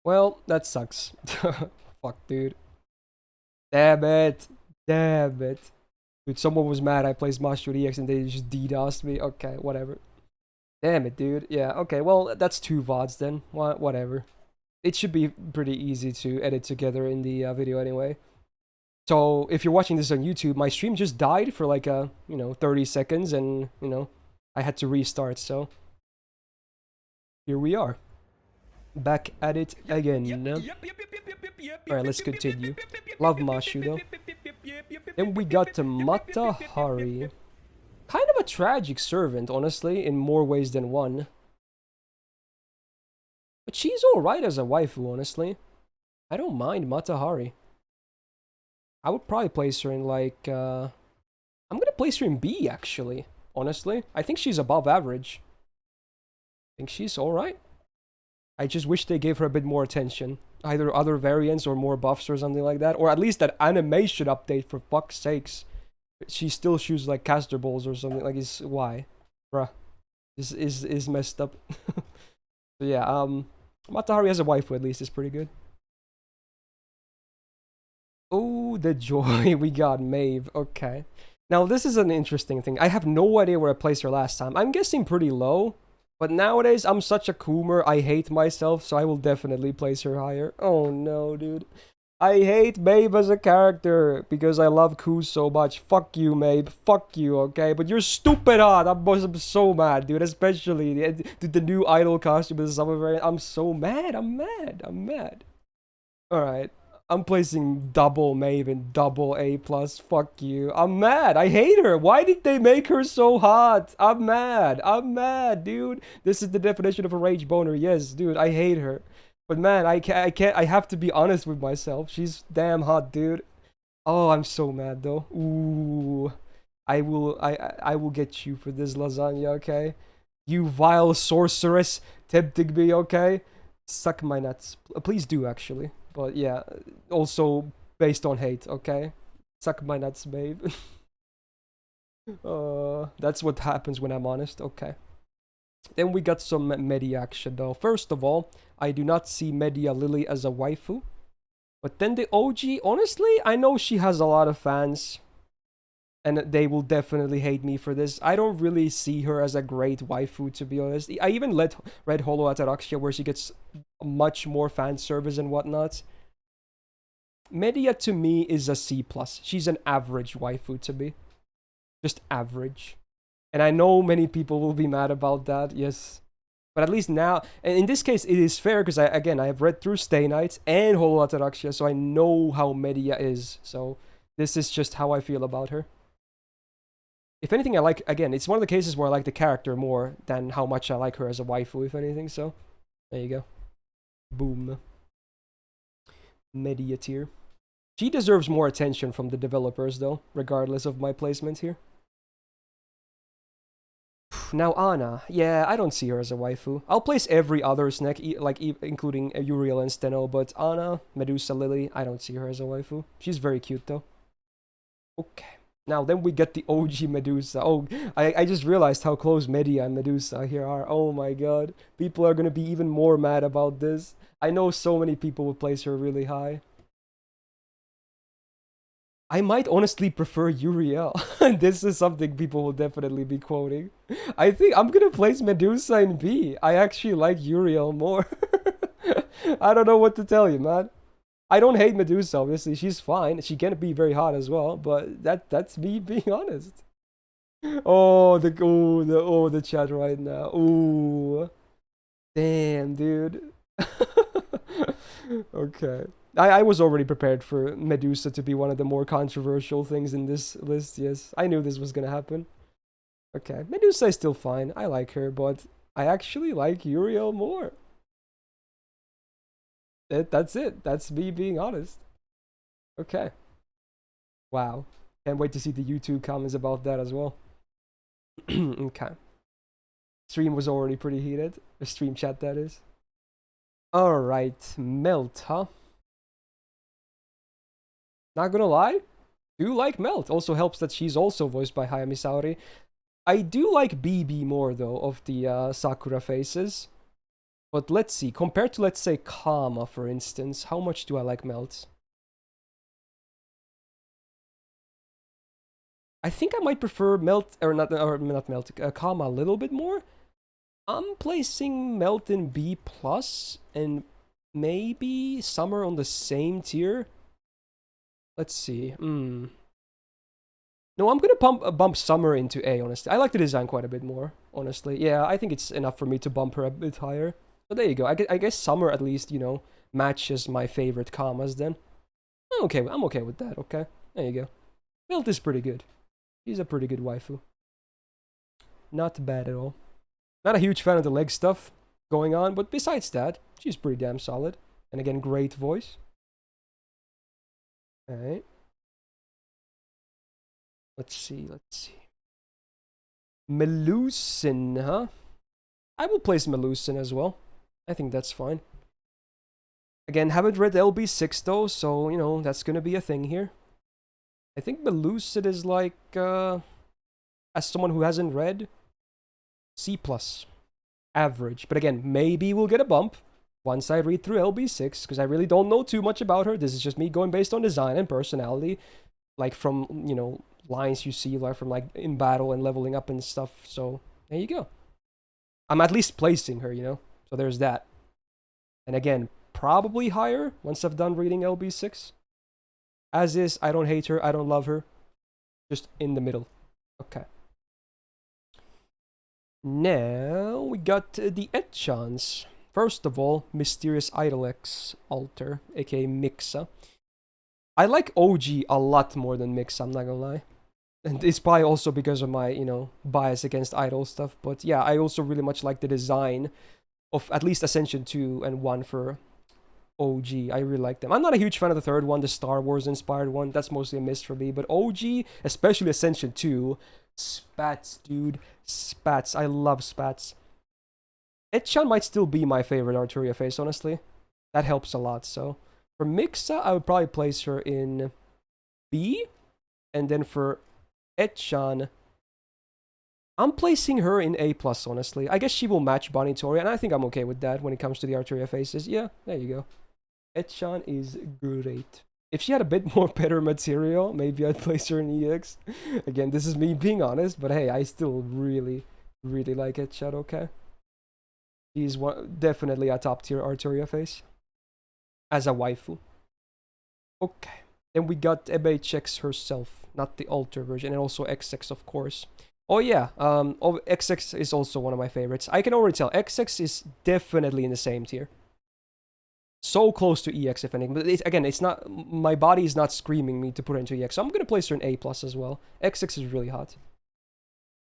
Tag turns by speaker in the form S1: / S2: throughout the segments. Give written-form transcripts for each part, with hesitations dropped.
S1: Well, that sucks. Fuck, dude. Damn it. Damn it. Dude, someone was mad I placed Master EX and they just DDoSed me. Okay, whatever. Damn it, dude. Yeah, okay, well, that's 2 VODs then. Whatever. It should be pretty easy to edit together in the video anyway. So, if you're watching this on YouTube, my stream just died for like, 30 seconds and, I had to restart, so... Here we are. Back at it again. Alright, let's continue. Love Mashu though. Then we got to Matahari. Kind of a tragic servant, honestly, in more ways than one. But she's alright as a waifu, honestly. I don't mind Matahari. I would probably place her in like, I'm gonna place her in B, actually. Honestly. I think she's above average. I think she's alright. I just wish they gave her a bit more attention. Either other variants or more buffs or something like that. Or at least that animation update, for fuck's sakes. She still shoots like caster balls or something. Like, why? Bruh. This is messed up. So yeah, Matahari as a waifu at least is pretty good. Oh, the joy. We got Maeve. Okay. Now, this is an interesting thing. I have no idea where I placed her last time. I'm guessing pretty low. But nowadays, I'm such a coomer, I hate myself, so I will definitely place her higher. Oh no, dude. I hate Maeve as a character, because I love Koo so much. Fuck you, Maeve. Fuck you, okay? But you're stupid hot. I'm so mad, dude. Especially the new idol costume with the summer variant. I'm so mad. I'm mad. Alright. I'm placing double Maeve and double A+. Fuck you. I'm mad. I hate her. Why did they make her so hot? I'm mad. I'm mad, dude. This is the definition of a rage boner. Yes, dude. I hate her. But man, I can't. I have to be honest with myself. She's damn hot, dude. Oh, I'm so mad though. Ooh. I will get you for this lasagna, okay? You vile sorceress tempting me, okay? Suck my nuts. Please do, actually. But yeah, also based on hate, okay? Suck my nuts, babe. That's what happens when I'm honest, okay. Then we got some Media action though. First of all, I do not see Media Lily as a waifu. But then the OG, honestly, I know she has a lot of fans. And they will definitely hate me for this. I don't really see her as a great waifu, to be honest. I even read Holo Ataraxia, where she gets much more fan service and whatnot. Media to me is a C+. She's an average waifu to me. Just average. And I know many people will be mad about that, yes. But at least now, and in this case, it is fair, because I have read through Stay Night and Holo Ataraxia, so I know how Media is. So this is just how I feel about her. If anything, I like, again, it's one of the cases where I like the character more than how much I like her as a waifu, if anything, so there you go. Boom. Media tier. She deserves more attention from the developers, though, regardless of my placement here. Now, Ana. Yeah, I don't see her as a waifu. I'll place every other snack, like including Uriel and Steno, but Ana, Medusa, Lily, I don't see her as a waifu. She's very cute, though. Okay. Now, then we get the OG Medusa. Oh, I just realized how close Media and Medusa here are. Oh my god. People are gonna be even more mad about this. I know so many people would place her really high. I might honestly prefer Uriel. This is something people will definitely be quoting. I think I'm gonna place Medusa in B. I actually like Uriel more. I don't know what to tell you, man. I don't hate Medusa, obviously. She's fine. She can be very hot as well, but that's me being honest. Oh, the chat right now. Ooh. Damn, dude. Okay. I was already prepared for Medusa to be one of the more controversial things in this list, yes. I knew this was gonna happen. Okay. Medusa is still fine. I like her, but I actually like Uriel more. That's it. That's me being honest. Okay. Wow. Can't wait to see the YouTube comments about that as well. Okay. Stream was already pretty heated. The stream chat, that is. Alright. Melt, huh? Not gonna lie. Do like Melt. Also helps that she's also voiced by Hayami Saori. I do like BB more, though, of the Sakura faces. But let's see, compared to, let's say, Kama, for instance, how much do I like Melt? I think I might prefer Melt, or not Melt, Kama a little bit more. I'm placing Melt in B+, and maybe Summer on the same tier. Let's see, No, I'm gonna bump Summer into A, honestly. I like the design quite a bit more, honestly. Yeah, I think it's enough for me to bump her a bit higher. So there you go. I guess Summer at least, you know, matches my favorite Kamas then. I'm okay with that, okay? There you go. Melt is pretty good. She's a pretty good waifu. Not bad at all. Not a huge fan of the leg stuff going on, but besides that, she's pretty damn solid. And again, great voice. Alright. Let's see. Melusin, huh? I will place Melusin as well. I think that's fine. Again, haven't read LB6 though, so, you know, that's gonna be a thing here. I think Melusin is like, as someone who hasn't read, C+. Average. But again, maybe we'll get a bump once I read through LB6, because I really don't know too much about her. This is just me going based on design and personality. Like from, you know, lines you see, like from like in battle and leveling up and stuff. So, there you go. I'm at least placing her, you know? So there's that. And again, probably higher once I've done reading LB6. As is, I don't hate her, I don't love her. Just in the middle. Okay. Now, we got the Etchans. First of all, Mysterious Idol X Alter, aka Mixa. I like OG a lot more than Mixa, I'm not gonna lie. And it's probably also because of my, you know, bias against idol stuff. But yeah, I also really much like the design of at least Ascension 2 and 1 for OG. I really like them. I'm not a huge fan of the third one, the Star Wars inspired one. That's mostly a miss for me. But OG, especially Ascension 2, spats, dude. Spats. I love spats. Etchan might still be my favorite Arturia face, honestly. That helps a lot, so. For Mixa, I would probably place her in B. And then for Etchan, I'm placing her in A+, honestly. I guess she will match Bonnie Tori, and I think I'm okay with that when it comes to the Arturia faces. Yeah, there you go. Etchan is great. If she had a bit more better material, maybe I'd place her in EX. Again, this is me being honest, but hey, I still really, really like Etchan, okay? She's definitely a top tier Arturia face. As a waifu. Okay. Then we got EBHX herself, not the Alter version, and also XX, of course. Oh yeah, XX is also one of my favorites. I can already tell, XX is definitely in the same tier. So close to EX, if anything. But again, it's not, my body is not screaming me to put her into EX, so I'm going to place her in A+ as well. XX is really hot.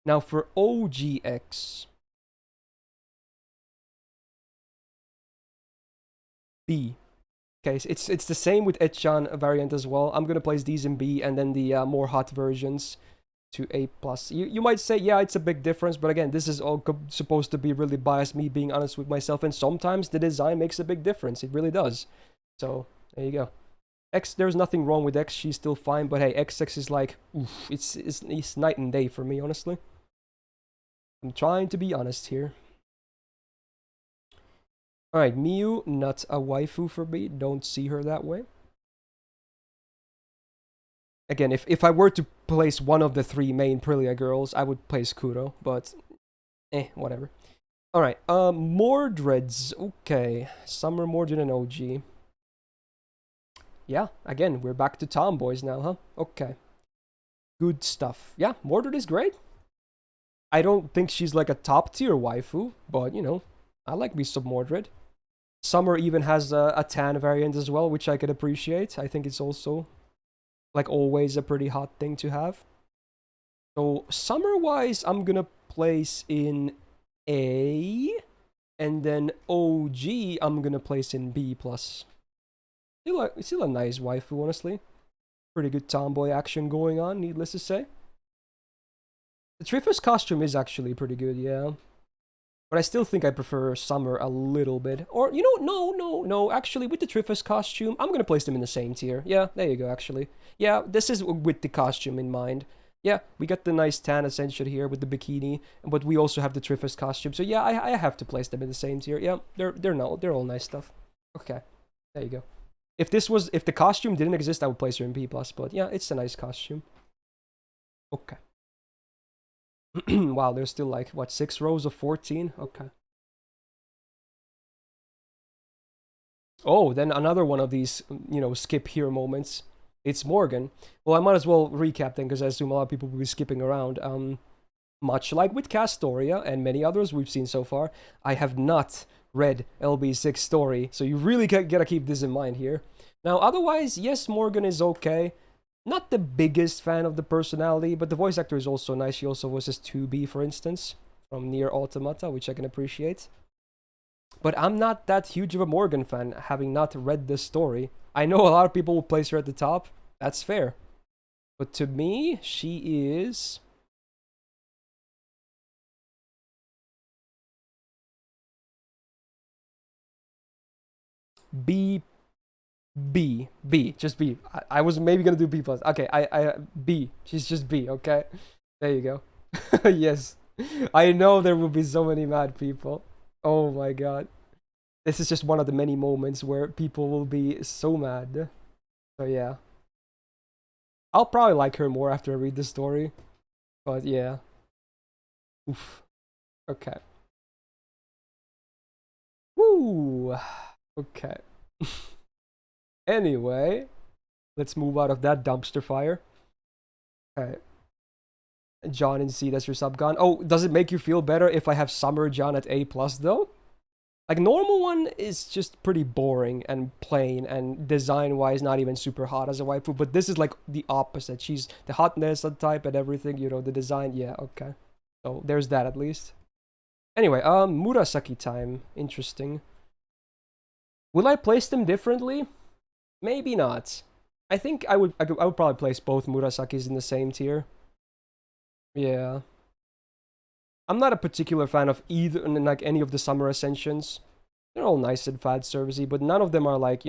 S1: Now for OGX. B. Okay, so it's the same with Etchan variant as well. I'm going to place these in B, and then the more hot versions to A+. You might say, yeah, it's a big difference, but again, this is all supposed to be really biased, me being honest with myself, and sometimes the design makes a big difference. It really does. So, there you go. X, there's nothing wrong with X, she's still fine, but hey, XX is like, oof, it's night and day for me, honestly. I'm trying to be honest here. Alright, Miu, not a waifu for me, don't see her that way. Again, if I were to place one of the three main Prilia girls, I would place Kuro, but whatever. Alright, Mordreds, okay. Summer, Mordred, and OG. Yeah, again, we're back to tomboys now, huh? Okay. Good stuff. Yeah, Mordred is great. I don't think she's like a top tier waifu, but you know, I like me some Mordred. Summer even has a tan variant as well, which I could appreciate. I think it's also, like always, a pretty hot thing to have. So, Summer-wise, I'm gonna place in A, and then OG, I'm gonna place in B+. Still a nice waifu, honestly. Pretty good tomboy action going on, needless to say. The Trifus costume is actually pretty good, yeah. But I still think I prefer Summer a little bit. Or, you know, no. Actually, with the Trifus costume, I'm going to place them in the same tier. Yeah, there you go, actually. Yeah, this is with the costume in mind. Yeah, we got the nice tan Ascension here with the bikini, but we also have the Triffus costume. So yeah, I have to place them in the same tier. Yeah, they're all nice stuff. Okay, there you go. If the costume didn't exist, I would place her in B+, but yeah, it's a nice costume. Okay. Wow, there's still like, what, 6 rows of 14? Okay. Oh, then another one of these, skip here moments. It's Morgan. Well, I might as well recap then, because I assume a lot of people will be skipping around. Much like with Castoria and many others we've seen so far, I have not read LB6 story, so you really gotta keep this in mind here. Now, otherwise, yes, Morgan is okay. Not the biggest fan of the personality, but the voice actor is also nice. She also voices 2B, for instance, from Nier Automata, which I can appreciate. But I'm not that huge of a Morgan fan, having not read this story. I know a lot of people will place her at the top. That's fair. But to me, she is... B, just B. I was maybe gonna do B+. Okay, B. She's just B, okay? There you go. Yes. I know there will be so many mad people. Oh my god. This is just one of the many moments where people will be so mad. So yeah. I'll probably like her more after I read the story. But yeah. Oof. Okay. Woo! Okay. Anyway, let's move out of that dumpster fire. Alright. John and C, that's your sub gun. Oh, does it make you feel better if I have Summer John at A+, though? Like, normal one is just pretty boring and plain, and design-wise not even super hot as a waifu, but this is like the opposite. She's the hotness type and everything, the design, yeah, okay. So, there's that at least. Anyway, Murasaki time. Interesting. Will I place them differently? Maybe not. I think I would probably place both Murasakis in the same tier. Yeah. I'm not a particular fan of either, like, any of the Summer Ascensions. They're all nice and fan servicey, but none of them are like,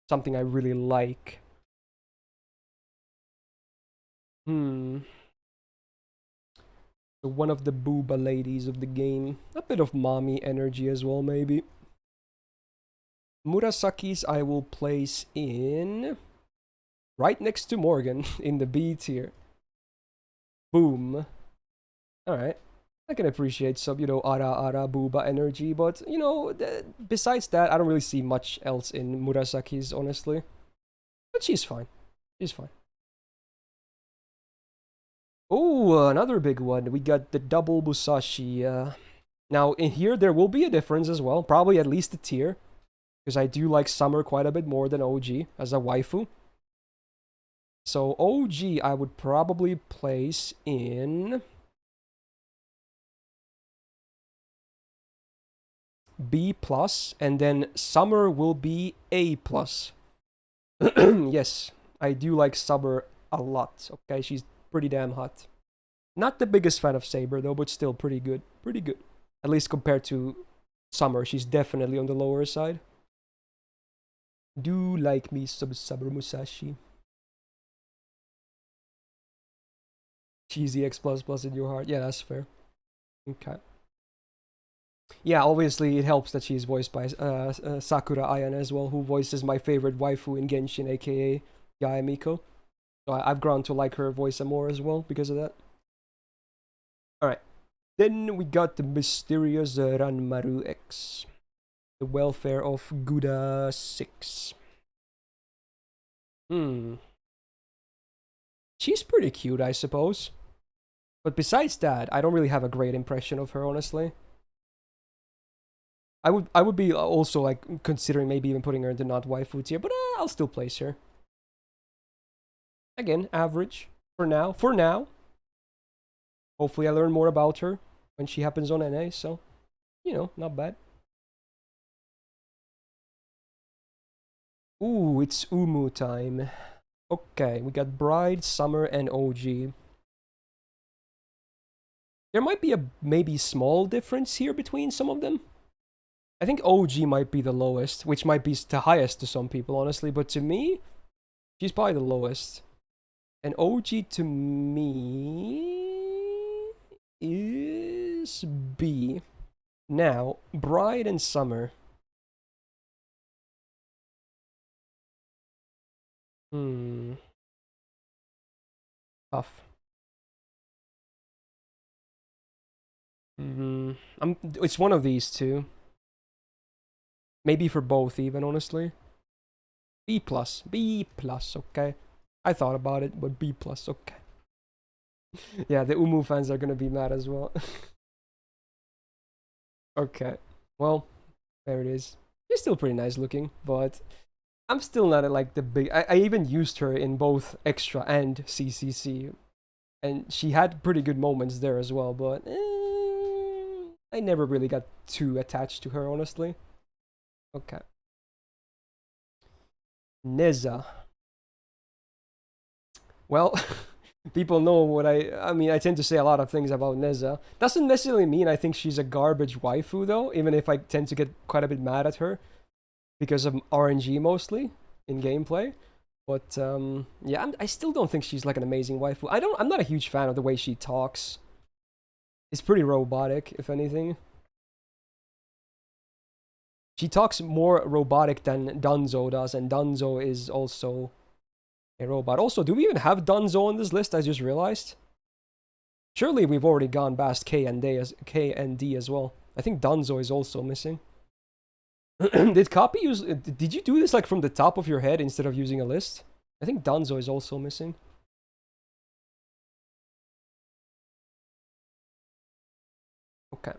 S1: something I really like. So one of the booba ladies of the game. A bit of mommy energy as well, maybe. Murasaki's I will place in... right next to Morgan, in the B tier. Boom. Alright. I can appreciate some, ara booba energy, but, besides that, I don't really see much else in Murasaki's, honestly. But she's fine. She's fine. Oh, another big one. We got the double Musashi. Now, in here, there will be a difference as well. Probably at least a tier. Because I do like Summer quite a bit more than OG as a waifu. So, OG, I would probably place in... B+, and then Summer will be A+. Yes, I do like Summer a lot, okay? She's pretty damn hot. Not the biggest fan of Saber, though, but still pretty good. Pretty good. At least compared to Summer, she's definitely on the lower side. Do like me some Summer Musashi. Cheesy X++ in your heart. Yeah, that's fair. Okay. Yeah, obviously it helps that she's voiced by Sakura Ayane as well, who voices my favorite waifu in Genshin, aka Yae Miko. So I've grown to like her voice more as well because of that. Alright. Then we got the mysterious Ranmaru X. The welfare of Guda 6. She's pretty cute, I suppose. But besides that, I don't really have a great impression of her, honestly. I would be also like considering maybe even putting her into not waifu tier, but I'll still place her. Again, average for now. For now. Hopefully I learn more about her when she happens on NA, so not bad. Ooh, it's Umu time. Okay, we got Bride, Summer, and OG. There might be a maybe small difference here between some of them. I think OG might be the lowest, which might be the highest to some people, honestly. But to me, she's probably the lowest. An OG to me is B. Now, Bride and Summer. Tough. It's one of these two. Maybe for both, even, honestly. B plus. B plus, okay. I thought about it, but B plus, okay. Yeah, the Umu fans are gonna be mad as well. Okay. Well, there it is. She's still pretty nice looking, but I'm still not like the big. I even used her in both Extra and CCC, and she had pretty good moments there as well, but I never really got too attached to her, honestly. Okay. Neza. Well, people know what I mean, I tend to say a lot of things about Neza. Doesn't necessarily mean I think she's a garbage waifu, though, even if I tend to get quite a bit mad at her because of RNG mostly in gameplay. But yeah, I still don't think she's like an amazing waifu. I'm not a huge fan of the way she talks. It's pretty robotic, if anything. She talks more robotic than Dunzo does, and Dunzo is also a robot. Also, do we even have Dunzo on this list? I just realized. Surely we've already gone past K and D as well. I think Dunzo is also missing. Did copy use? Did you do this like from the top of your head instead of using a list? I think Dunzo is also missing. Okay.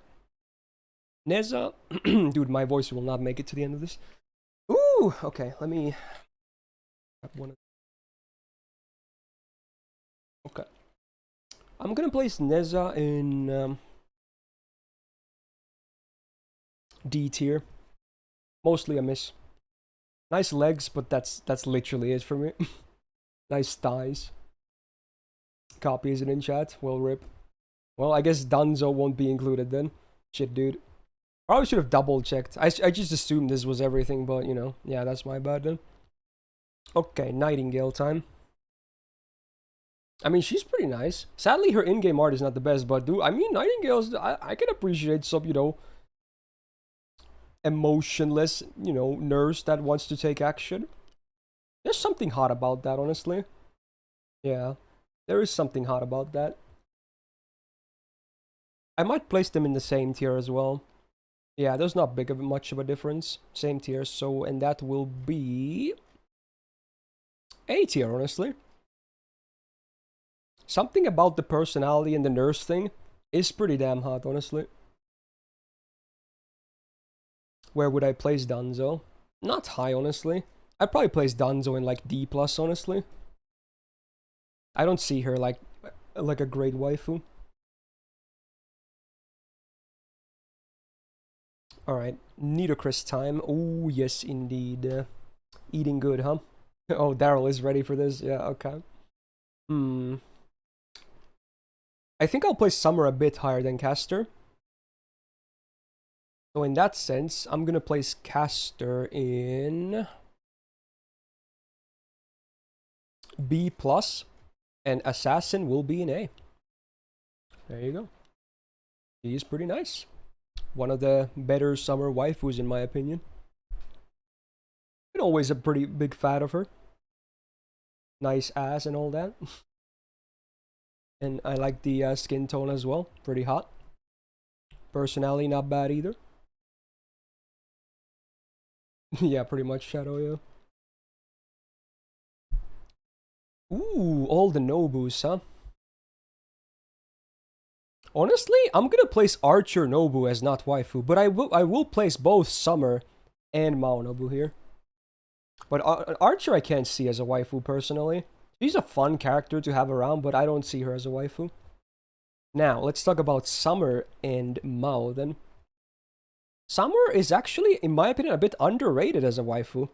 S1: Neza, dude, my voice will not make it to the end of this. Ooh, okay. Let me. Okay. I'm gonna place Neza in D tier. Mostly a miss. Nice legs, but that's literally it for me. Nice thighs. Copy isn't in chat. Well, rip. Well, I guess Dunzo won't be included then. Shit, dude. Probably should have double checked. I just assumed this was everything, but you know, yeah, that's my bad then. Okay, Nightingale time. I mean, she's pretty nice. Sadly, her in-game art is not the best, but dude, I mean, Nightingale's, I can appreciate some, you know, emotionless, you know, nurse that wants to take action. There's something hot about that, honestly. Yeah, there is something hot about that. I might place them in the same tier as well. Yeah, there's not much of a difference. Same tier, so, and that will be A tier, honestly. Something about the personality and the nurse thing is pretty damn hot, honestly. Where would I place Dunzo? Not high, honestly. I'd probably place Dunzo in like D+, honestly. I don't see her like a great waifu. Alright, Nidocris time. Oh, yes, indeed. Eating good, huh? Oh, Daryl is ready for this. Yeah, okay. I think I'll place Summer a bit higher than Caster. So in that sense, I'm gonna place Caster in B+, and Assassin will be in A. There you go. He is pretty nice. One of the better summer waifus, in my opinion. Been always a pretty big fan of her. Nice ass and all that. And I like the skin tone as well. Pretty hot. Personality, not bad either. Yeah, pretty much Shadow, yeah. Ooh, all the Nobus, huh? Honestly, I'm gonna place Archer Nobu as not waifu, but I will place both Summer and Mao Nobu here. But Archer I can't see as a waifu personally. She's a fun character to have around, but I don't see her as a waifu. Now, let's talk about Summer and Mao then. Summer is actually, in my opinion, a bit underrated as a waifu.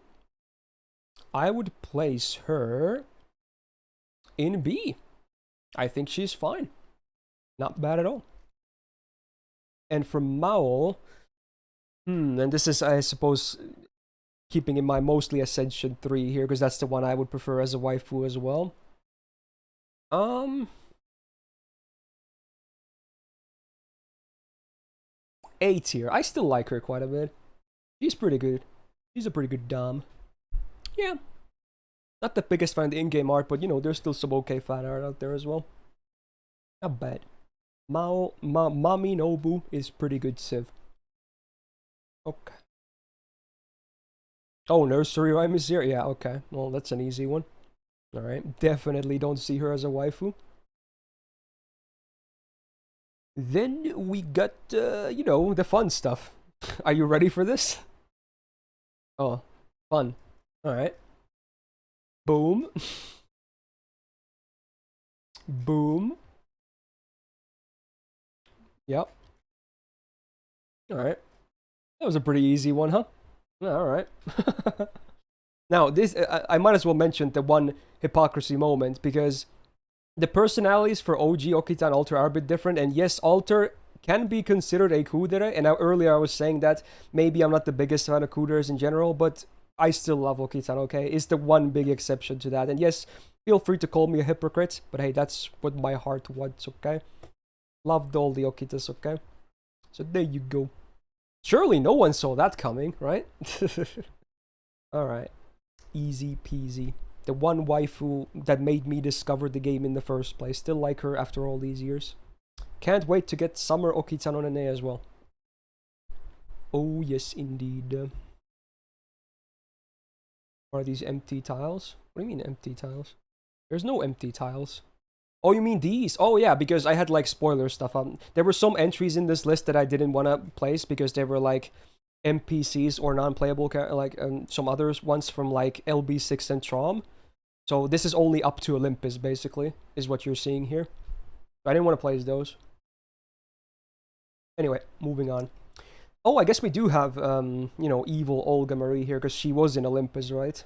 S1: I would place her in B. I think she's fine. Not bad at all. And for Mao, and this is, I suppose, keeping in mind mostly Ascension 3 here, because that's the one I would prefer as a waifu as well. Um, A tier. I still like her quite a bit. She's pretty good. She's a pretty good dom. Yeah. Not the biggest fan of the in-game art, but you know, there's still some okay fan art out there as well. Not bad. Mami Nobu is pretty good Civ. Okay. Oh, nursery rhyme is here? Yeah, okay. Well, that's an easy one. Alright. Definitely don't see her as a waifu. Then we got, you know, the fun stuff. Are you ready for this? Oh, fun. Alright. Boom. Boom. Yep. Alright. That was a pretty easy one, huh? Alright. Now, this, I might as well mention the one hypocrisy moment, because the personalities for OG Okita and Alter are a bit different, and yes, Alter can be considered a kudere, and earlier I was saying that maybe I'm not the biggest fan of kuderes in general, but I still love Okita, okay? It's the one big exception to that, and yes, feel free to call me a hypocrite, but hey, that's what my heart wants, okay? Loved all the Okitas, okay? So there you go. Surely no one saw that coming, right? Alright. Easy peasy. The one waifu that made me discover the game in the first place. Still like her after all these years. Can't wait to get Summer Okita no Nene as well. Oh yes, indeed. Are these empty tiles? What do you mean empty tiles? There's no empty tiles. Oh, you mean these? Oh yeah, because I had like spoiler stuff. There were some entries in this list that I didn't want to place because they were like NPCs or non-playable, like some others ones from like LB6 and Trom. So this is only up to Olympus, basically, is what you're seeing here. I didn't want to place those. Anyway, moving on. Oh, I guess we do have, you know, evil Olga Marie here, because she was in Olympus, right?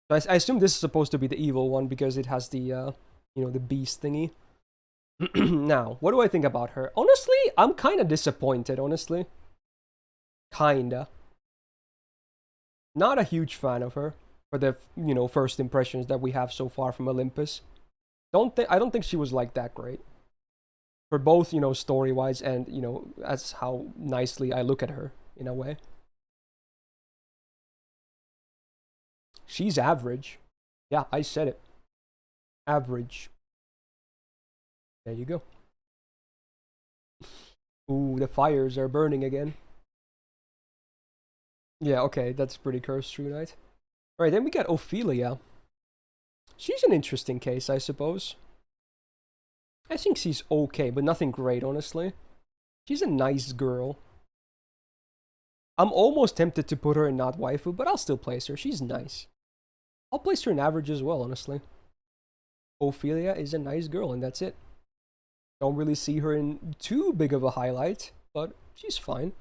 S1: So I assume this is supposed to be the evil one, because it has the, you know, the beast thingy. Now, what do I think about her? Honestly, I'm kind of disappointed, honestly. Kinda. Not a huge fan of her, for the, you know, first impressions that we have so far from Olympus. I don't think she was like that great. For both, you know, story-wise and, you know, as how nicely I look at her, in a way. She's average. Yeah, I said it. Average. There you go. Ooh, the fires are burning again. Yeah, okay, that's pretty cursed, True Knight. Alright, then we got Ophelia. She's an interesting case, I suppose. I think she's okay, but nothing great, honestly. She's a nice girl. I'm almost tempted to put her in not waifu, but I'll still place her. She's nice. I'll place her in average as well, honestly. Ophelia is a nice girl, and that's it. Don't really see her in too big of a highlight, but she's fine.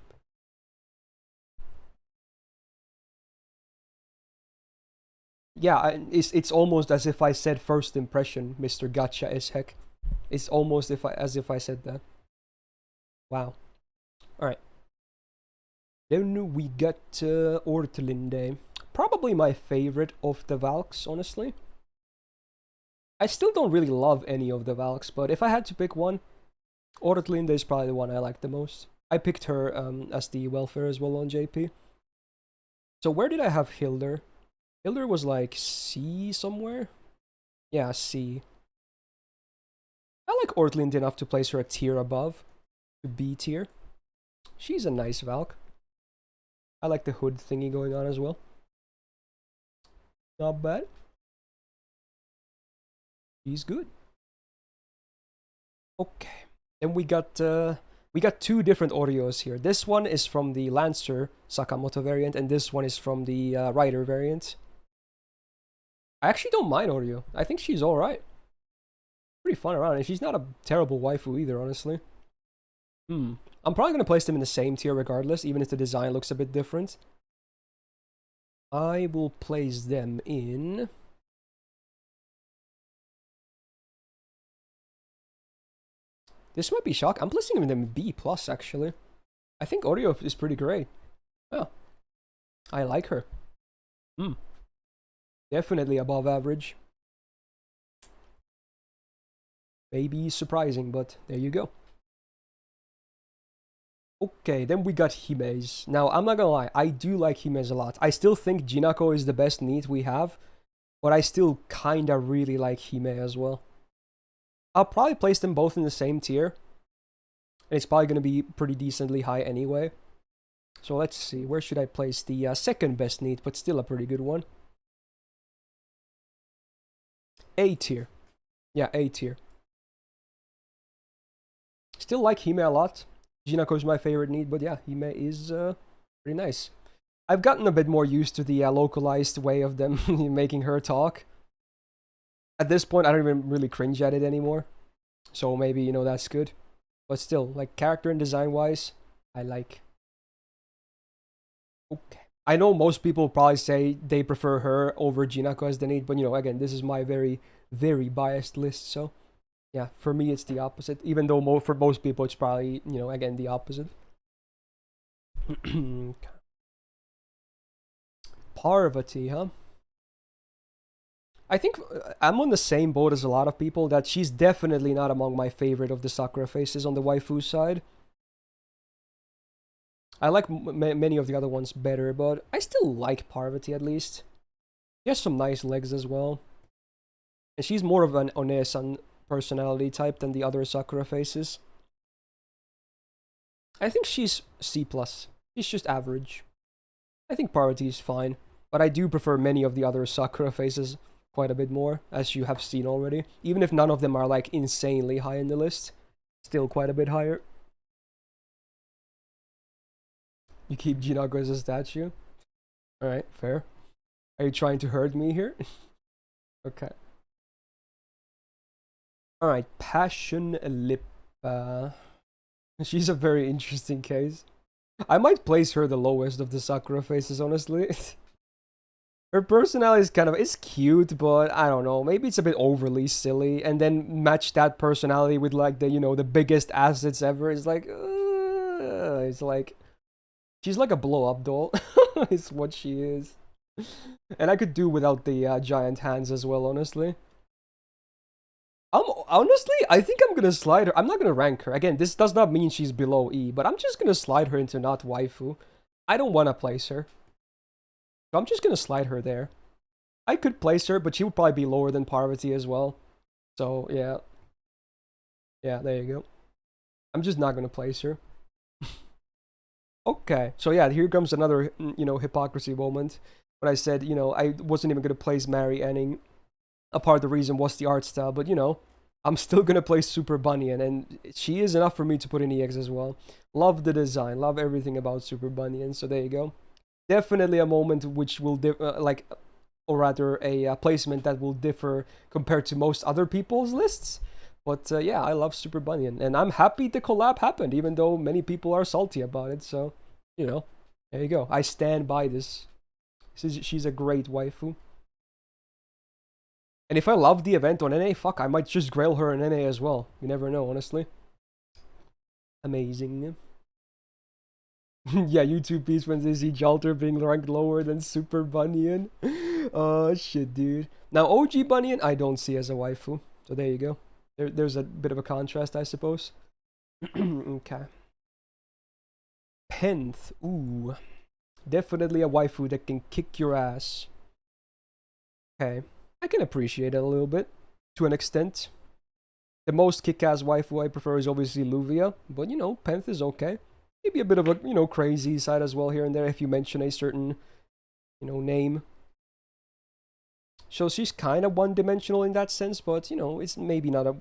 S1: Yeah, it's almost as if I said first impression, Mr. Gotcha as heck. It's almost as if I said that. Wow. Alright. Then we got Ortlinde. Probably my favorite of the Valks, honestly. I still don't really love any of the Valks, but if I had to pick one, Ortlinde is probably the one I like the most. I picked her as the welfare as well on JP. So where did I have Hilder? Hilder was like C somewhere? Yeah, C. I like Ortlinde enough to place her a tier above, to B tier. She's a nice Valk. I like the hood thingy going on as well. Not bad. She's good. Okay. Then we got two different audios here. This one is from the Lancer Sakamoto variant, and this one is from the Rider variant. I actually don't mind Oreo. I think she's alright. Pretty fun around, and she's not a terrible waifu either, honestly. I'm probably going to place them in the same tier regardless, even if the design looks a bit different. I will place them in... This might be shock. I'm placing them in B+, actually. I think Oreo is pretty great. Oh. I like her. Definitely above average. Maybe surprising, but there you go. Okay, then we got Hime's. Now, I'm not gonna lie, I do like Hime's a lot. I still think Jinako is the best NEET we have, but I still kinda really like Hime as well. I'll probably place them both in the same tier, and it's probably gonna be pretty decently high anyway. So let's see, where should I place the second best NEET, but still a pretty good one? A tier. Yeah, A tier. Still like Hime a lot. Jinako is my favorite NEET, but yeah, Hime is pretty nice. I've gotten a bit more used to the localized way of them making her talk. At this point, I don't even really cringe at it anymore. So maybe, you know, that's good. But still, like, character and design-wise, I like. Okay. I know most people probably say they prefer her over Jinako as the NEET, but, you know, again, this is my very, very biased list, so... Yeah, for me, it's the opposite. Even though for most people, it's probably, you know, again, the opposite. Parvati, huh? I think I'm on the same boat as a lot of people that she's definitely not among my favorite of the Sakura faces on the waifu side. I like many of the other ones better, but I still like Parvati at least. She has some nice legs as well. And she's more of an One-san personality type than the other Sakura faces. I think she's C+. She's just average. I think Parvati is fine, but I do prefer many of the other Sakura faces quite a bit more, as you have seen already. Even if none of them are like insanely high in the list, still quite a bit higher. You keep Jinako as a statue? Alright, fair. Are you trying to hurt me here? Okay. Alright, Passion Lip. She's a very interesting case. I might place her the lowest of the Sakura faces, honestly. Her personality is it's cute, but I don't know, maybe it's a bit overly silly, and then match that personality with like the, you know, the biggest assets ever. It's like, she's like a blow-up doll, is what she is. And I could do without the giant hands as well, honestly. Honestly, I think I'm gonna slide her. I'm not gonna rank her. Again, this does not mean she's below E, but I'm just gonna slide her into not waifu. I don't want to place her. So I'm just gonna slide her there. I could place her, but she would probably be lower than Parvati as well. So, yeah. Yeah, there you go. I'm just not gonna place her. Okay, so yeah, here comes another, you know, hypocrisy moment. When I said, you know, I wasn't even gonna place Mary Anning. A part of the reason was the art style, but you know, I'm still gonna play Super Bunyan, and she is enough for me to put in EX as well. Love the design, love everything about Super Bunyan, so there you go. Definitely a moment which will, or rather a placement that will differ compared to most other people's lists. But yeah, I love Super Bunyan, and I'm happy the collab happened, even though many people are salty about it, so, you know, there you go. I stand by this. She's a great waifu. And if I love the event on NA, fuck, I might just grail her in NA as well. You never know, honestly. Amazing. Yeah, YouTube piece when they see Jalter being ranked lower than Super Bunyan. Oh, shit, dude. Now, OG Bunyan, I don't see as a waifu. So there you go. There's a bit of a contrast, I suppose. Okay. Penth. Ooh. Definitely a waifu that can kick your ass. Okay. I can appreciate it a little bit, to an extent. The most kick-ass waifu I prefer is obviously Luvia, but you know, Penth is okay. Maybe a bit of a, you know, crazy side as well here and there if you mention a certain, you know, name. So she's kind of one-dimensional in that sense, but you know, it's maybe not a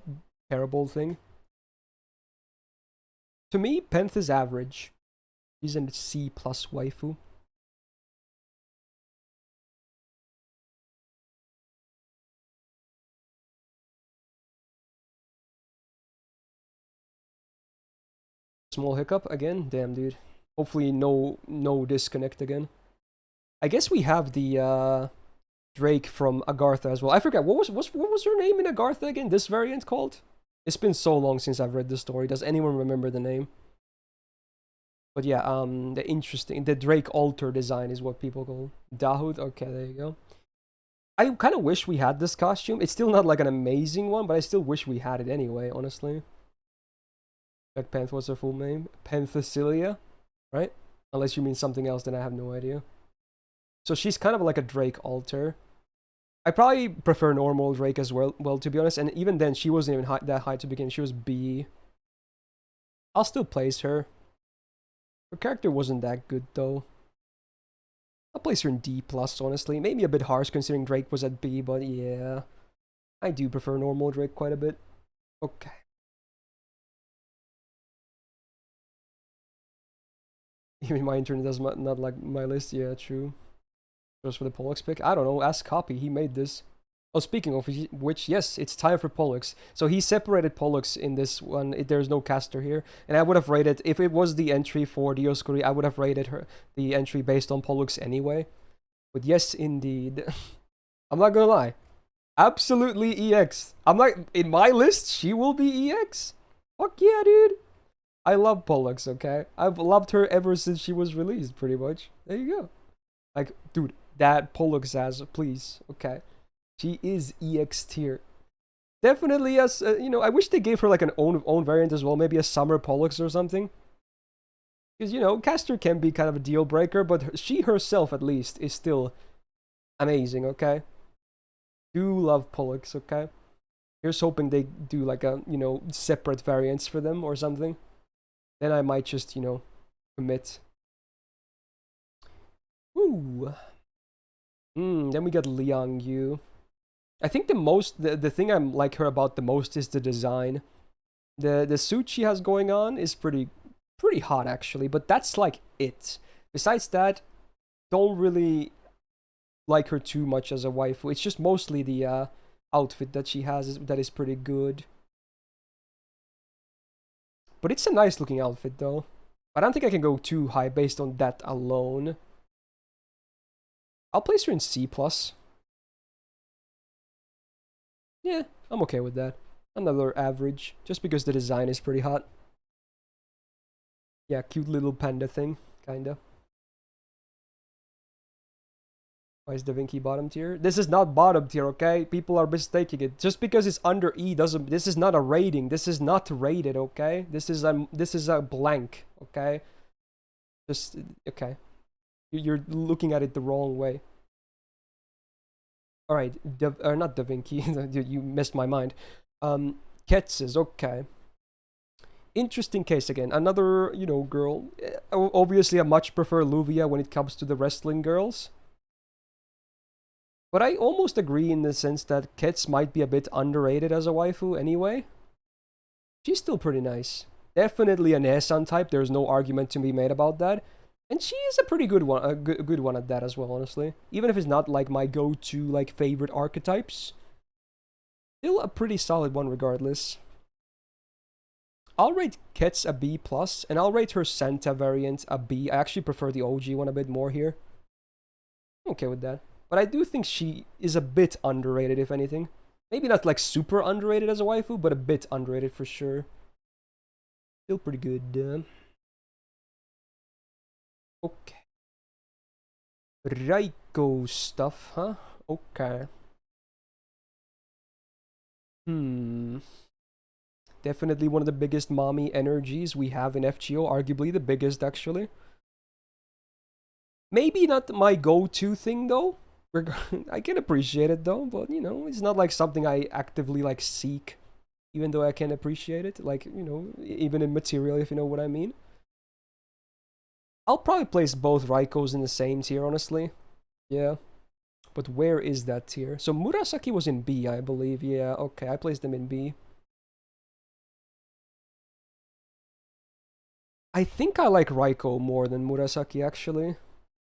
S1: terrible thing. To me, Penth is average. She's a C+ waifu. Small hiccup again? Damn, dude. Hopefully no disconnect again. I guess we have the Drake from Agartha as well. I forget, what was her name in Agartha again? This variant called? It's been so long since I've read the story. Does anyone remember the name? But yeah, the Drake altar design is what people call Dahoud. Okay, there you go. I kind of wish we had this costume. It's still not like an amazing one, but I still wish we had it anyway, honestly. Black Panther, what's her full name? Penthesilea, right? Unless you mean something else, then I have no idea. So she's kind of like a Drake alter. I probably prefer normal Drake as well, to be honest. And even then, she wasn't even that high to begin. She was B. I'll still place her. Her character wasn't that good, though. I'll place her in D+, honestly. Maybe a bit harsh considering Drake was at B, but yeah. I do prefer normal Drake quite a bit. Okay. Even my internet does not like my list. Yeah, true. Just for the Pollux pick? I don't know. Ask Copy. He made this. Oh, speaking of which, yes, it's time for Pollux. So he separated Pollux in this one. There's no caster here. And I would have rated, if it was the entry for Dioscuri, I would have rated the entry based on Pollux anyway. But yes, indeed. I'm not gonna lie. Absolutely EX. I'm like, in my list, she will be EX. Fuck yeah, dude. I love Pollux, okay? I've loved her ever since she was released, pretty much. There you go. Like, dude, that Pollux has, please, okay? She is EX tier. Definitely, as you know, I wish they gave her like an own variant as well. Maybe a summer Pollux or something. Because, you know, caster can be kind of a deal breaker, but she herself, at least, is still amazing, okay? Do love Pollux, okay? Here's hoping they do like a, you know, separate variants for them or something. Then I might just, you know, commit. Ooh. Then we got Liang Yu. I think the thing I like her about the most is the design. The suit she has going on is pretty hot actually, but that's like it. Besides that, don't really like her too much as a waifu. It's just mostly the outfit that she has that is pretty good. But it's a nice looking outfit though. I don't think I can go too high based on that alone. I'll place her in C+. Yeah, I'm okay with that. Another average, just because the design is pretty hot. Yeah, cute little panda thing, kinda. Why is Da Vinci bottom tier? This is not bottom tier, okay? People are mistaking it. Just because it's under E doesn't... This is not a rating. This is not rated, okay? This is a blank, okay? Just... Okay. You're looking at it the wrong way. Alright, not Da Vinci. You missed my mind. Ketzes, okay. Interesting case again. Another, you know, girl. Obviously, I much prefer Luvia when it comes to the wrestling girls. But I almost agree in the sense that Ketz might be a bit underrated as a waifu anyway. She's still pretty nice. Definitely an Esan type, there's no argument to be made about that. And she is a pretty good one, a good one at that as well, honestly. Even if it's not like my go-to like favorite archetypes. Still a pretty solid one regardless. I'll rate Ketz a B+, and I'll rate her Santa variant a B. I actually prefer the OG one a bit more here. I'm okay with that. But I do think she is a bit underrated, if anything. Maybe not like super underrated as a waifu, but a bit underrated for sure. Still pretty good. Okay. Raiko stuff, huh? Okay. Definitely one of the biggest mommy energies we have in FGO. Arguably the biggest, actually. Maybe not my go-to thing, though. I can appreciate it though, but you know, it's not like something I actively like seek, even though I can appreciate it, like, you know, even in material, if you know what I mean. I'll probably place both Raikos in the same tier, honestly. Yeah. But where is that tier? So Murasaki was in B, I believe. Yeah, okay, I placed them in B. I think I like Raiko more than Murasaki, actually.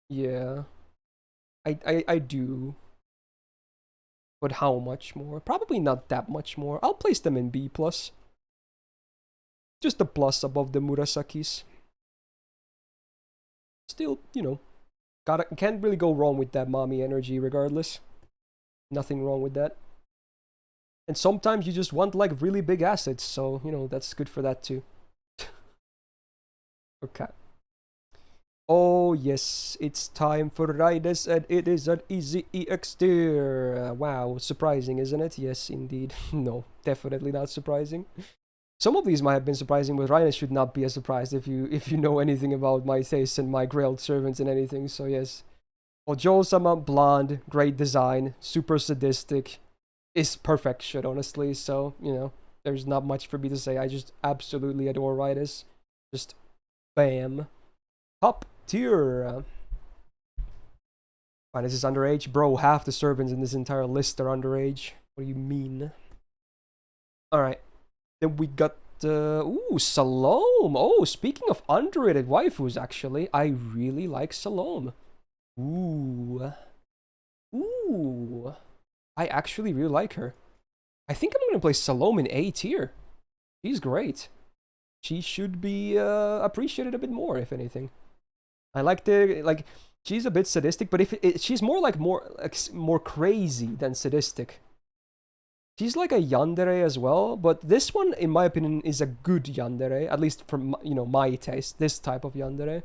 S1: Yeah. I do. But how much more? Probably not that much more. I'll place them in B+. Just a plus above the Murasakis. Still, you know, can't really go wrong with that mommy energy regardless. Nothing wrong with that. And sometimes you just want like really big assets, so, you know, that's good for that too. Okay. Oh yes, it's time for Riders and it is an easy EX tier. Wow, surprising, isn't it? Yes, indeed. No, definitely not surprising. Some of these might have been surprising, but Riders should not be a surprise if you know anything about my taste and my Grailed servants and anything. So yes. Well, Joel-sama, blonde, great design, super sadistic, is perfection, honestly. So, you know, there's not much for me to say. I just absolutely adore Riders. Just bam. Top tier. Fine, this is underage. Bro, half the servants in this entire list are underage. What do you mean? Alright. Then we got, ooh, Salome. Oh, speaking of underrated waifus, actually, I really like Salome. Ooh. Ooh. I actually really like her. I think I'm going to play Salome in A tier. She's great. She should be appreciated a bit more, if anything. I like she's a bit sadistic, but she's more more crazy than sadistic. She's like a yandere as well, but this one, in my opinion, is a good yandere, at least from, you know, my taste, this type of yandere.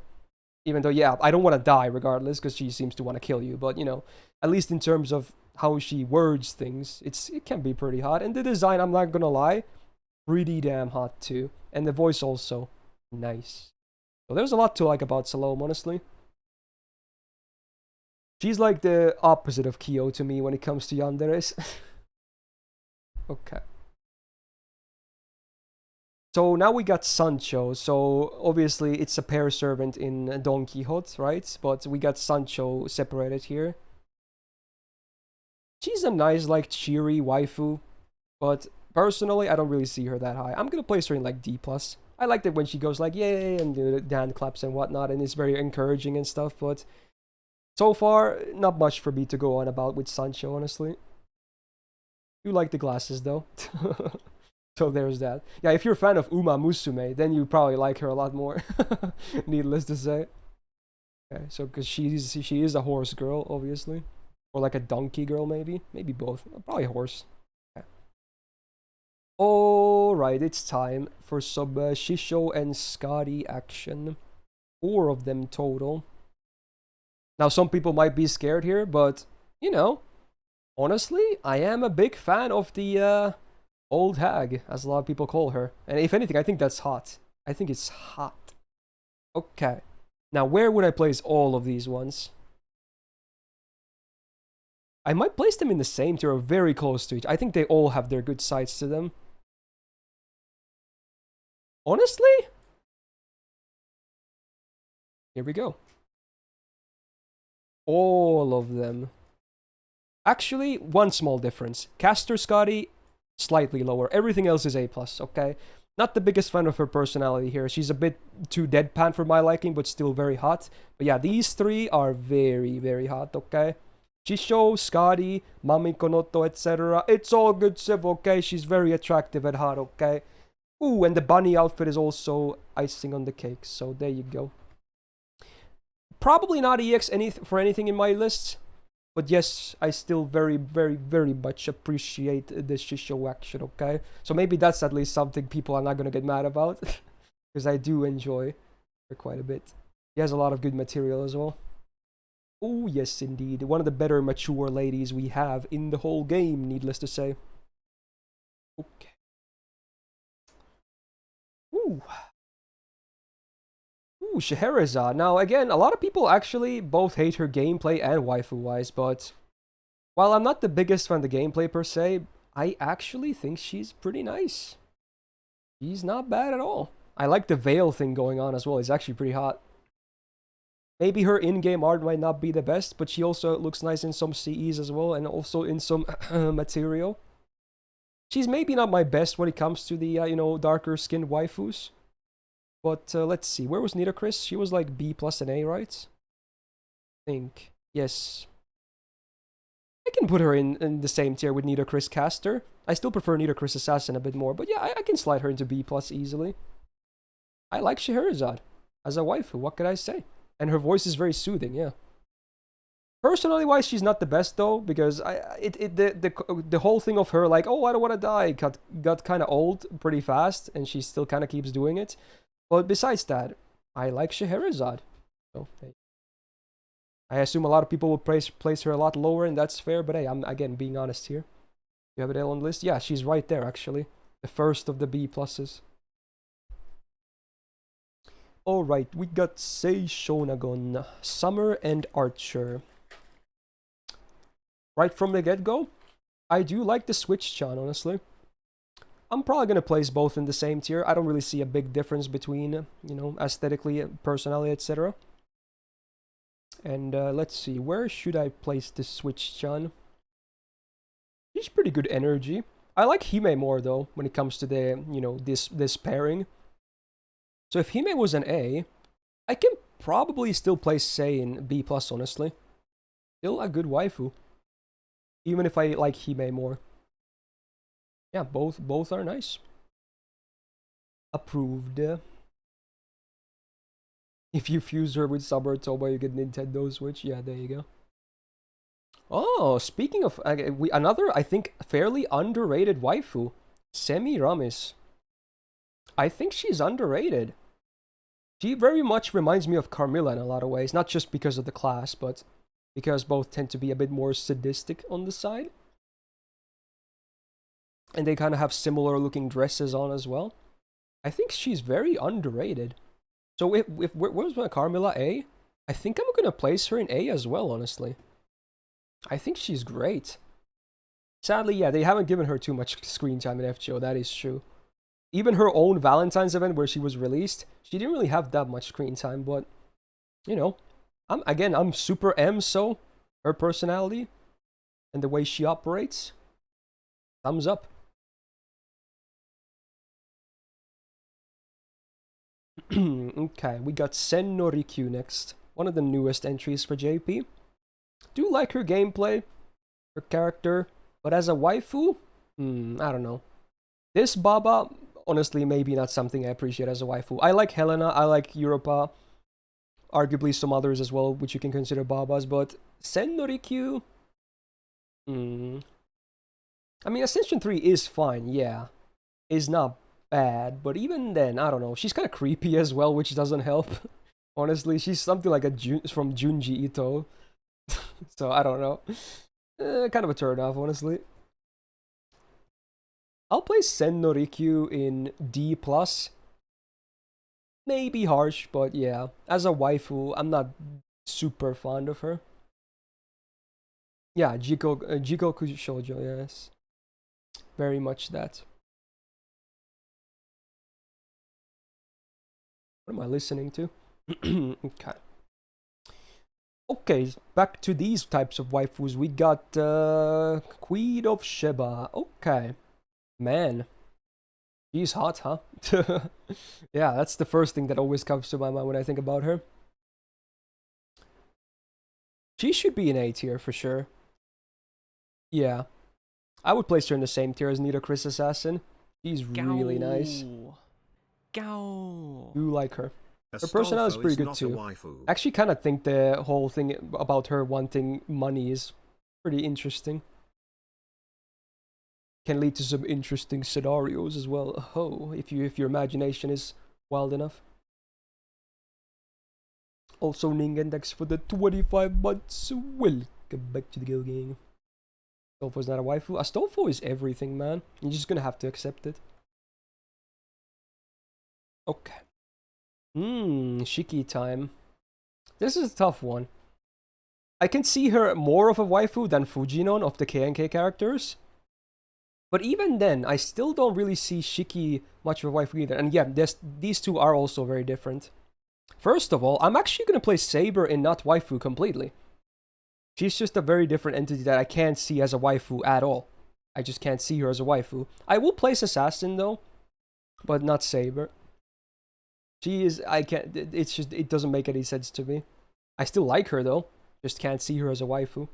S1: Even though, yeah, I don't want to die regardless, because she seems to want to kill you, but, you know, at least in terms of how she words things, it can be pretty hot. And the design, I'm not gonna lie, pretty damn hot too. And the voice also, nice. So there's a lot to like about Salome, honestly. She's like the opposite of Kyo to me when it comes to yanderes. Okay. So now we got Sancho. So obviously it's a pair servant in Don Quixote, right? But we got Sancho separated here. She's a nice, like, cheery waifu, but personally I don't really see her that high. I'm gonna place her in like D+. I like that when she goes like yay and the hand claps and whatnot, and it's very encouraging and stuff, but so far not much for me to go on about with Sancho, honestly. You like the glasses though. So there's that. Yeah, if you're a fan of Uma Musume, then you probably like her a lot more. Needless to say. Okay, so because she is a horse girl, obviously. Or like a donkey girl, maybe. Maybe both. Probably a horse. Okay. Alright, it's time for some Shisho and Scotty action. 4 of them total. Now, some people might be scared here, but, you know, honestly, I am a big fan of the old hag, as a lot of people call her. And if anything, I think that's hot. I think it's hot. Okay. Now, where would I place all of these ones? I might place them in the same tier or very close to each. I think they all have their good sides to them. Honestly? Here we go. All of them. Actually, one small difference. Caster Scotty, slightly lower. Everything else is A+, okay? Not the biggest fan of her personality here. She's a bit too deadpan for my liking, but still very hot. But yeah, these 3 are very, very hot, okay? Shisho, Scotty, Mami Konoto, etc. It's all good stuff, okay? She's very attractive and hot, okay? Ooh, and the bunny outfit is also icing on the cake, so there you go. Probably not EX for anything in my list, but yes, I still very, very, very much appreciate the Shisho action, okay? So maybe that's at least something people are not gonna get mad about, because I do enjoy her quite a bit. He has a lot of good material as well. Oh, yes, indeed. One of the better mature ladies we have in the whole game, needless to say. Okay. Ooh. Ooh, Scheherazade. Now, again, a lot of people actually both hate her gameplay and waifu-wise, but while I'm not the biggest fan of the gameplay per se, I actually think she's pretty nice. She's not bad at all. I like the veil thing going on as well. It's actually pretty hot. Maybe her in-game art might not be the best, but she also looks nice in some CEs as well, and also in some material. She's maybe not my best when it comes to the, you know, darker-skinned waifus. But let's see, where was Nitocris? She was like B+ and A, right? I think. Yes. I can put her in the same tier with Nitocris Caster. I still prefer Nitocris Assassin a bit more, but yeah, I can slide her into B+ easily. I like Scheherazade as a waifu, what could I say? And her voice is very soothing, yeah. Personally wise, she's not the best though, because the whole thing of her like, oh, I don't want to die, got kind of old pretty fast, and she still kind of keeps doing it. But besides that, I like Scheherazade. So hey. I assume a lot of people will place her a lot lower, and that's fair. But hey, I'm again being honest here. You have it on the list? Yeah, she's right there actually. The first of the B pluses. Alright, we got Sei Shonagon, Summer, and Archer. Right from the get-go, I do like the Switch-chan, honestly. I'm probably going to place both in the same tier. I don't really see a big difference between, you know, aesthetically, personality, etc. And let's see, where should I place the Switch-chan? She's pretty good energy. I like Hime more, though, when it comes to the, you know, this pairing. So if Hime was an A, I can probably still place Sei in B+, honestly. Still a good waifu. Even if I like Hime more. Yeah, both are nice. Approved. If you fuse her with Sabertoba, you get Nintendo Switch. Yeah, there you go. Oh, speaking of another, I think, fairly underrated waifu, Semiramis. I think she's underrated. She very much reminds me of Carmilla in a lot of ways, not just because of the class, but because both tend to be a bit more sadistic on the side. And they kind of have similar looking dresses on as well. I think she's very underrated. So where's my Carmilla A? I think I'm gonna place her in A as well, honestly. I think she's great. Sadly, yeah, they haven't given her too much screen time in FGO, that is true. Even her own Valentine's event where she was released, she didn't really have that much screen time, but, you know, I'm super M, so her personality and the way she operates, thumbs up. Okay, we got Sen no Rikyu next. One of the newest entries for JP. Do like her gameplay, her character, but as a waifu, I don't know. This Baba, honestly, maybe not something I appreciate as a waifu. I like Helena, I like Europa, arguably some others as well, which you can consider Babas, but Sen no Rikyu, I mean, Ascension 3 is fine, yeah. Is not bad, but even then, I don't know. She's kind of creepy as well, which doesn't help. Honestly, she's something like from Junji Ito. So, I don't know. Kind of a turn off, honestly. I'll place Sen no Rikyu in D+. Maybe harsh, but yeah. As a waifu, I'm not super fond of her. Yeah, Jikoku Shoujo, yes. Very much that. What am I listening to? Okay. Okay, back to these types of waifus. We got Queen of Sheba. Okay. Man. She's hot, huh? Yeah, that's the first thing that always comes to my mind when I think about her. She should be an A tier for sure. Yeah. I would place her in the same tier as Nita Chris Assassin. She's really nice. Do like her. Her personality is pretty good too. I actually kind of think the whole thing about her wanting money is pretty interesting. Can lead to some interesting scenarios as well. Oh, if your imagination is wild enough. Also, Ningen, thanks for the 25 months. Welcome back to the Guild Gang. Astolfo's not a waifu. Astolfo is everything, man. You're just gonna have to accept it. Okay. Shiki time. This is a tough one. I can see her more of a waifu than Fujinon of the KNK characters. But even then, I still don't really see Shiki much of a waifu either. And yeah, these two are also very different. First of all, I'm actually going to place Saber in not waifu completely. She's just a very different entity that I can't see as a waifu at all. I just can't see her as a waifu. I will place Assassin though, but not Saber. She is, I can't, it's just, it doesn't make any sense to me. I still like her though, just can't see her as a waifu.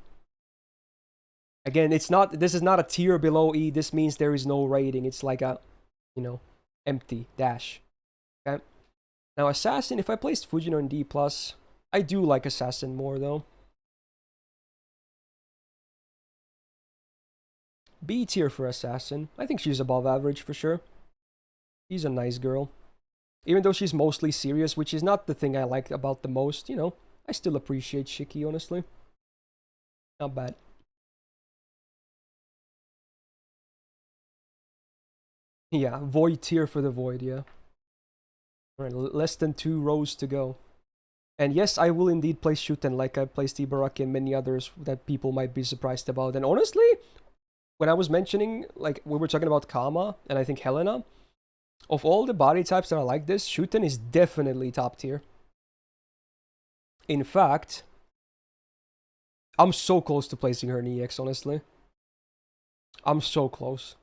S1: Again, this is not a tier below E, this means there is no rating, it's like a, you know, empty dash. Okay? Now Assassin, if I placed Fujino in D+, I do like Assassin more though. B tier for Assassin, I think she's above average for sure. She's a nice girl. Even though she's mostly serious, which is not the thing I like about the most, you know, I still appreciate Shiki, honestly. Not bad. Yeah, Void tier for the Void, yeah. Alright, less than 2 rows to go. And yes, I will indeed play Shuten like I placed Ibaraki and many others that people might be surprised about. And honestly, when I was mentioning, like, we were talking about Kama and I think Helena, of all the body types that are like this, Shuten is definitely top tier. In fact, I'm so close to placing her in EX, honestly. I'm so close.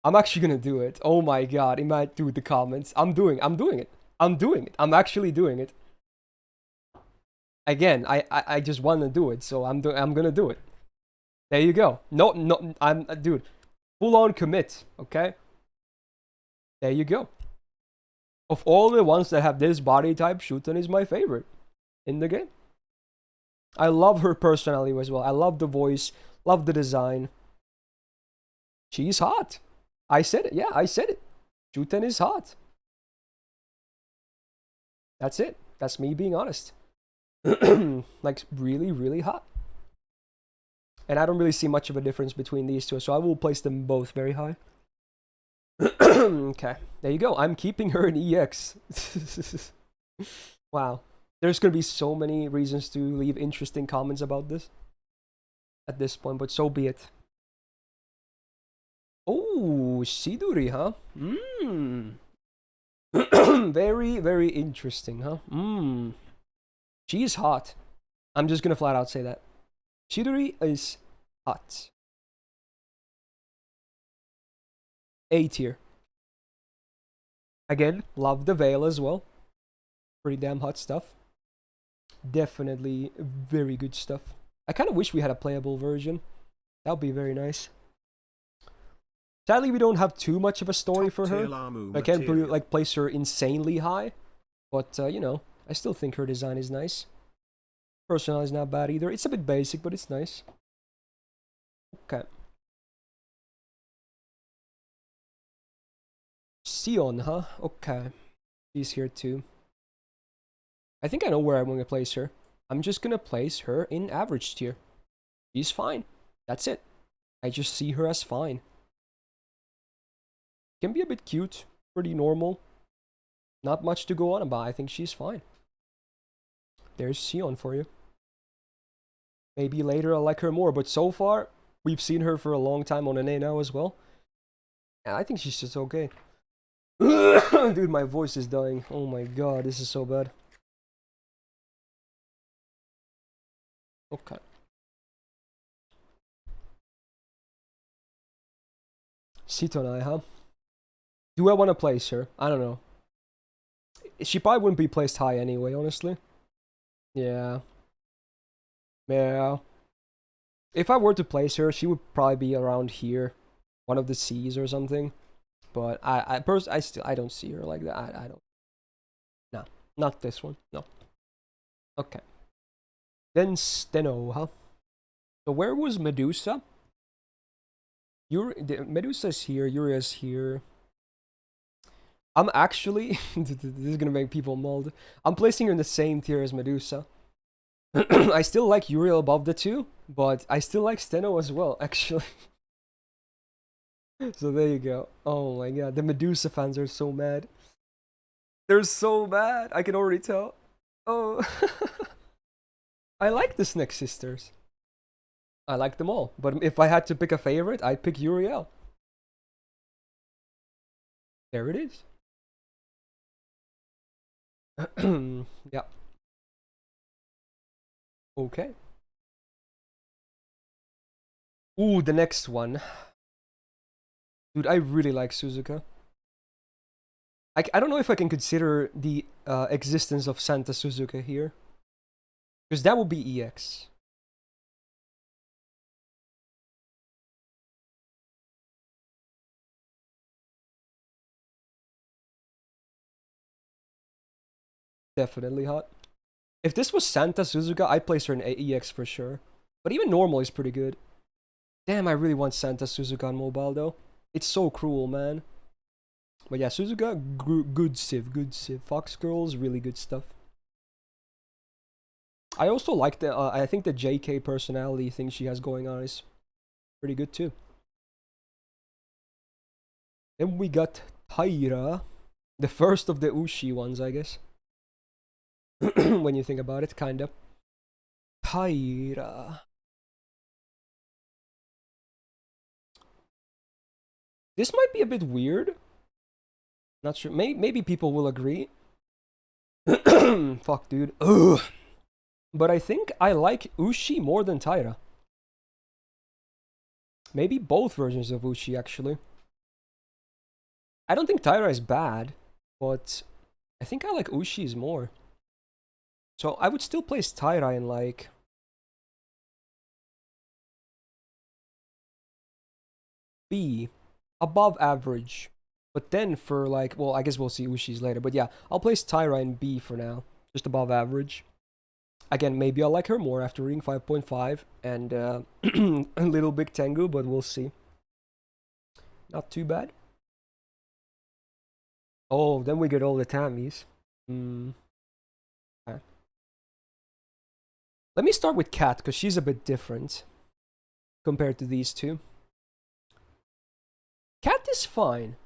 S1: I'm actually gonna do it. Oh my god, it might do the comments. I'm doing it. I'm doing it. I'm actually doing it. Again, I just want to do it, so I'm gonna do it. There you go. No, I'm dude, full on commit. Okay. There you go. Of all the ones that have this body type, Shuten is my favorite in the game. I love her personality as well. I love the voice, love the design. She's hot. I said it. Yeah, I said it. Shuten is hot. That's it. That's me being honest. Like, really, really hot. And I don't really see much of a difference between these two, so I will place them both very high. Okay, there you go. I'm keeping her in EX. Wow. There's gonna be so many reasons to leave interesting comments about this at this point, but so be it. Oh, Shidori, huh? Very, very interesting, huh? She's hot. I'm just gonna flat out say that. Shidori is hot. A tier. Again, love the veil as well. Pretty damn hot stuff. Definitely very good stuff. I kind of wish we had a playable version. That would be very nice. Sadly, we don't have too much of a story for her. I can't like place her insanely high, but you know, I still think her design is nice. Personality is not bad either. It's a bit basic, but it's nice. Okay. Sion, huh? Okay. She's here too. I think I know where I'm going to place her. I'm just going to place her in average tier. She's fine. That's it. I just see her as fine. Can be a bit cute. Pretty normal. Not much to go on about. I think she's fine. There's Sion for you. Maybe later I'll like her more, but so far, we've seen her for a long time on NA now as well. And I think she's just okay. Dude, my voice is dying. Oh my god, this is so bad. Okay. Sitonai, huh? Do I want to place her? I don't know. She probably wouldn't be placed high anyway, honestly. Yeah. Yeah. If I were to place her, she would probably be around here. One of the C's or something. But I don't see her like that. I don't. No. Not this one. No. Okay. Then Steno, huh? So where was Medusa? Medusa's here. Uria's here. I'm actually... this is gonna make people mulled. I'm placing her in the same tier as Medusa. I still like Uriel above the two, but I still like Steno as well, actually. So there you go. Oh my god, the Medusa fans are so mad. They're so mad, I can already tell. Oh. I like the Snack Sisters. I like them all, but if I had to pick a favorite, I'd pick Uriel. There it is. Yeah. Okay. Ooh, the next one. Dude, I really like Suzuka. I don't know if I can consider the existence of Santa Suzuka here. Because that would be EX. Definitely hot. If this was Santa Suzuka, I'd place her in EX for sure. But even normal is pretty good. Damn, I really want Santa Suzuka on mobile though. It's so cruel, man. But yeah, Suzuka, good Civ, good Civ. Fox Girls, really good stuff. I also like the, I think the JK personality thing she has going on is pretty good too. Then we got Taira, the first of the Ushi ones, I guess. When you think about it, kinda. Taira. This might be a bit weird. Not sure. Maybe people will agree. Fuck, dude. Ugh. But I think I like Ushi more than Taira. Maybe both versions of Ushi, actually. I don't think Taira is bad, but I think I like Ushi's more. So I would still place Taira in, like, B. Above average. But then for, like, well, I guess we'll see Ushi's later. But yeah, I'll place Taira in B for now. Just above average. Again, maybe I'll like her more after reading 5.5 and a little Big Tengu, but we'll see. Not too bad. Oh, then we get all the Tammies. Okay. Let me start with Kat, because she's a bit different compared to these two. Kat is fine.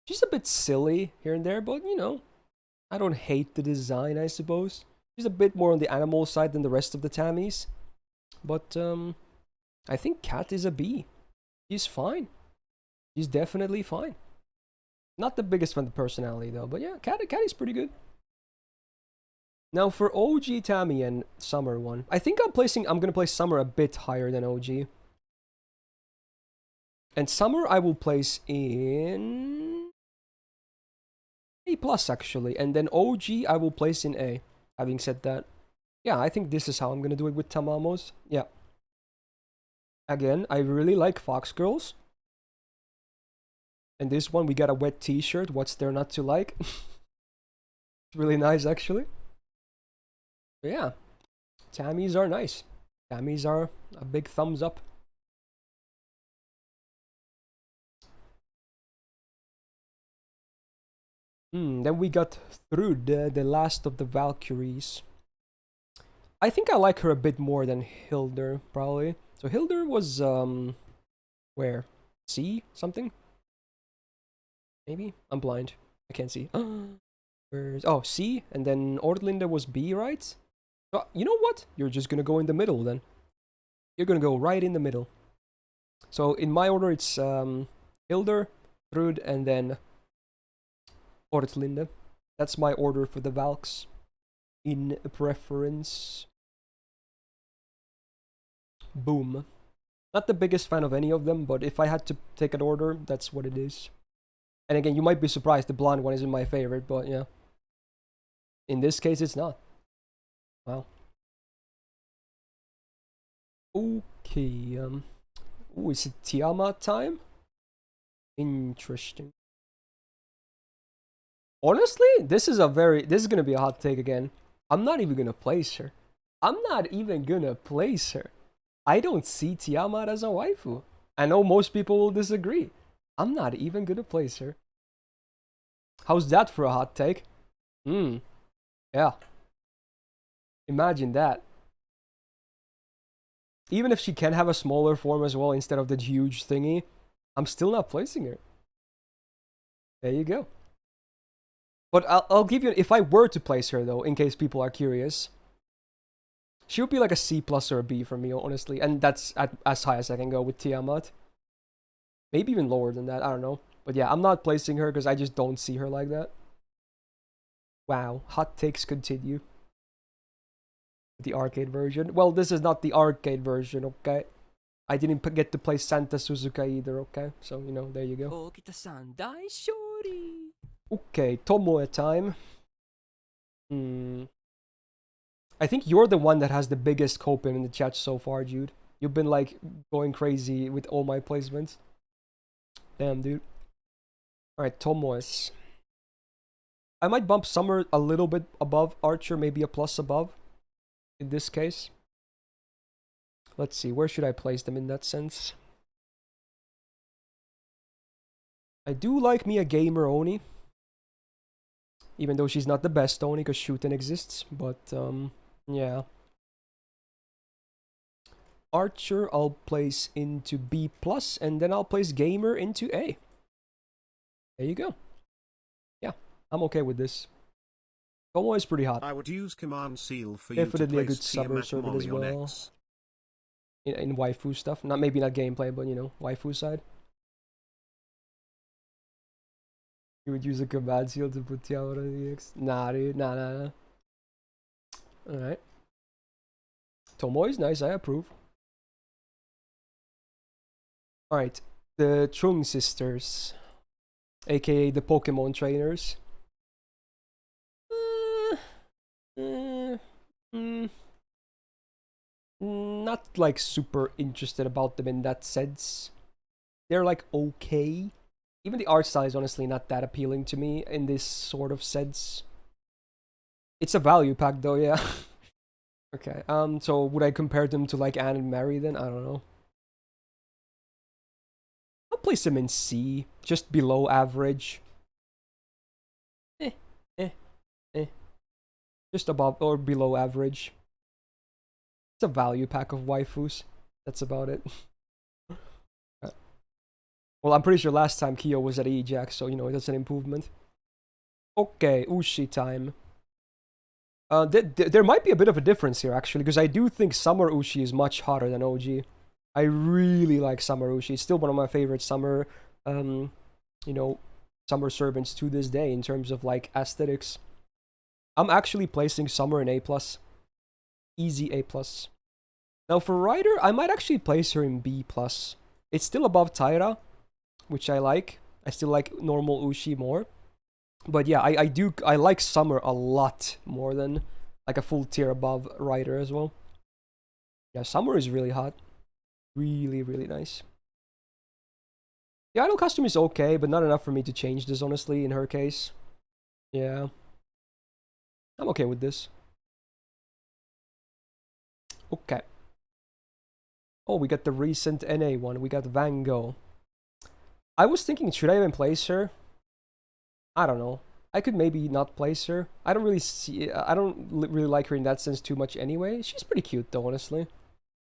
S1: She's a bit silly here and there, but you know, I don't hate the design, I suppose. She's a bit more on the animal side than the rest of the Tammies. But I think Kat is a B. She's fine. She's definitely fine. Not the biggest fan of the personality though, but yeah, Kat is pretty good. Now for OG Tammy and Summer one, I think I'm gonna place Summer a bit higher than OG. And Summer I will place in A plus actually, and then OG I will place in A. Having said that, yeah, I think this is how I'm gonna do it with Tamamos. Yeah. Again, I really like Fox Girls. And this one, we got a wet t-shirt. What's there not to like? It's really nice, actually. But yeah, Tammies are nice. Tammies are a big thumbs up. Then we got Thrud, the last of the Valkyries. I think I like her a bit more than Hildur, probably. So Hildur was, where? C? Something? Maybe? I'm blind. I can't see. Where's... Oh, C? And then Ortlinda was B, right? So, you know what? You're just gonna go in the middle, then. You're gonna go right in the middle. So, in my order, it's, Hildur, Thrud, and then Ortlinda. That's my order for the Valks. In preference. Boom. Not the biggest fan of any of them, but if I had to take an order, that's what it is. And again, you might be surprised the blonde one isn't my favorite, but yeah. In this case, it's not. Wow. Okay, ooh, is it Tiamat time? Interesting. Honestly, this is gonna be a hot take again. I'm not even gonna place her. I'm not even gonna place her. I don't see Tiamat as a waifu. I know most people will disagree. I'm not even gonna place her. How's that for a hot take? Yeah. Imagine that. Even if she can have a smaller form as well instead of the huge thingy, I'm still not placing her. There you go. But I'll give you, if I were to place her though, in case people are curious, she would be like a C plus or a B for me, honestly. And that's as high as I can go with Tiamat. Maybe even lower than that, I don't know. But yeah, I'm not placing her because I just don't see her like that. Wow, hot takes continue. The arcade version. Well, this is not the arcade version, okay? I didn't get to play Santa Suzuka either, okay? So, you know, there you go. Okay, Tomoe time. I think you're the one that has the biggest Copen in the chat so far, Jude. You've been, like, going crazy with all my placements. Damn, dude. Alright, Tomoes. I might bump Summer a little bit above Archer, maybe a plus above. In this case. Let's see, where should I place them in that sense? I do like me a gamer Oni. Even though she's not the best Oni, because Shooten exists. But, yeah. Archer I'll place into B+, and then I'll place Gamer into A. There you go. Yeah, I'm okay with this. Como is pretty hot.
S2: I would use Command Seal for
S1: Definitely
S2: you
S1: a
S2: to
S1: good
S2: place
S1: summer
S2: Tiamat
S1: servant as
S2: Molly on
S1: well.
S2: X.
S1: In waifu stuff. Maybe not gameplay, but you know, waifu side. You would use a command seal to put Tiamat on the EX? Nah, dude. Nah. Alright. Tomoe's nice, I approve. Alright. The Chung sisters. AKA the Pokemon trainers. Not like super interested about them in that sense. They're like okay. Even the art style is honestly not that appealing to me in this sort of sense. It's a value pack though, yeah. Okay, so would I compare them to like Anne and Mary then? I don't know. I'll place them in C, just below average. Just above or below average. It's a value pack of waifus. That's about it. Well, I'm pretty sure last time Kyo was at Ajax, so you know, that's an improvement. Okay, Ushi time. There might be a bit of a difference here, actually, because I do think Summer Ushi is much hotter than OG. I really like Summer Ushi. It's still one of my favorite summer, you know, summer servants to this day in terms of, like, aesthetics. I'm actually placing Summer in A+. Easy A+. Now, for Ryder, I might actually place her in B+. It's still above Taira, which I like. I still like normal Ushi more. But yeah, I like Summer a lot more than like a full tier above Ryder as well. Yeah, Summer is really hot. Really, really nice. The idol costume is okay, but not enough for me to change this, honestly, in her case. Yeah. I'm okay with this. Okay. Oh, we got the recent NA one. We got Van Gogh. I was thinking, should I even place her? I don't know. I could maybe not place her. I don't really like her in that sense too much anyway. She's pretty cute though, honestly.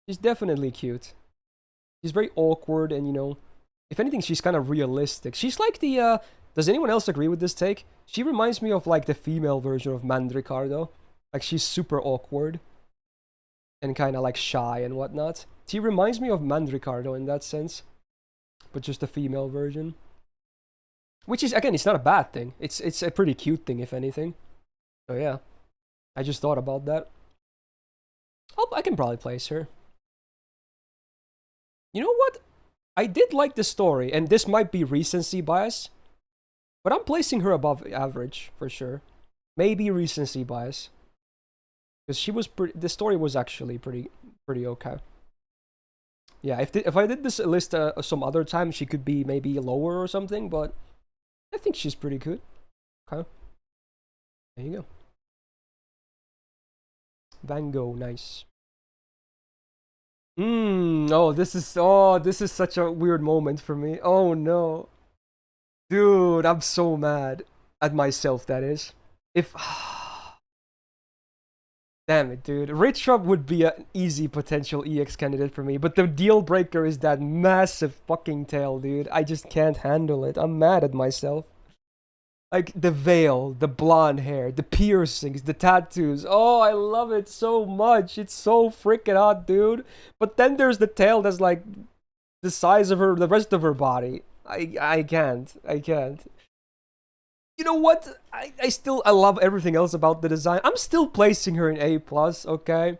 S1: She's definitely cute. She's very awkward and, you know, if anything, she's kind of realistic. She's like the, does anyone else agree with this take? She reminds me of like the female version of Mandricardo. Like, she's super awkward. And kind of like shy and whatnot. She reminds me of Mandricardo in that sense. But just a female version. Which is, again, it's not a bad thing. It's a pretty cute thing, if anything. So yeah. I just thought about that. Oh, I can probably place her. You know what? I did like the story, and this might be recency bias. But I'm placing her above average, for sure. Maybe recency bias. Because she was the story was actually pretty okay. Yeah, if I did this list some other time, she could be maybe lower or something, but I think she's pretty good. Okay. There you go. Van Gogh, nice. Oh, this is such a weird moment for me. Oh no. Dude, I'm so mad at myself, that is. If damn it, dude. Richrup would be an easy potential EX candidate for me, but the deal breaker is that massive fucking tail, dude. I just can't handle it. I'm mad at myself. Like, the veil, the blonde hair, the piercings, the tattoos. Oh, I love it so much. It's so freaking hot, dude. But then there's the tail that's like the size of the rest of her body. I can't. You know what? I love everything else about the design. I'm still placing her in A+, okay?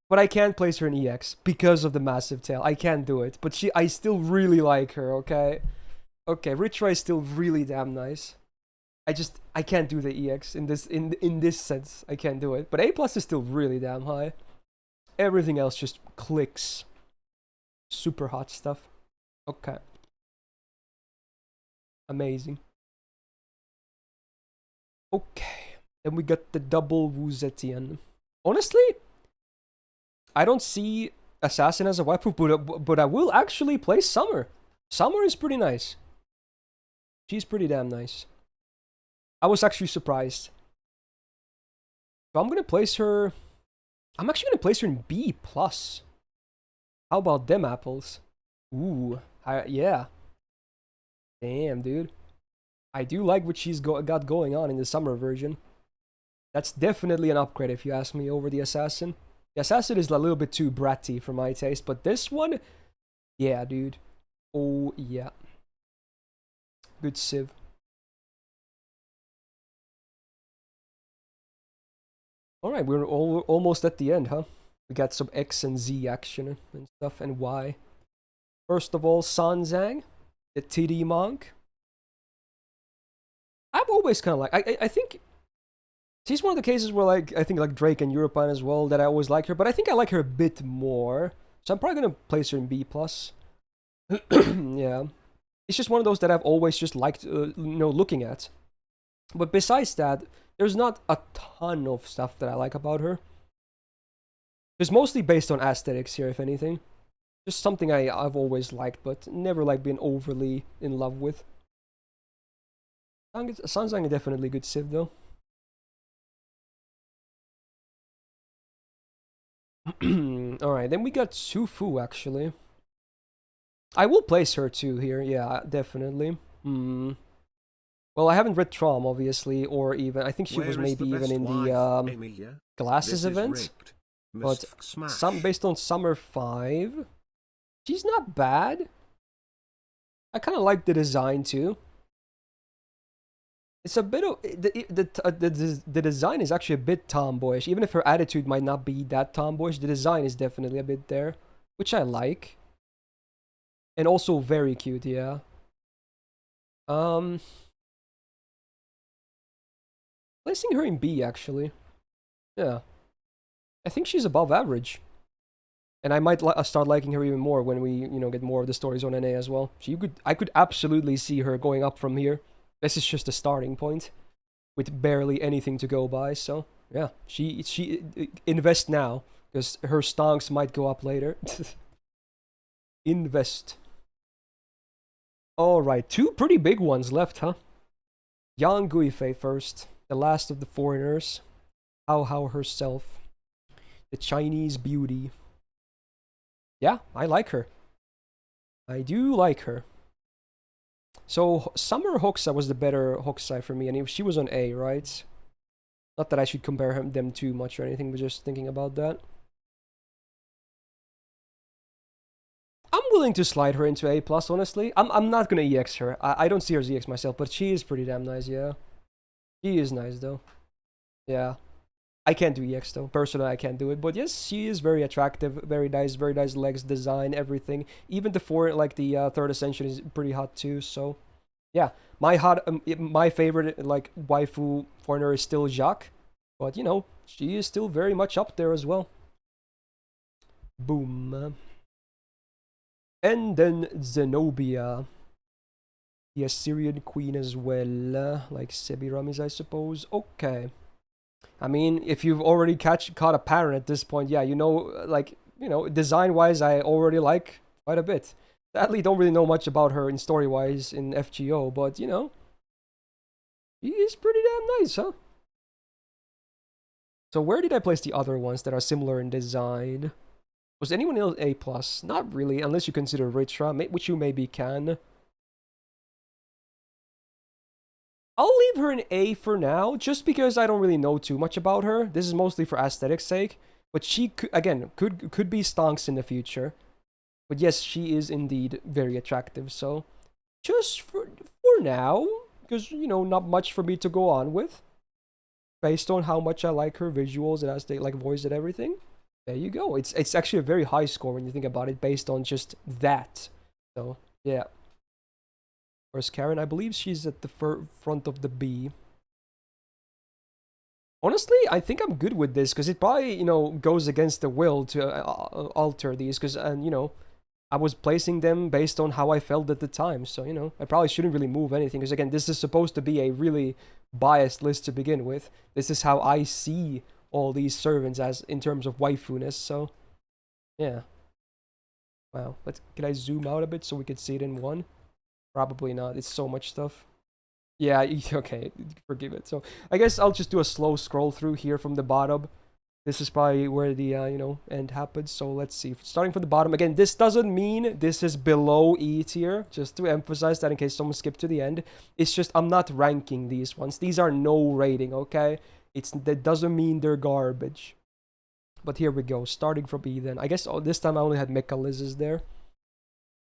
S1: But I can't place her in EX because of the massive tail. I can't do it. But I still really like her, okay? Okay, Ritra is still really damn nice. I can't do the EX in this sense. I can't do it. But A+ is still really damn high. Everything else just clicks. Super hot stuff. Okay. Amazing. Okay. Then we got the double Wu Zetian. Honestly, I don't see Assassin as a waifu, but I will actually play Summer. Summer is pretty nice. She's pretty damn nice. I was actually surprised. So I'm gonna place her. I'm actually gonna place her in B plus. How about them apples? Ooh, yeah. Damn, dude. I do like what she's got going on in the summer version. That's definitely an upgrade if you ask me over the assassin. The assassin is a little bit too bratty for my taste, but this one, yeah, dude. Oh yeah. Good civ. Alright, we're almost at the end, huh? We got some X and Z action and stuff, and Y. First of all, Sanzang, the TD monk. I've always kind of like, I think she's one of the cases where, like, I think like Drake and Europan as well, that I always like her, but I think I like her a bit more. So I'm probably gonna place her in B plus. Yeah. It's just one of those that I've always just liked, looking at. But besides that, there's not a ton of stuff that I like about her. It's mostly based on aesthetics here, if anything. Just something I've always liked, but never like been overly in love with. Sounds like a definitely good civ though. Alright, then we got Sufu actually. I will place her too here, yeah, definitely. Well, I haven't read Trom, obviously, or even I think she was maybe even in the Glasses event. But some based on Summer 5, she's not bad. I kind of like the design too. It's a bit of the design is actually a bit tomboyish, even if her attitude might not be that tomboyish. The design is definitely a bit there, which I like, and also very cute. Yeah. Placing her in B actually. Yeah. I think she's above average. And I might start liking her even more when we, get more of the stories on NA as well. I could absolutely see her going up from here. This is just a starting point with barely anything to go by. So yeah, she invest now because her stonks might go up later. Invest. All right, two pretty big ones left, huh? Yang Guifei first, the last of the foreigners. How herself, the Chinese beauty. Yeah, I like her. I do like her. So, Summer Hokusai was the better Hokusai for me, and she was on A, right? Not that I should compare them too much or anything, but just thinking about that. I'm willing to slide her into A+, honestly. I'm not gonna EX her. I don't see her as EX myself, but she is pretty damn nice, yeah. She is nice, though. Yeah. I can't do EX though. Personally, I can't do it. But yes, she is very attractive, very nice legs, design, everything. Even the third ascension is pretty hot too. So, yeah, my favorite like waifu foreigner is still Jacques, but she is still very much up there as well. Boom. And then Zenobia, the Assyrian queen as well, like Semiramis, I suppose. Okay. I mean, if you've already caught a pattern at this point, yeah, design-wise, I already like quite a bit. Sadly, don't really know much about her in story-wise in FGO, but, she is pretty damn nice, huh? So where did I place the other ones that are similar in design? Was anyone else A+? Not really, unless you consider Ritra, which you maybe can. I'll leave her in A for now, just because I don't really know too much about her. This is mostly for aesthetics' sake. But she, could be stonks in the future. But yes, she is indeed very attractive, so... Just for now, because, not much for me to go on with. Based on how much I like her visuals and as they like voice and everything. There you go. It's actually a very high score when you think about it, based on just that. So, yeah. Where's Karen? I believe she's at the front of the B. Honestly, I think I'm good with this, because it probably, goes against the will to alter these, because, I was placing them based on how I felt at the time, so, I probably shouldn't really move anything, because again, this is supposed to be a really biased list to begin with. This is how I see all these servants as, in terms of waifu-ness, so, yeah. Wow, can I zoom out a bit so we can see it in one? Probably not, it's so much stuff. Yeah, okay, forgive it. So I guess I'll just do a slow scroll through here from the bottom. This is probably where the, end happens. So let's see. Starting from the bottom. Again, this doesn't mean this is below E tier. Just to emphasize that in case someone skipped to the end. It's just I'm not ranking these ones. These are no rating, okay? That doesn't mean they're garbage. But here we go. Starting from E then. I guess this time I only had Mechalizes there.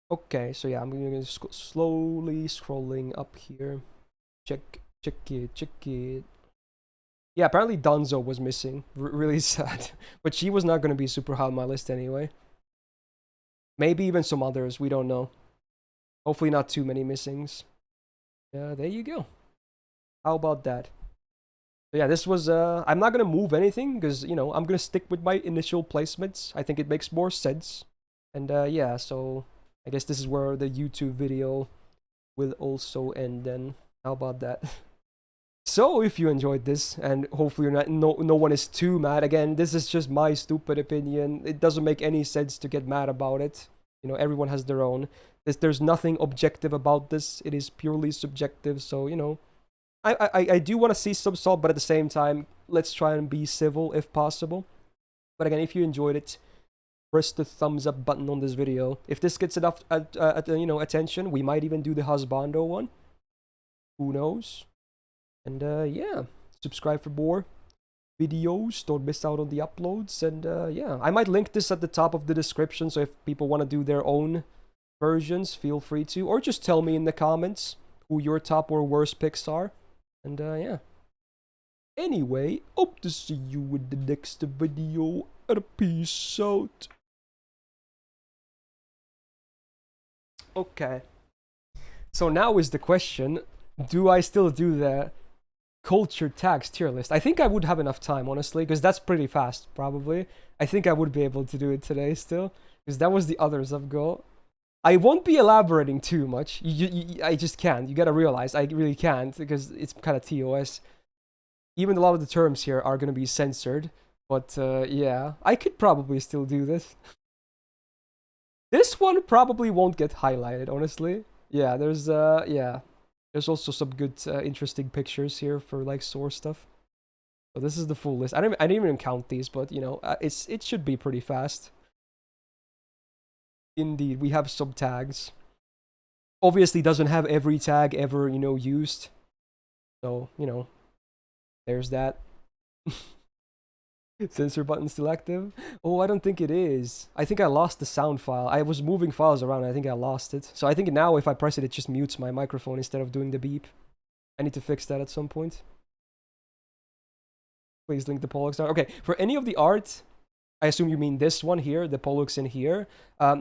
S1: Okay, so yeah, I'm going to slowly scrolling up here. Check it. Yeah, apparently Donzo was missing. Really sad. But she was not going to be super high on my list anyway. Maybe even some others. We don't know. Hopefully not too many missings. Yeah, there you go. How about that? So yeah, this was... I'm not going to move anything because, I'm going to stick with my initial placements. I think it makes more sense. And yeah, so I guess this is where the YouTube video will also end then. How about that? So if you enjoyed this, and hopefully no one is too mad, again, this is just my stupid opinion. It doesn't make any sense to get mad about it. Everyone has their own. There's nothing objective about this. It is purely subjective. So I do want to see some salt, but at the same time, let's try and be civil if possible. But again, if you enjoyed it, press the thumbs up button on this video. If this gets enough attention, we might even do the husbando one. Who knows? And yeah, subscribe for more videos. Don't miss out on the uploads. And yeah, I might link this at the top of the description. So if people want to do their own versions, feel free to. Or just tell me in the comments who your top or worst picks are. And yeah. Anyway, hope to see you in the next video. And peace out. Okay. So now is the question, do I still do the culture tags tier list? I think I would have enough time, honestly, because that's pretty fast, probably. I think I would be able to do it today still, because that was the others I've got. I won't be elaborating too much. I just can't. You gotta realize, I really can't, because it's kind of TOS. Even a lot of the terms here are gonna be censored, but yeah, I could probably still do this. This one probably won't get highlighted, honestly. Yeah, there's also some good, interesting pictures here for like source stuff. So this is the full list. I didn't even count these, but it should be pretty fast. Indeed, we have some tags. Obviously, doesn't have every tag ever used. So there's that. Censor button still active? Oh, I don't think it is. I think I lost the sound file. I was moving files around. I think I lost it. So I think now if I press it, it just mutes my microphone instead of doing the beep. I need to fix that at some point. Please link the Pollux down. Okay, for any of the art, I assume you mean this one here, the Pollux in here.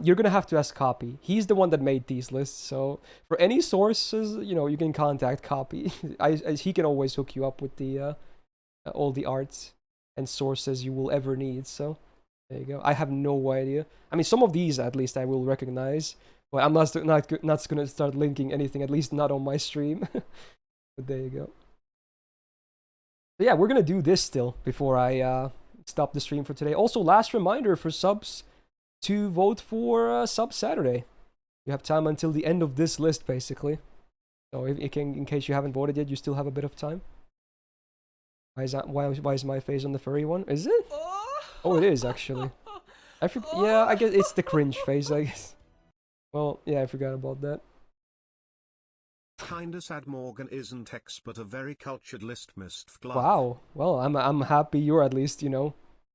S1: You're gonna have to ask Copy. He's the one that made these lists. So for any sources, you can contact Copy. He can always hook you up with the all the arts and sources you will ever need. So there you go. I have no idea. I mean, some of these at least I will recognize, but I'm not gonna start linking anything, at least not on my stream. But there you go. But yeah, we're gonna do this still before I stop the stream for today. Also, last reminder for subs to vote for Sub Saturday. You have time until the end of this list, basically. So in case you haven't voted yet, you still have a bit of time. Why is my face on the furry one? Is it? Oh, it is actually. Yeah, I guess it's the cringe face, I guess. Well, yeah, I forgot about that.
S2: Kinda sad Morgan isn't expert, a very cultured list Myst.
S1: Wow. Well, I'm happy you're at least,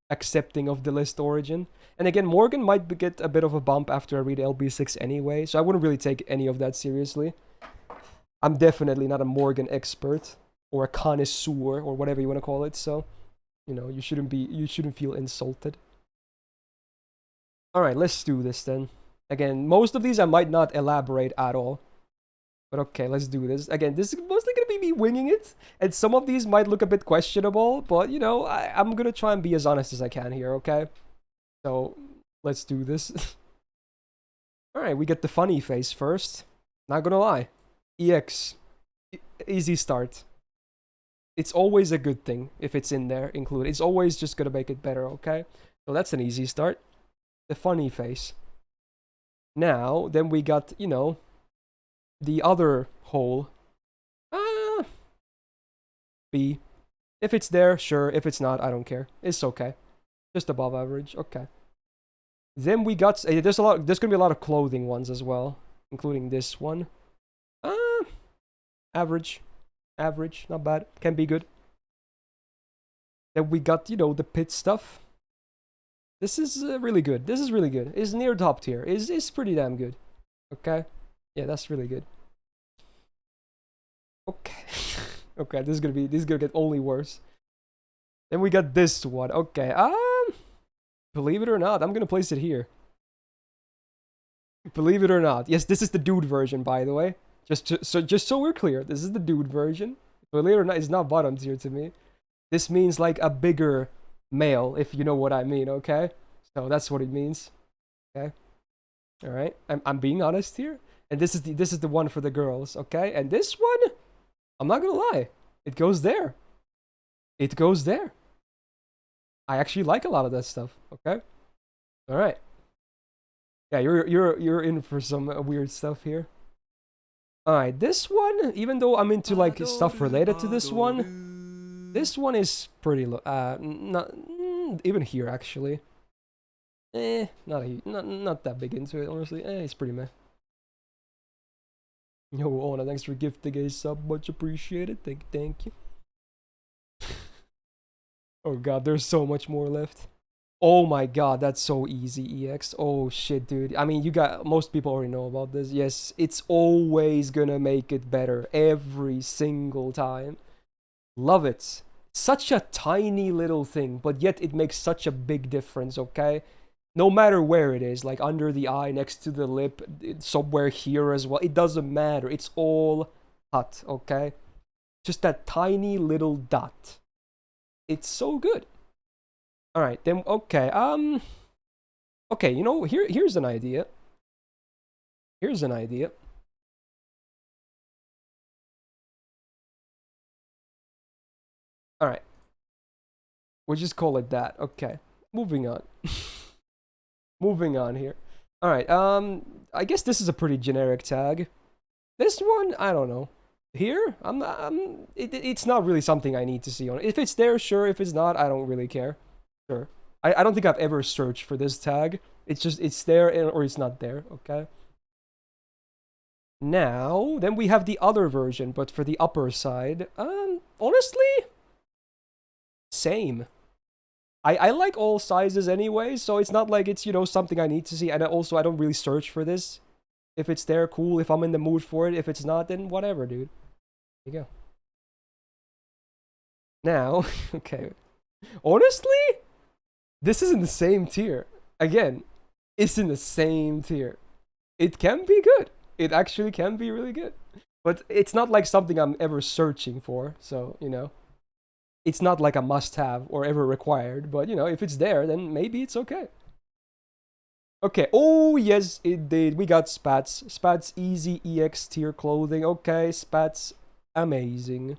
S1: accepting of the list origin. And again, Morgan might get a bit of a bump after I read LB6 anyway, so I wouldn't really take any of that seriously. I'm definitely not a Morgan expert. Or a connoisseur, or whatever you want to call it. So, you shouldn't feel insulted. All right, let's do this then. Again, most of these I might not elaborate at all. But okay, let's do this. Again, this is mostly gonna be me winging it, and some of these might look a bit questionable, but I'm gonna try and be as honest as I can here. Okay, so let's do this. All right, we get the funny face first. Not gonna lie, EX, easy start. It's always a good thing if it's in there included. It's always just gonna make it better, okay? So that's an easy start. The funny face. Now, then we got, the other hole. B. If it's there, sure. If it's not, I don't care. It's okay. Just above average. Okay. Then we got there's gonna be a lot of clothing ones as well, including this one. Average. Average, not bad. Can be good. Then we got, you know, the pit stuff. This is really good. This is really good. It's near top tier. Is pretty damn good. Okay. Yeah, that's really good. Okay. Okay, this is gonna get only worse. Then we got this one. Okay. Believe it or not, I'm gonna place it here. Believe it or not. Yes, this is the dude version, by the way. Just so we're clear, this is the dude version. Believe it or not, it's not bottom tier to me. This means like a bigger male, if you know what I mean, okay? So that's what it means. Okay. Alright. I'm being honest here. And this is the one for the girls, okay? And this one, I'm not gonna lie. It goes there. It goes there. I actually like a lot of that stuff, okay? Alright. Yeah, you're in for some weird stuff here. Alright, this one, even though I'm into like stuff related to this one is pretty low. Not even here actually. Not that big into it, honestly. It's pretty meh. Yo, Ona, thanks for gifting a sub, much appreciated. Thank you. Oh god, there's so much more left. Oh my god, that's so easy, EX. Oh shit, dude. I mean, most people already know about this. Yes, it's always gonna make it better every single time. Love it. Such a tiny little thing, but yet it makes such a big difference, okay? No matter where it is, like under the eye, next to the lip, somewhere here as well. It doesn't matter. It's all hot, okay? Just that tiny little dot. It's so good. Alright, then, okay, okay, you know, here's an idea. Here's an idea. Alright. We'll just call it that. Okay. Moving on. Moving on here. Alright, I guess this is a pretty generic tag. This one, I don't know. Here, it's not really something I need to see on it. If it's there, sure. If it's not, I don't really care. Sure. I don't think I've ever searched for this tag. It's just, it's there or it's not there, okay? Now, then we have the other version, but for the upper side. Honestly, same. I like all sizes anyway, so it's not like it's, you know, something I need to see. And also, I don't really search for this. If it's there, cool. If I'm in the mood for it. If it's not, then whatever, dude. There you go. Now, okay. Honestly, this is in the same tier. Again, it's in the same tier. It can be good. It actually can be really good. But it's not like something I'm ever searching for. So, you know. It's not like a must-have or ever required. But, you know, if it's there, then maybe it's okay. Okay. Oh, yes, it did. We got Spats. Spats Easy EX tier clothing. Okay, Spats amazing.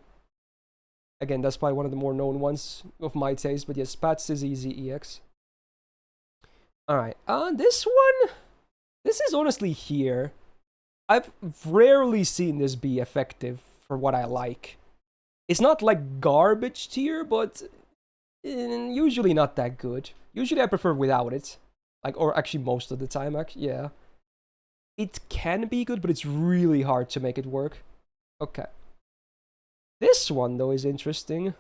S1: Again, that's probably one of the more known ones of my taste. But yes, Spats is Easy EX. Alright. This one. This is honestly here. I've rarely seen this be effective for what I like. It's not like garbage tier, but usually not that good. Usually I prefer without it. Like, or actually most of the time, actually, yeah. It can be good, but it's really hard to make it work. Okay. This one, though, is interesting.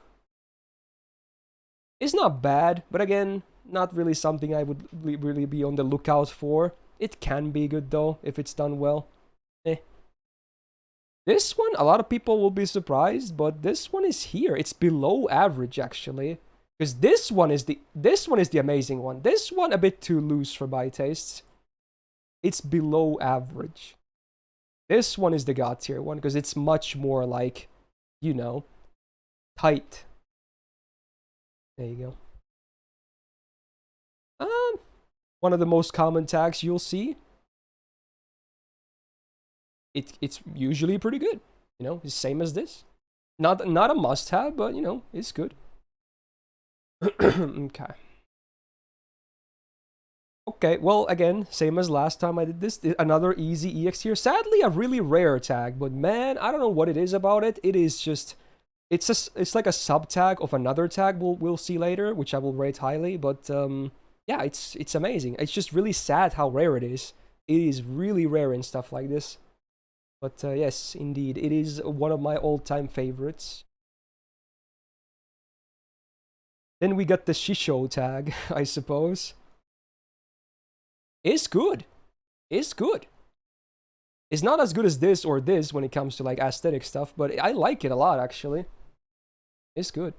S1: It's not bad, but again, not really something I would really be on the lookout for. It can be good, though, if it's done well. This one, a lot of people will be surprised, but this one is here. It's below average, actually. Because this one is the amazing one. This one a bit too loose for my tastes. It's below average. This one is the god tier one because it's much more like, you know, tight. There you go. One of the most common tags you'll see. It's usually pretty good. You know, it's same as this. Not a must-have, but you know, it's good. Okay. Okay, well, again, same as last time I did this. Another easy EX here. Sadly, a really rare tag, but man, I don't know what it is about it. It is just It's like a sub tag of another tag we'll see later, which I will rate highly. But yeah, it's amazing. It's just really sad how rare it is. It is really rare in stuff like this. But yes, indeed, it is one of my all-time favorites. Then we got the Shisho tag, I suppose. It's good. It's good. It's not as good as this or this when it comes to like aesthetic stuff, but I like it a lot actually. It's good.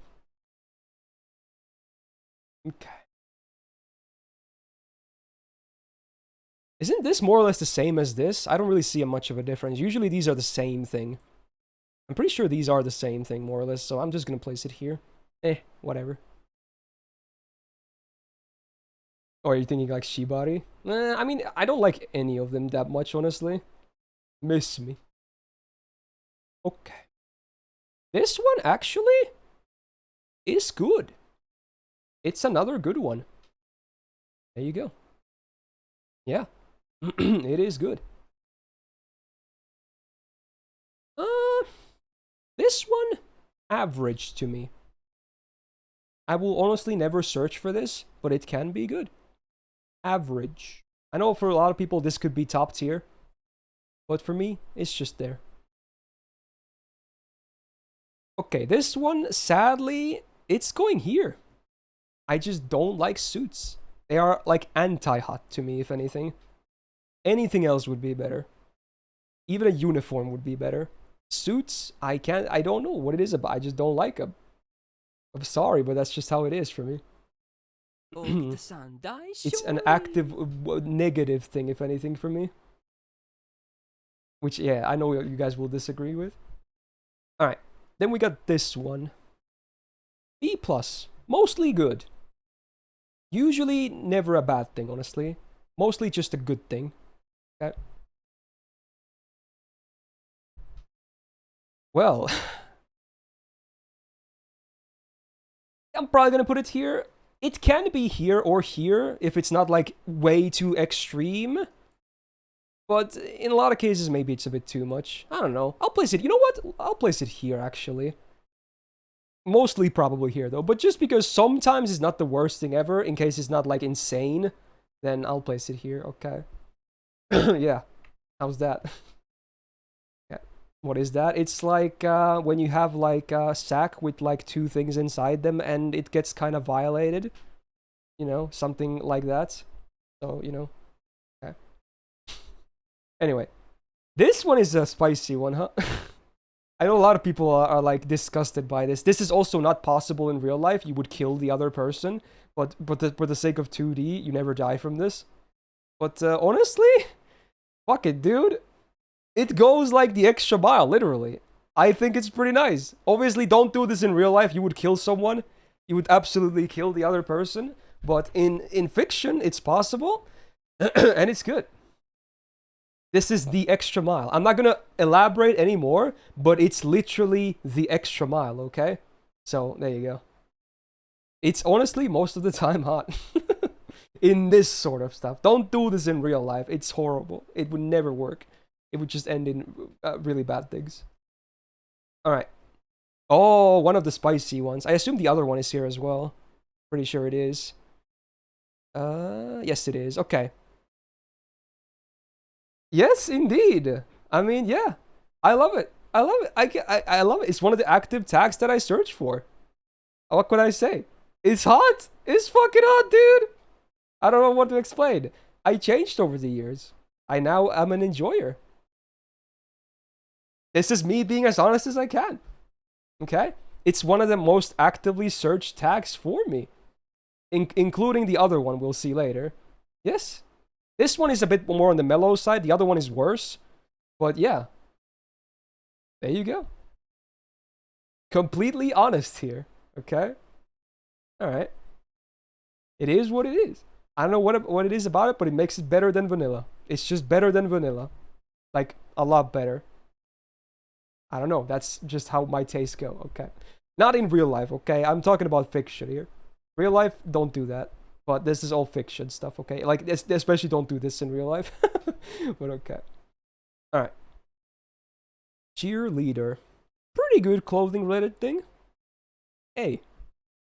S1: Okay. Isn't this more or less the same as this? I don't really see much of a difference. Usually these are the same thing. I'm pretty sure these are the same thing more or less, so I'm just gonna place it here. Whatever. Or are you thinking like Shibari? I mean, I don't like any of them that much, honestly. Miss me. Okay. This one actually is good. It's another good one. There you go. Yeah. It is good. This one, average to me. I will honestly never search for this, but it can be good. Average. I know for a lot of people this could be top tier, but for me, it's just there. Okay, this one, sadly, it's going here. I just don't like suits. They are like anti-hot to me, if anything. Anything else would be better. Even a uniform would be better. Suits, I don't know what it is about. I just don't like them. I'm sorry, but that's just how it is for me. It's an active negative thing, if anything, for me. Which, yeah, I know you guys will disagree with. Alright, then we got this one. B+, mostly good. Usually never a bad thing, honestly. Mostly just a good thing. Okay. Well, I'm probably gonna put it here. It can be here or here if it's not like way too extreme. But in a lot of cases, maybe it's a bit too much. I don't know. I'll place it. You know what? I'll place it here, actually. Mostly probably here, though. But just because sometimes it's not the worst thing ever, in case it's not, like, insane, then I'll place it here. Okay. Yeah. How's that? Yeah. What is that? It's like when you have, like, a sack with, like, two things inside them, and it gets kind of violated. You know, something like that. So, you know. Okay. Anyway. This one is a spicy one, huh? I know a lot of people are like disgusted by this. This is also not possible in real life. You would kill the other person, but for the sake of 2D, you never die from this. But honestly, fuck it, dude. It goes like the extra mile, literally. I think it's pretty nice. Obviously, don't do this in real life. You would kill someone. You would absolutely kill the other person. But in fiction, it's possible, and it's good. This is the extra mile. I'm not gonna elaborate anymore, but it's literally the extra mile, okay? So, there you go. It's honestly, most of the time, hot. In this sort of stuff. Don't do this in real life. It's horrible. It would never work. It would just end in really bad things. Alright. Oh, one of the spicy ones. I assume the other one is here as well. Pretty sure it is. Yes it is. Okay. Yes, indeed. I mean, yeah. I love it. I love it. I love it. It's one of the active tags that I search for. What could I say? It's hot. It's fucking hot, dude. I don't know what to explain. I changed over the years. I now am an enjoyer. This is me being as honest as I can. Okay? It's one of the most actively searched tags for me. Including the other one we'll see later. Yes. This one is a bit more on the mellow side. The other one is worse. But yeah. There you go. Completely honest here. Okay? Alright. It is what it is. I don't know what it is about it, but it makes it better than vanilla. It's just better than vanilla. Like, a lot better. I don't know. That's just how my tastes go. Okay. Not in real life, okay? I'm talking about fiction here. Real life, don't do that. But this is all fiction stuff, okay? Like, especially don't do this in real life. But okay. Alright. Cheerleader. Pretty good clothing related thing. A.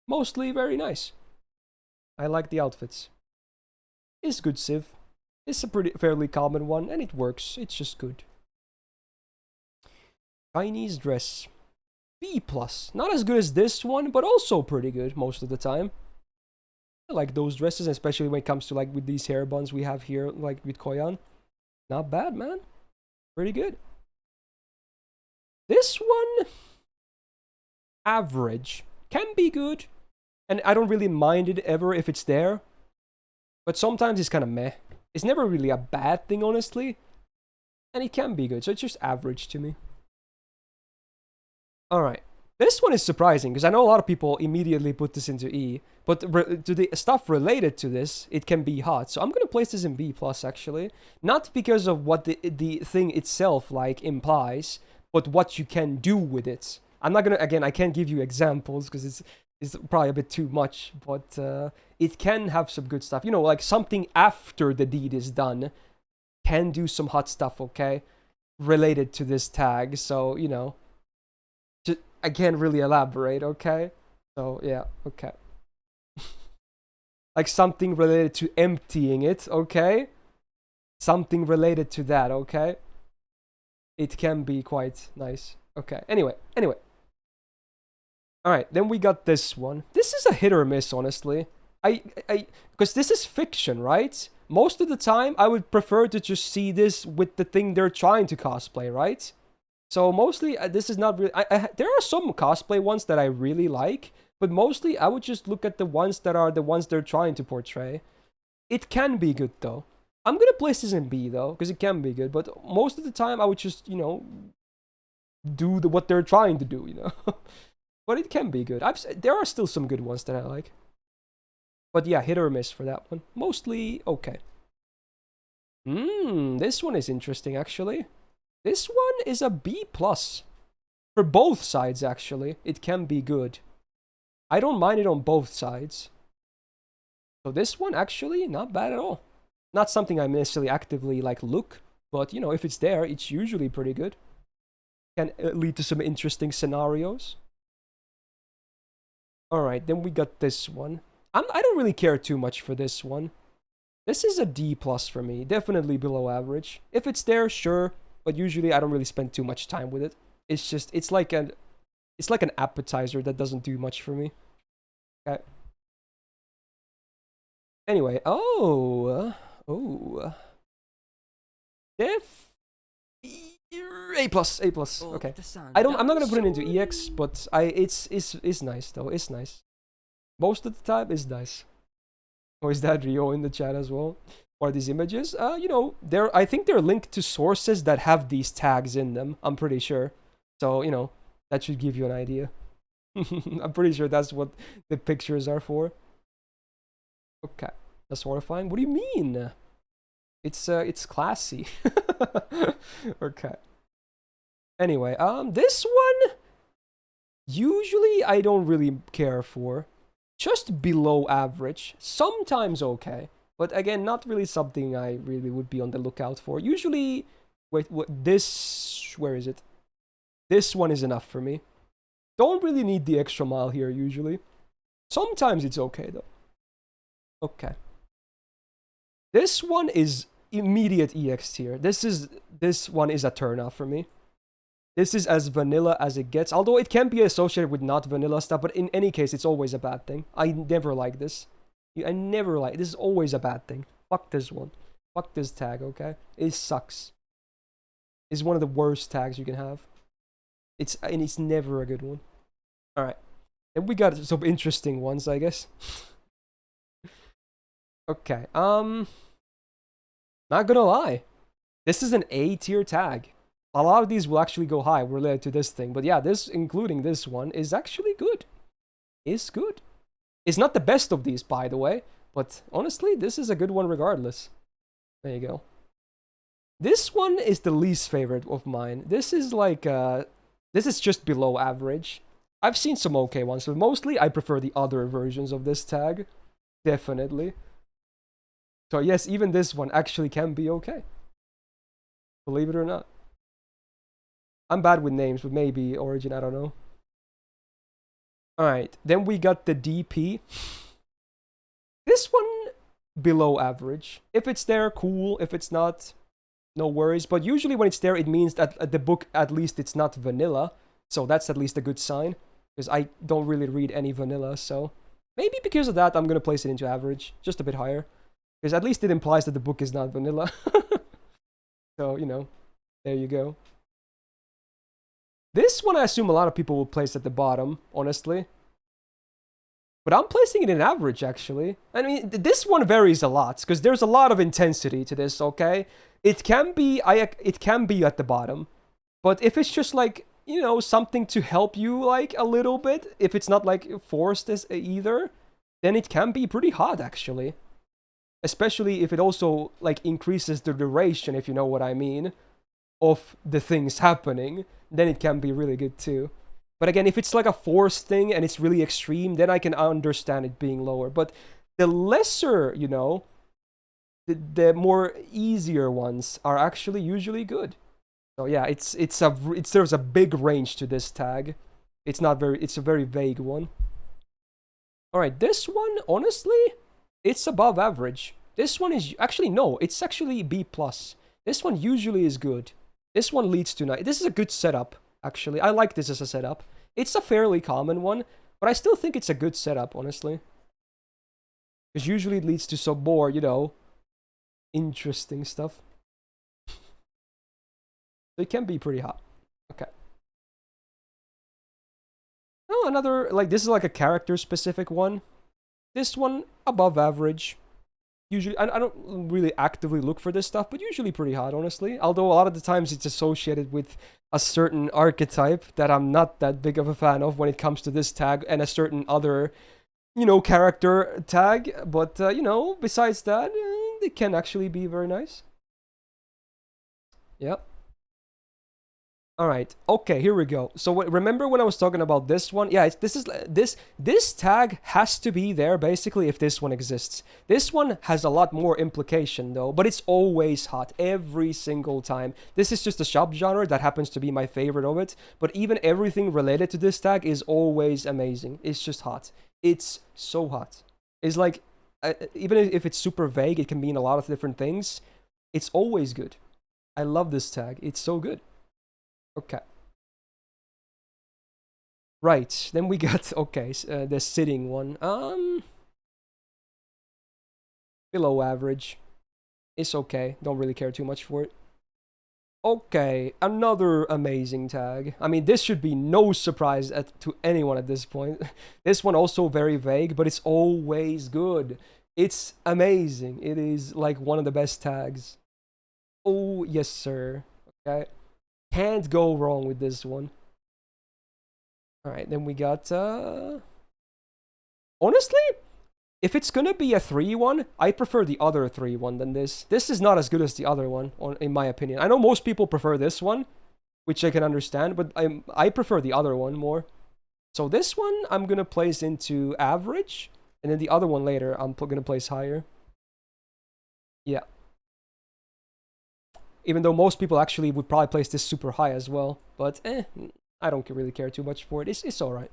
S1: Mostly very nice. I like the outfits. It's good civ. It's a pretty fairly common one, and it works. It's just good. Chinese dress. B+. Not as good as this one, but also pretty good most of the time. I like those dresses, especially when it comes to like with these hair buns we have here, like with Koyan. Not bad, man. Pretty good. This one, average. Can be good. And I don't really mind it ever if it's there. But sometimes it's kind of meh. It's never really a bad thing, honestly. And it can be good, so it's just average to me. Alright. This one is surprising, because I know a lot of people immediately put this into E. But to the stuff related to this, it can be hot. So I'm going to place this in B+, actually. Not because of what the thing itself, like, implies, but what you can do with it. I'm not going to, again, I can't give you examples, because it's probably a bit too much, but it can have some good stuff. You know, like something after the deed is done can do some hot stuff, okay? Related to this tag, so, you know. I can't really elaborate, okay? So, yeah, okay. Like something related to emptying it, okay? Something related to that, okay? It can be quite nice. Okay, anyway. Alright, then we got this one. This is a hit or miss, honestly. Because this is fiction, right? Most of the time, I would prefer to just see this with the thing they're trying to cosplay, right? So mostly, this is not really... there are some cosplay ones that I really like, but mostly I would just look at the ones that are the ones they're trying to portray. It can be good, though. I'm gonna place this in B, though, because it can be good, but most of the time I would just, you know, do what they're trying to do, you know? But it can be good. There are still some good ones that I like. But yeah, hit or miss for that one. Mostly okay. This one is interesting, actually. This one is a B+. For both sides, actually. It can be good. I don't mind it on both sides. So this one, actually, not bad at all. Not something I necessarily actively, like, look. But, you know, if it's there, it's usually pretty good. Can lead to some interesting scenarios. Alright, then we got this one. I don't really care too much for this one. This is a D+ for me. Definitely below average. If it's there, sure. But usually I don't really spend too much time with it. It's just, it's like an appetizer that doesn't do much for me. Okay. Anyway, oh. Def A+. Okay. I'm not gonna put it into EX, but it's nice though. It's nice. Most of the time, it's nice. Or is that Rio in the chat as well? Or these images? You know, I think they're linked to sources that have these tags in them. I'm pretty sure. So, you know, that should give you an idea. I'm pretty sure that's what the pictures are for. Okay, that's horrifying. What do you mean? It's classy. Okay. Anyway, this one usually I don't really care for. Just below average. Sometimes okay. But again, not really something I really would be on the lookout for. Usually, wait, this, where is it? This one is enough for me. Don't really need the extra mile here, usually. Sometimes it's okay, though. Okay. This one is immediate EX tier. This one is a turnoff for me. This is as vanilla as it gets. Although it can be associated with not vanilla stuff, but in any case, it's always a bad thing. I never like this. I never like this. Is always a bad thing. Fuck this one. Fuck this tag, okay? It sucks. It's one of the worst tags you can have. It's never a good one. Alright. And we got some interesting ones, I guess. Okay. Not gonna lie. This is an A tier tag. A lot of these will actually go high related to this thing. But yeah, this, including this one, is actually good. It's good. It's not the best of these, by the way. But honestly, this is a good one regardless. There you go. This one is the least favorite of mine. This is like, this is just below average. I've seen some okay ones, but mostly I prefer the other versions of this tag. Definitely. So yes, even this one actually can be okay. Believe it or not. I'm bad with names, but maybe Origin, I don't know. Alright, then we got the DP. This one, below average. If it's there, cool. If it's not, no worries. But usually when it's there, it means that the book, at least it's not vanilla. So that's at least a good sign. Because I don't really read any vanilla, so... Maybe because of that, I'm gonna place it into average. Just a bit higher. Because at least it implies that the book is not vanilla. So, you know, there you go. This one I assume a lot of people will place at the bottom, honestly. But I'm placing it in average, actually. I mean, this one varies a lot, because there's a lot of intensity to this, okay? It can be at the bottom. But if it's just like, you know, something to help you, like, a little bit, if it's not, like, forced as either, then it can be pretty hot, actually. Especially if it also, like, increases the duration, if you know what I mean, of the things happening, then it can be really good, too. But again, if it's like a forced thing and it's really extreme, then I can understand it being lower. But the lesser, you know, the more easier ones are actually usually good. So yeah, there's a big range to this tag. It's a very vague one. All right, this one, honestly, it's above average. This one is actually no, it's actually B+. This one usually is good. This one leads to nice. This is a good setup, actually. I like this as a setup. It's a fairly common one, but I still think it's a good setup, honestly. Because usually it leads to some more, you know, interesting stuff. So it can be pretty hot. Okay. Oh, another, like, this is like a character-specific one. This one, above average. Usually, I don't really actively look for this stuff, but usually pretty hot, honestly. Although a lot of the times it's associated with a certain archetype that I'm not that big of a fan of when it comes to this tag and a certain other, you know, character tag. But, you know, besides that, it can actually be very nice. Yep. All right. Okay, here we go. So remember when I was talking about this one? Yeah, this tag has to be there basically if this one exists. This one has a lot more implication though, but it's always hot every single time. This is just a subgenre that happens to be my favorite of it, but even everything related to this tag is always amazing. It's just hot. It's so hot. It's like even if it's super vague, it can mean a lot of different things. It's always good. I love this tag. It's so good. Okay. Right, then we got, okay, the sitting one. Below average. It's okay, don't really care too much for it. Okay, another amazing tag. I mean, this should be no surprise to anyone at this point. This one also very vague, but it's always good. It's amazing. It is like one of the best tags. Oh, yes, sir. Okay. Can't go wrong with this one. Alright, then we got, honestly, if it's gonna be a 3-1, I prefer the other 3-1 than this. This is not as good as the other one, in my opinion. I know most people prefer this one, which I can understand, but I prefer the other one more. So this one, I'm gonna place into average, and then the other one later, I'm gonna place higher. Yeah. Even though most people actually would probably place this super high as well. But, I don't really care too much for it. It's alright.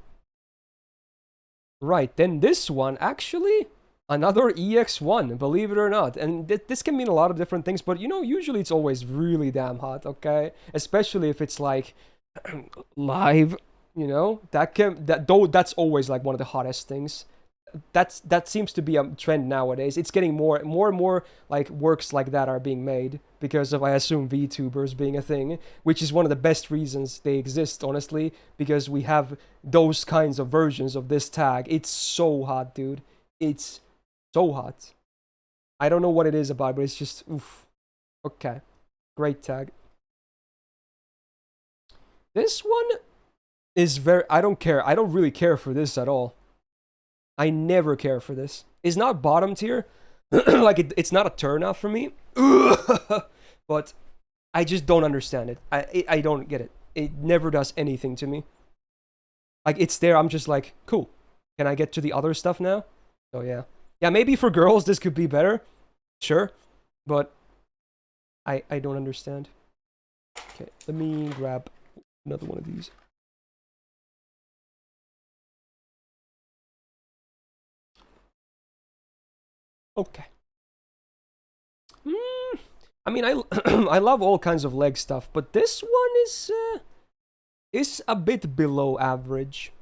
S1: Right, then this one, actually, another EX1, believe it or not. And this can mean a lot of different things, but, you know, usually it's always really damn hot, okay? Especially if it's, like, live, you know? That's always, like, one of the hottest things. That seems to be a trend nowadays. It's getting more and more like works like that are being made because of, I assume, VTubers being a thing, which is one of the best reasons they exist, honestly, because we have those kinds of versions of this tag. It's so hot, dude. It's so hot. I don't know what it is about, but it's just oof. Okay. Great tag. This one is very, I don't care. I don't really care for this at all. I never care for this. It's not bottom tier. Like, it's not a turnoff for me. But I just don't understand it. I don't get it. It never does anything to me. Like, it's there. I'm just like, cool. Can I get to the other stuff now? So, yeah. Yeah, maybe for girls this could be better. Sure. But I don't understand. Okay, let me grab Another one of these. Okay. I mean, I I love all kinds of leg stuff, but this one is a bit below average.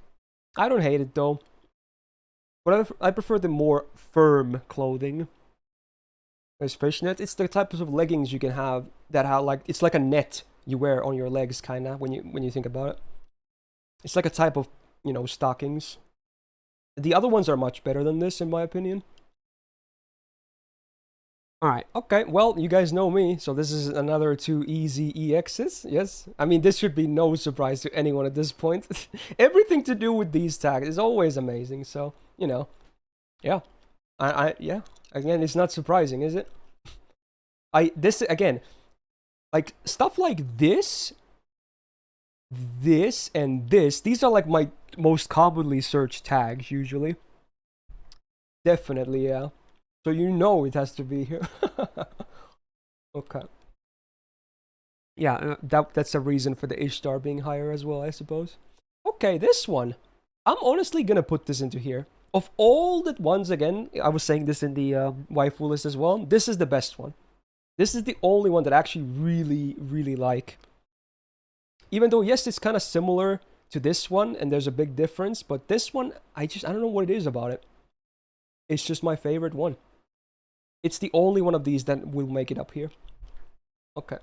S1: I don't hate it though, but I prefer the more firm clothing. There's fishnet. It's the types of leggings you can have that have like it's like a net you wear on your legs, kinda when you think about it. It's like a type of stockings. The other ones are much better than this, in my opinion. Alright, okay, well, you guys know me, so this is another 2 easy EXs, yes? I mean, this should be no surprise to anyone at this point. Everything to do with these tags is always amazing, so, yeah. Yeah. Again, it's not surprising, is it? Again, like, stuff like this, and this, these are like my most commonly searched tags, usually. Definitely, yeah. So it has to be here. Okay. Yeah, that's a reason for the Ishtar being higher as well, I suppose. Okay, this one. I'm honestly gonna put this into here. Of all the ones, again, I was saying this in the waifu list as well, this is the best one. This is the only one that I actually really, really like. Even though, yes, it's kind of similar to this one, and there's a big difference, but this one, I don't know what it is about it. It's just my favorite one. It's the only one of these that will make it up here. Okay.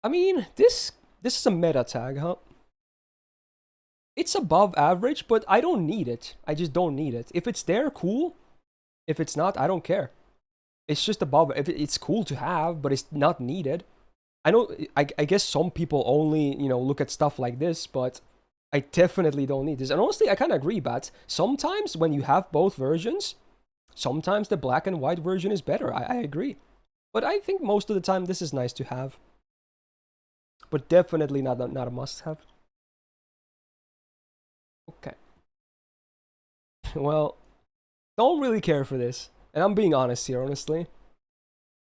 S1: I mean, this is a meta tag, huh? It's above average, but I don't need it. I just don't need it. If it's there, cool. If it's not, I don't care. It's just above. It's cool to have, but it's not needed. I know. I guess some people only look at stuff like this, but I definitely don't need this. And honestly, I kind of agree. But sometimes when you have both versions, sometimes the black and white version is better. I agree. But I think most of the time this is nice to have. But definitely not a must-have. Okay. Well, don't really care for this. And I'm being honest here, honestly.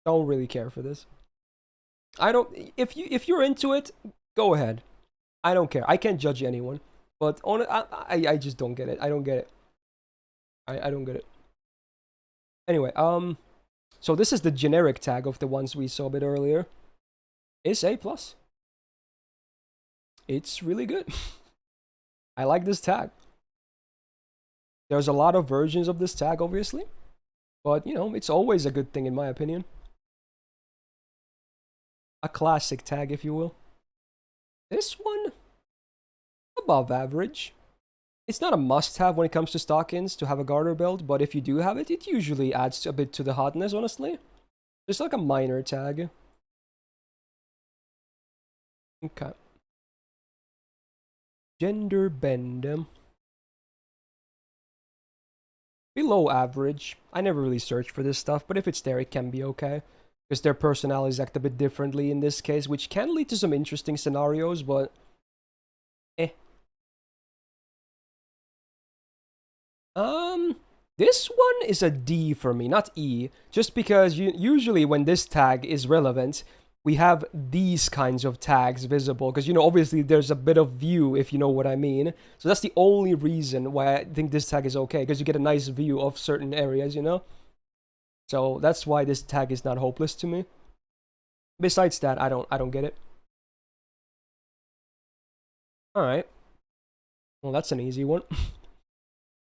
S1: Don't really care for this. I don't. If you're into it, go ahead. I don't care. I can't judge anyone. But I just don't get it. I don't get it. I don't get it. Anyway, so this is the generic tag of the ones we saw a bit earlier. It's A+. It's really good. I like this tag. There's a lot of versions of this tag, obviously. But, it's always a good thing in my opinion. A classic tag, if you will. This one, above average. It's not a must-have when it comes to stockings to have a garter belt, but if you do have it, it usually adds a bit to the hotness, honestly. It's like a minor tag. Okay. Gender bend. Below average. I never really search for this stuff, but if it's there, it can be okay. Because their personalities act a bit differently in this case, which can lead to some interesting scenarios, but this one is a D for me, not E. Just because usually when this tag is relevant, we have these kinds of tags visible. Because, obviously there's a bit of view, if you know what I mean. So that's the only reason why I think this tag is okay. Because you get a nice view of certain areas, So that's why this tag is not hopeless to me. Besides that, I don't get it. Alright. Well, that's an easy one.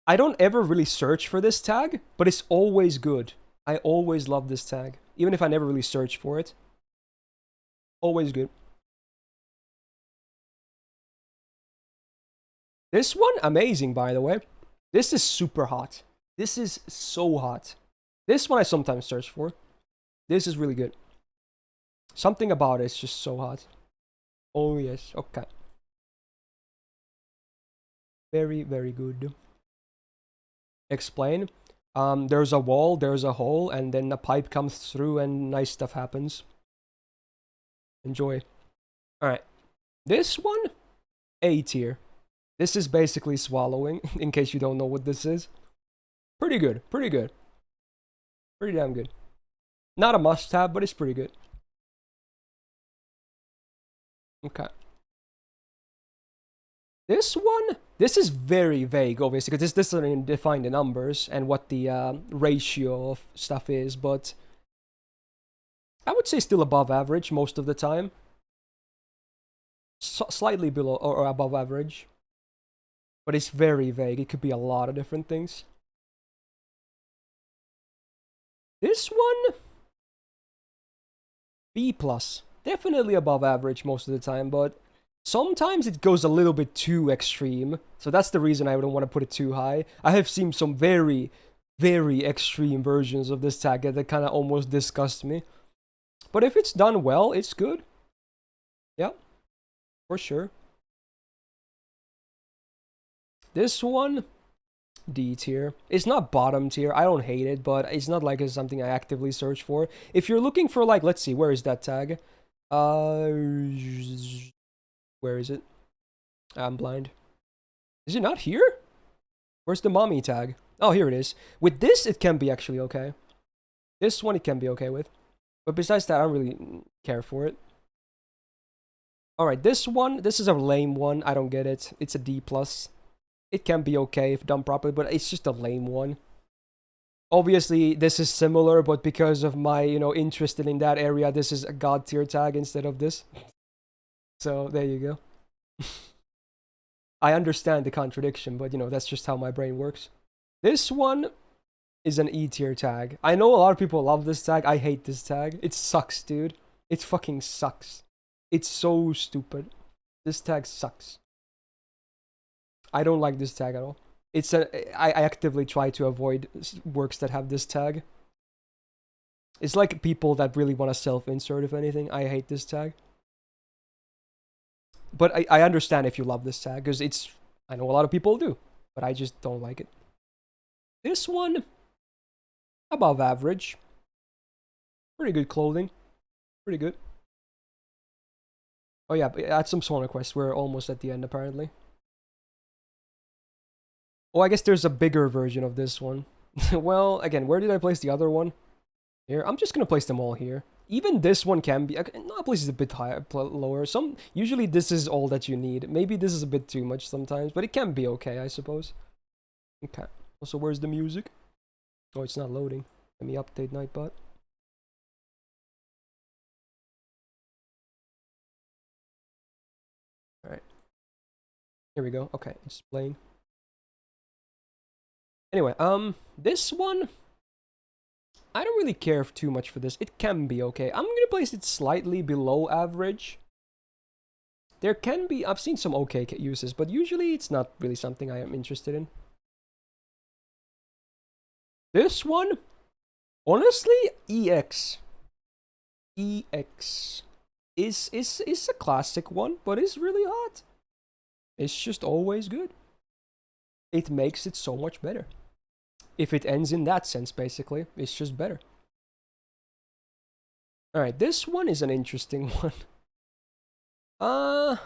S1: I don't ever really search for this tag, but it's always good. I always love this tag, even if I never really search for it. Always good. This one, amazing, by the way. This is super hot. This is so hot. This one I sometimes search for. This is really good. Something about it is just so hot. Oh, yes. Okay. Very, very good. Explain. There's a wall, there's a hole, and then a pipe comes through and nice stuff happens. Enjoy. Alright. This one, A tier. This is basically swallowing, in case you don't know what this is. Pretty good, pretty good. Pretty damn good. Not a must-have, but it's pretty good. Okay. This one, this is very vague, obviously, because this doesn't define the numbers and what the ratio of stuff is, but I would say still above average most of the time. Slightly below or above average. But it's very vague. It could be a lot of different things. This one, B+. Definitely above average most of the time, but sometimes it goes a little bit too extreme. So that's the reason I don't want to put it too high. I have seen some very, very extreme versions of this tag that kind of almost disgust me. But if it's done well, it's good. Yeah, for sure. This one, D tier. It's not bottom tier. I don't hate it, but it's not like it's something I actively search for. If you're looking for, like, let's see, where is that tag? Where is it? I'm blind. Is it not here? Where's the mommy tag? Oh, here it is. With this, it can be actually okay. This one, it can be okay with. But besides that, I don't really care for it. Alright, this one, this is a lame one. I don't get it. It's a D+. It can be okay if done properly, but it's just a lame one. Obviously, this is similar, but because of my, interest in that area, this is a god tier tag instead of this. So, there you go. I understand the contradiction, but, that's just how my brain works. This one is an E tier tag. I know a lot of people love this tag. I hate this tag. It sucks, dude. It fucking sucks. It's so stupid. This tag sucks. I don't like this tag at all. I actively try to avoid works that have this tag. It's like people that really want to self-insert, if anything. I hate this tag. But I understand if you love this tag, because I know a lot of people do, but I just don't like it. This one, above average. Pretty good clothing. Pretty good. Oh yeah, add some song requests. We're almost at the end, apparently. Oh, I guess there's a bigger version of this one. Well, again, where did I place the other one? Here. I'm just gonna place them all here. Even this one can be... No, place is a bit higher, lower. Usually this is all that you need. Maybe this is a bit too much sometimes, but it can be okay, I suppose. Okay. Also, where's the music? Oh, it's not loading. Let me update Nightbot. Alright. Here we go. Okay, it's playing. Anyway, this one... I don't really care too much for this. It can be okay. I'm gonna place it slightly below average. There can be... I've seen some okay uses, but usually it's not really something I am interested in. This one? Honestly, EX. EX is a classic one, but it's really hot. It's just always good. It makes it so much better. If it ends in that sense, basically, it's just better. Alright, this one is an interesting one.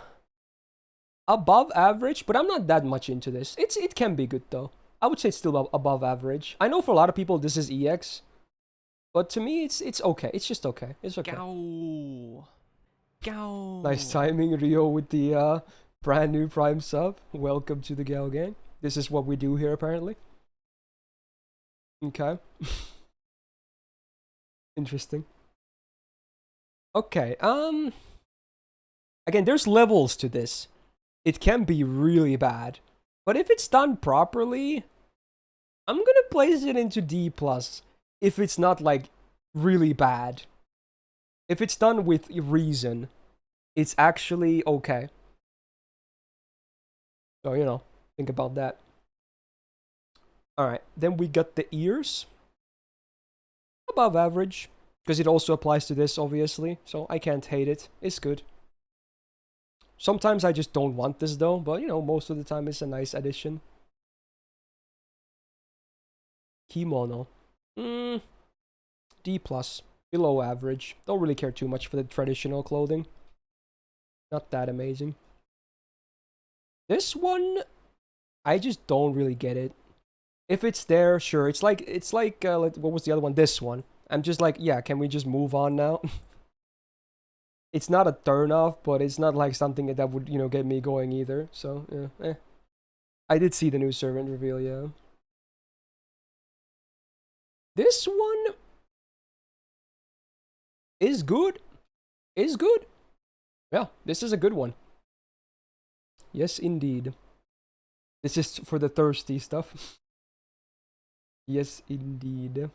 S1: Above average, but I'm not that much into this. It can be good, though. I would say it's still above average. I know for a lot of people this is EX, but to me it's okay. It's just okay. It's okay.
S3: Gow. Gow.
S1: Nice timing, Rio, with the brand new Prime sub. Welcome to the Gal Gang. This is what we do here, apparently. Okay. Interesting. Okay, again, there's levels to this. It can be really bad. But if it's done properly, I'm gonna place it into D+. If it's not, like, really bad. If it's done with reason, it's actually okay. So, think about that. Alright, then we got the ears. Above average. Because it also applies to this, obviously. So I can't hate it. It's good. Sometimes I just don't want this, though. But, most of the time it's a nice addition. Kimono. D+. Below average. Don't really care too much for the traditional clothing. Not that amazing. This one, I just don't really get it. If it's there, sure. It's like what was the other one? This one. I'm just like, yeah, can we just move on now? It's not a turn off, but it's not like something that would, get me going either. So, yeah, I did see the new servant reveal, yeah. This one is good. Is good. Yeah, this is a good one. Yes, indeed. This is for the thirsty stuff. Yes, indeed.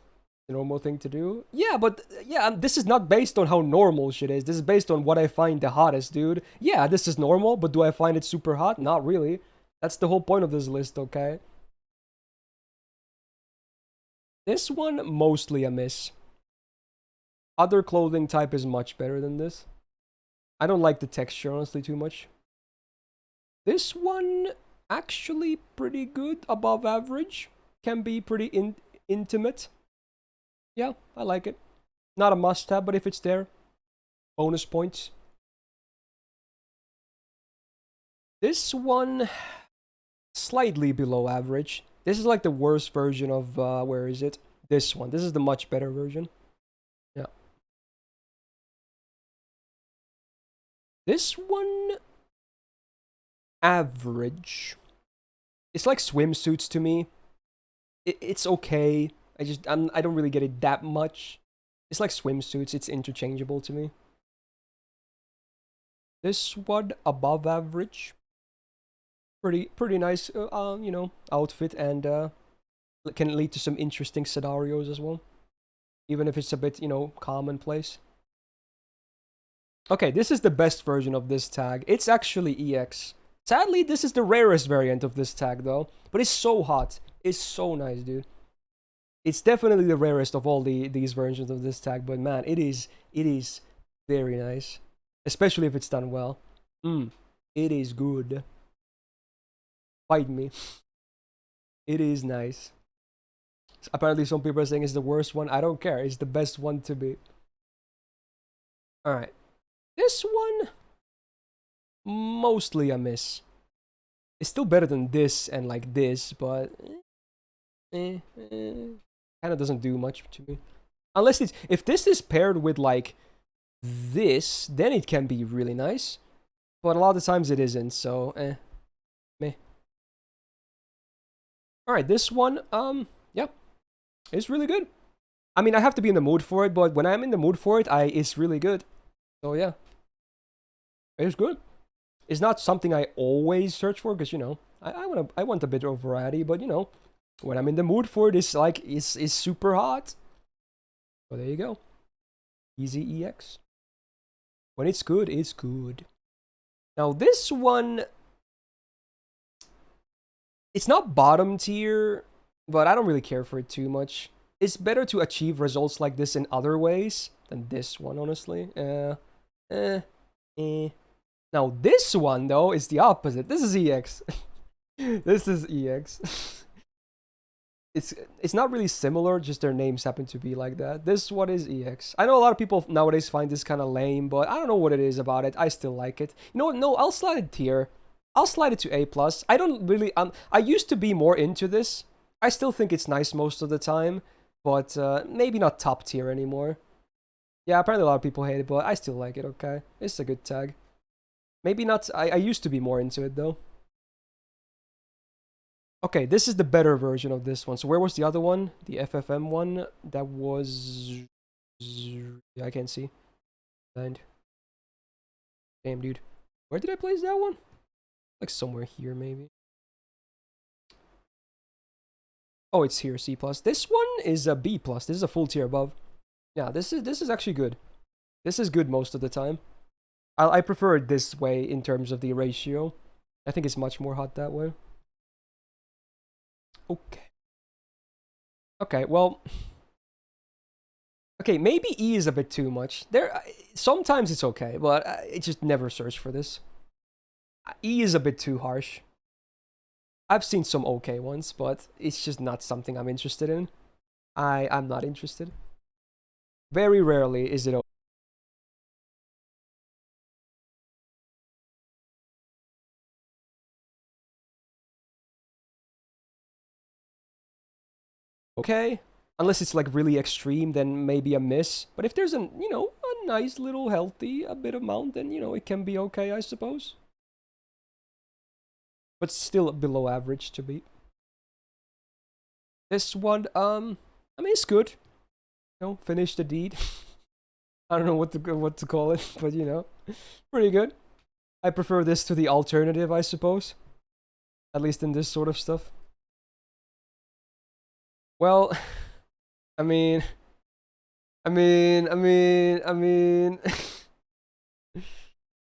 S1: The normal thing to do. Yeah, but yeah, this is not based on how normal shit is. This is based on what I find the hottest, dude. Yeah, this is normal, but do I find it super hot? Not really. That's the whole point of this list, okay? This one, mostly a miss. Other clothing type is much better than this. I don't like the texture, honestly, too much. This one, actually pretty good, above average. Can be pretty intimate. Yeah, I like it. Not a must-have, but if it's there, bonus points. This one, slightly below average. This is like the worst version of, where is it? This one. This is the much better version. Yeah. This one, average. It's like swimsuits to me. It's okay. I don't really get it that much. It's like swimsuits. It's interchangeable to me. This one, above average. Pretty nice, outfit, and can lead to some interesting scenarios as well. Even if it's a bit, commonplace. Okay, this is the best version of this tag. It's actually EX. Sadly, this is the rarest variant of this tag, though. But it's so hot. It's so nice, dude. It's definitely the rarest of all these versions of this tag, but man, it is very nice. Especially if it's done well. It is good. Fight me. It is nice. Apparently some people are saying it's the worst one. I don't care. It's the best one to be. Alright. This one, mostly a miss. It's still better than this and like this, but kind of doesn't do much to me. Unless if this is paired with like this, then it can be really nice. But a lot of times it isn't, so meh. Alright, this one, yeah. It's really good. I mean, I have to be in the mood for it, but when I'm in the mood for it, it's really good. So yeah. It's good. It's not something I always search for, because, I want a bit of variety, but, when I'm in the mood for it, it's like, it's super hot. So there you go. Easy EX. When it's good, it's good. Now this one, it's not bottom tier, but I don't really care for it too much. It's better to achieve results like this in other ways than this one, honestly. Now this one, though, is the opposite. This is EX. This is EX. It's not really similar, just their names happen to be like that. This one is EX. I know a lot of people nowadays find this kind of lame, but I don't know what it is about it. I still like it. You know what? No, I'll slide it tier. I'll slide it to A+. I don't really... I used to be more into this. I still think it's nice most of the time, but maybe not top tier anymore. Yeah, apparently a lot of people hate it, but I still like it, okay? It's a good tag. Maybe not... I used to be more into it, though. Okay, this is the better version of this one. So where was the other one? The FFM one? That was... I can't see. And... Damn, dude. Where did I place that one? Like somewhere here, maybe. Oh, it's here, C+. This one is a B+. This is a full tier above. Yeah, this is actually good. This is good most of the time. I prefer it this way in terms of the ratio. I think it's much more hot that way. Okay. Okay, well... Okay, maybe E is a bit too much. Sometimes it's okay, but I just never search for this. E is a bit too harsh. I've seen some okay ones, but it's just not something I'm interested in. I'm not interested. Very rarely is it okay. Unless it's like really extreme, then maybe a miss. But if there's a nice little healthy a bit amount, then, you know, it can be okay, I suppose. But still below average to be. This one, I mean, it's good. You know, finish the deed. I don't know what to call it, but you know, pretty good. I prefer this to the alternative, I suppose. At least in this sort of stuff. Well, I mean,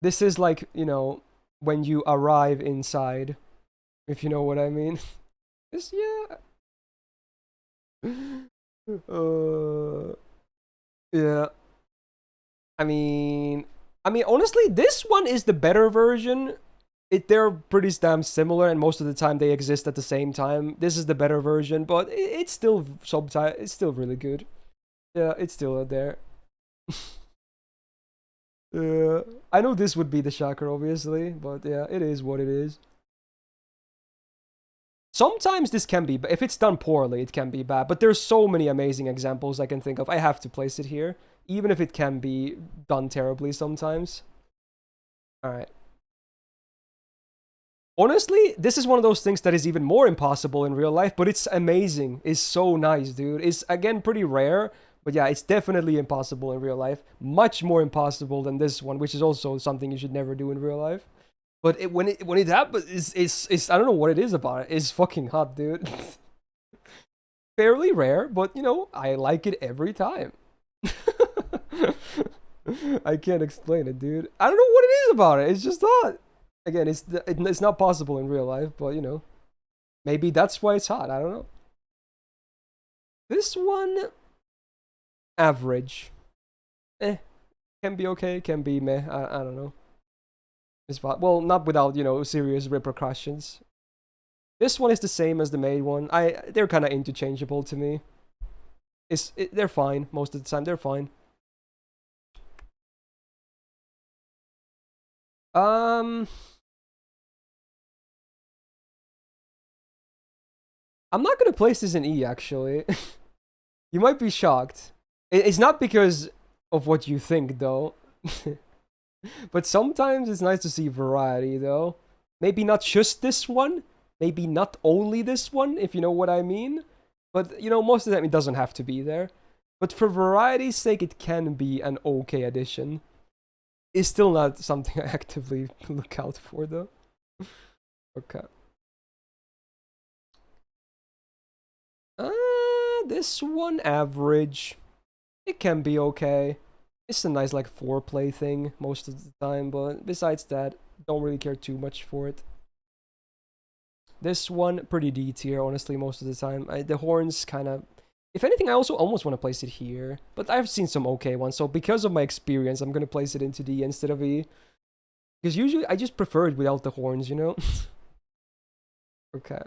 S1: this is like, you know, when you arrive inside, if you know what I mean. This, yeah. Yeah. I mean, honestly, this one is the better version. They're pretty damn similar, and most of the time they exist at the same time. This is the better version, but it's still it's still really good. Yeah, it's still there. I know this would be the shocker, obviously, but yeah, it is what it is. Sometimes this can be, if it's done poorly, it can be bad. But there's so many amazing examples I can think of. I have to place it here, even if it can be done terribly sometimes. All right. Honestly, this is one of those things that is even more impossible in real life, but it's amazing. It's so nice, dude. It's, again, pretty rare, but yeah, it's definitely impossible in real life. Much more impossible than this one, which is also something you should never do in real life. But when it happens, it's I don't know what it is about it. It's fucking hot, dude. Fairly rare, but you know, I like it every time. I can't explain it, dude. I don't know what it is about it. It's just hot. Again, it's not possible in real life, but you know, maybe that's why it's hot. I don't know. This one, average. Can be okay, can be meh. I don't know. It's well, not without, you know, serious repercussions. This one is the same as the main one. They're kind of interchangeable to me. They're fine most of the time. They're fine. I'm not gonna place this in E, actually. You might be shocked. It's not because of what you think, though. But sometimes it's nice to see variety, though. Maybe not just this one. Maybe not only this one, if you know what I mean. But, you know, most of the time it doesn't have to be there. But for variety's sake, it can be an okay addition. It's still not something I actively look out for, though. Okay. This one, average. It can be okay. It's a nice, like, foreplay thing most of the time, but besides that, don't really care too much for it. This one, pretty D tier, honestly, most of the time. The horns kind of... If anything, I also almost want to place it here, but I've seen some okay ones, so because of my experience, I'm going to place it into D instead of E. Because usually, I just prefer it without the horns, you know? Okay.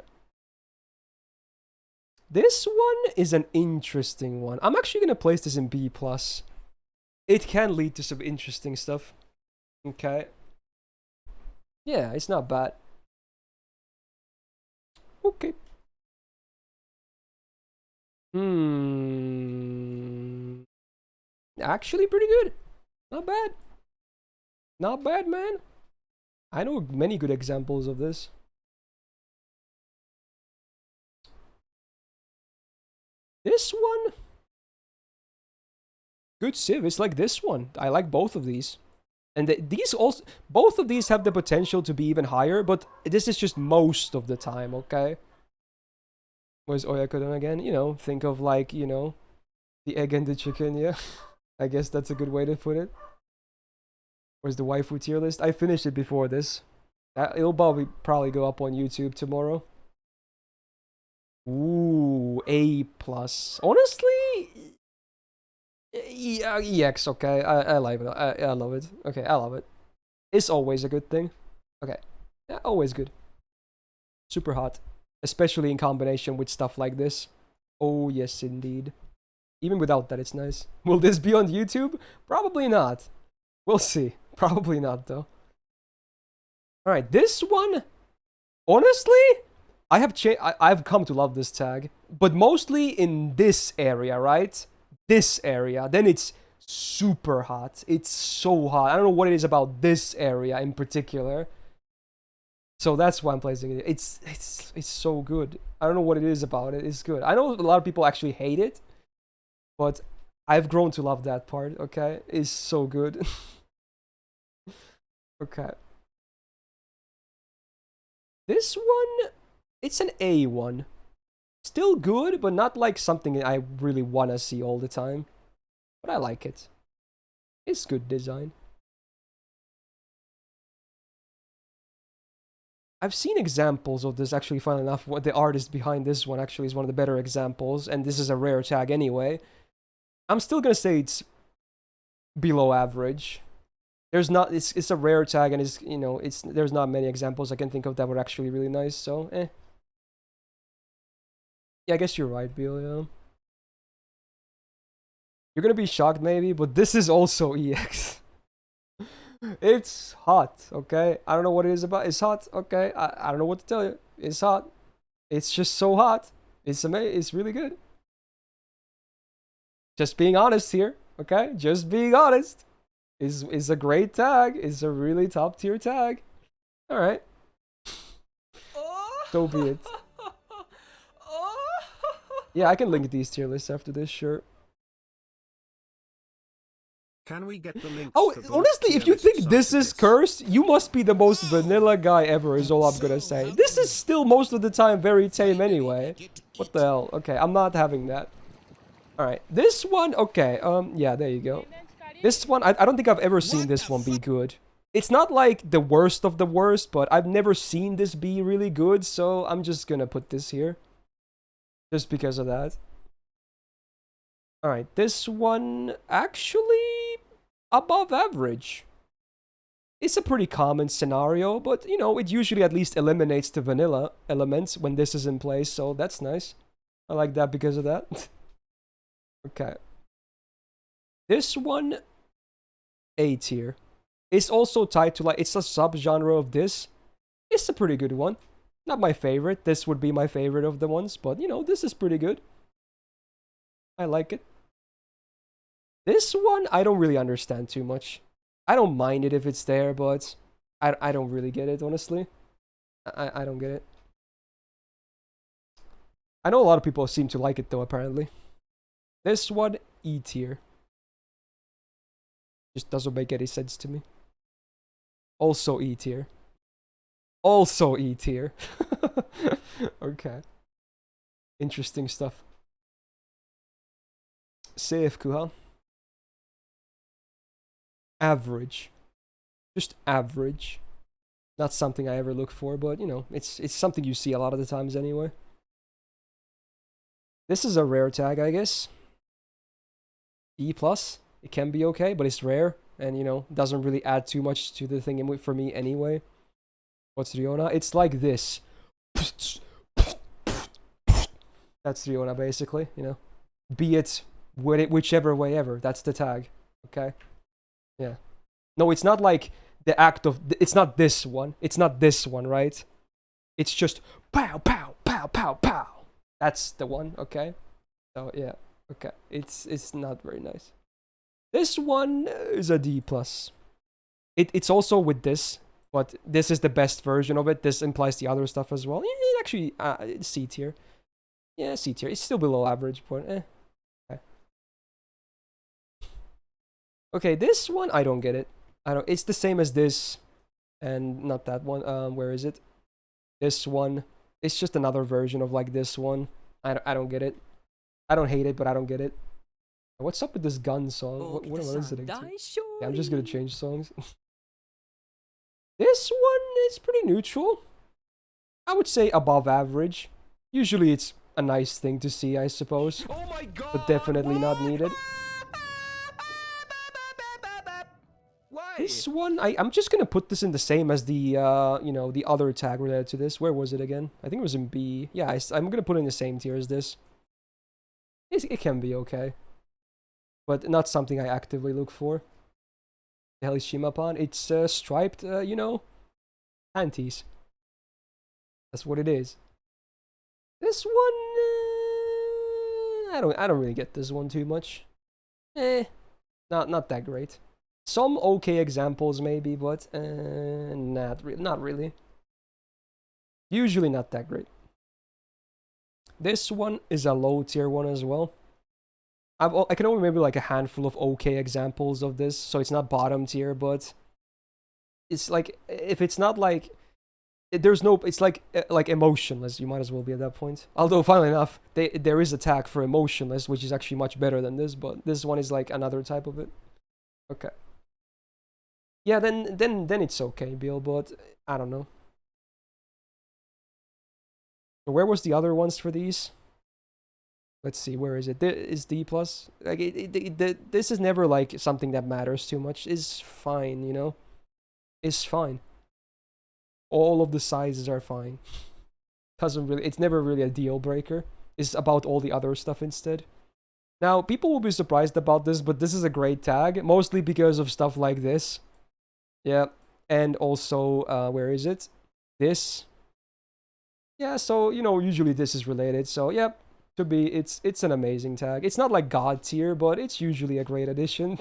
S1: This one is an interesting one. I'm actually going to place this in B+. It can lead to some interesting stuff. Okay. Yeah, it's not bad. Okay. Actually pretty good. Not bad. Not bad, man. I know many good examples of this. This one? Good civ. It's like this one. I like both of these. And these also... Both of these have the potential to be even higher, but this is just most of the time, okay? Where's Oyakodon again? You know, think of like, you know, the egg and the chicken, yeah? I guess that's a good way to put it. Where's the waifu tier list? I finished it before this. It'll probably go up on YouTube tomorrow. Ooh, A+. Honestly, EX, okay. I like it. I love it. Okay, I love it. It's always a good thing. Okay. Yeah, always good. Super hot. Especially in combination with stuff like this. Oh, yes, indeed. Even without that, it's nice. Will this be on YouTube? Probably not. We'll see. Probably not, though. Alright, this one... Honestly, I've come to love this tag. But mostly in this area, right? This area. Then it's super hot. It's so hot. I don't know what it is about this area in particular. So that's why I'm placing it. It's so good. I don't know what it is about it. It's good. I know a lot of people actually hate it, but I've grown to love that part. Okay, it's so good. Okay. This one, it's an A1. Still good, but not like something I really want to see all the time. But I like it. It's good design. I've seen examples of this, actually, funnily enough. What the artist behind this one actually is one of the better examples, and this is a rare tag anyway. I'm still gonna say it's below average. There's not, it's a rare tag, and it's, you know, there's not many examples I can think of that were actually really nice, so Yeah, I guess you're right, Bill, yeah. You're gonna be shocked maybe, but this is also EX. It's hot, okay? I don't know what it is about. It's hot, okay? I don't know what to tell you. It's hot. It's just so hot. It's amazing. It's really good. Just being honest here, okay? Just being honest. Is a great tag. It's a really top tier tag. All right. So be it. Yeah, I can link these tier lists after this, sure.
S2: Can we get the links?
S1: Oh, honestly, if you think this is cursed, you must be the most vanilla guy ever, is all I'm gonna say. This is still most of the time very tame anyway. What the hell? Okay, I'm not having that. Alright, this one, okay, yeah, there you go. This one, I don't think I've ever seen this one be good. It's not like the worst of the worst, but I've never seen this be really good, so I'm just gonna put this here. Just because of that. Alright, this one, actually, above average. It's a pretty common scenario, but, you know, it usually at least eliminates the vanilla elements when this is in place, so that's nice. I like that because of that. Okay. This one, A tier. It's also tied to, like, it's a subgenre of this. It's a pretty good one. Not my favorite. This would be my favorite of the ones, but, you know, this is pretty good. I like it. This one, I don't really understand too much. I don't mind it if it's there, but I don't really get it, honestly. I don't get it. I know a lot of people seem to like it, though, apparently. This one, E tier. Just doesn't make any sense to me. Also E tier. Also E tier. Okay. Interesting stuff. Safe, Kuha. Average. Just average. Not something I ever look for, but, you know, it's something you see a lot of the times anyway. This is a rare tag, I guess. E+. It can be okay, but it's rare. And, you know, doesn't really add too much to the thing for me anyway. What's Riona? It's like this. That's Riona, basically, you know. Be it whichever way ever. That's the tag. Okay? Yeah. No, it's not like the act of... It's not this one. It's not this one, right? It's just pow, pow, pow, pow, pow. That's the one, okay? So, yeah. Okay. It's not very nice. This one is a D+. It's also with this, but this is the best version of it. This implies the other stuff as well. Yeah, actually, C tier. Yeah, C tier. It's still below average, but Okay. Okay, this one, I don't get it. It's the same as this, and not that one. Where is it? This one. It's just another version of like this one. I don't get it. I don't hate it, but I don't get it. What's up with this gun song? What am I listening to? Yeah, I'm just gonna change songs. This one is pretty neutral. I would say above average. Usually it's a nice thing to see, I suppose.
S3: Oh my god!
S1: But definitely not needed.
S3: Why?
S1: This one, I'm just gonna put this in the same as the, you know, the other tag related to this. Where was it again? I think it was in B. Yeah, I'm gonna put it in the same tier as this. It can be okay. But not something I actively look for. The hell is Shimapan? It's striped, you know, panties. That's what it is. This one, I don't really get this one too much. Not that great. Some okay examples maybe, but not really. Usually not that great. This one is a low tier one as well. I can only remember like a handful of okay examples of this, so it's not bottom tier, but it's like if it's not like there's no, it's like emotionless. You might as well be at that point. Although, funnily enough, there is a tag for emotionless, which is actually much better than this, but this one is like another type of it. Okay. Yeah, then it's okay, Bill, but I don't know. Where was the other ones for these? Let's see, where is it? Is D plus? Like this is never like something that matters too much. It's fine, you know. It's fine. All of the sizes are fine. Doesn't really. It's never really a deal breaker. It's about all the other stuff instead. Now, people will be surprised about this, but this is a great tag, mostly because of stuff like this. Yeah, and also, where is it? This. Yeah, so you know, usually this is related. So yeah, to be, it's an amazing tag. It's not like god tier, but it's usually a great addition.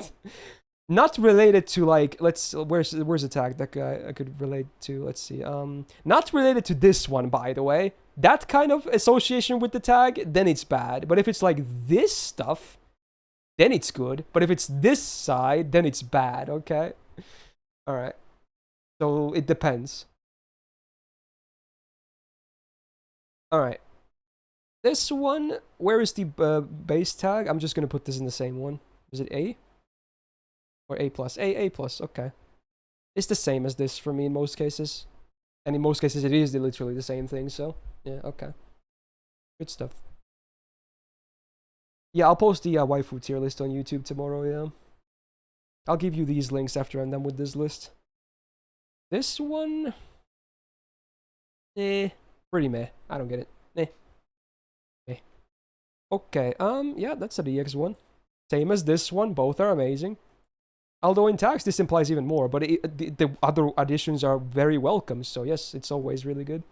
S1: Not related to like, where's a tag that I could relate to? Let's see. Not related to this one, by the way. That kind of association with the tag, then it's bad. But if it's like this stuff, then it's good. But if it's this side, then it's bad. Okay. All right. So it depends. All right. This one, where is the base tag? I'm just gonna put this in the same one. Is it A? Or A plus? A plus, okay. It's the same as this for me in most cases. And in most cases it is literally the same thing, so yeah, okay. Good stuff. Yeah, I'll post the waifu tier list on YouTube tomorrow, yeah. I'll give you these links after I'm done with this list. This one... pretty meh. I don't get it. Okay, yeah, that's a DX one. Same as this one, both are amazing. Although in tax, this implies even more, but the other additions are very welcome, so yes, it's always really good.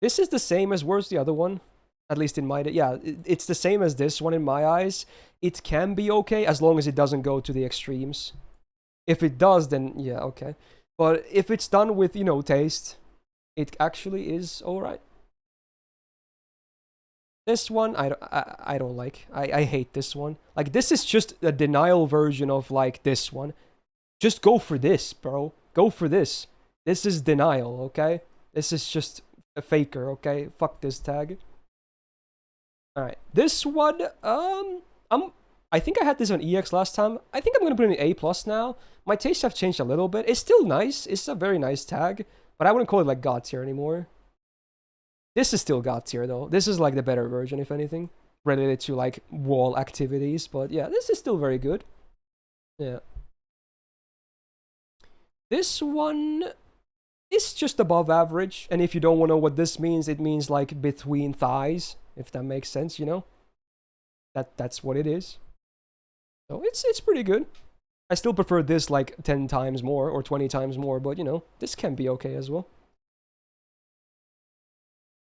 S1: This is the same as, where's the other one? At least in my, yeah, it's the same as this one in my eyes. It can be okay, as long as it doesn't go to the extremes. If it does, then yeah, okay. But if it's done with, you know, taste, it actually is alright. This one, I don't like. I hate this one. Like, this is just a denial version of, like, this one. Just go for this, bro. Go for this. This is denial, okay? This is just a faker, okay? Fuck this tag. Alright. This one, I think I had this on EX last time. I think I'm gonna put it in A plus now. My tastes have changed a little bit. It's still nice. It's a very nice tag. But I wouldn't call it, like, God tier anymore. This is still God tier, though. This is, like, the better version, if anything. Related to, like, wall activities. But, yeah, this is still very good. Yeah. This one is just above average. And if you don't want to know what this means, it means, like, between thighs. If that makes sense, you know? That's what it is. So, it's pretty good. I still prefer this, like, 10 times more or 20 times more. But, you know, this can be okay as well.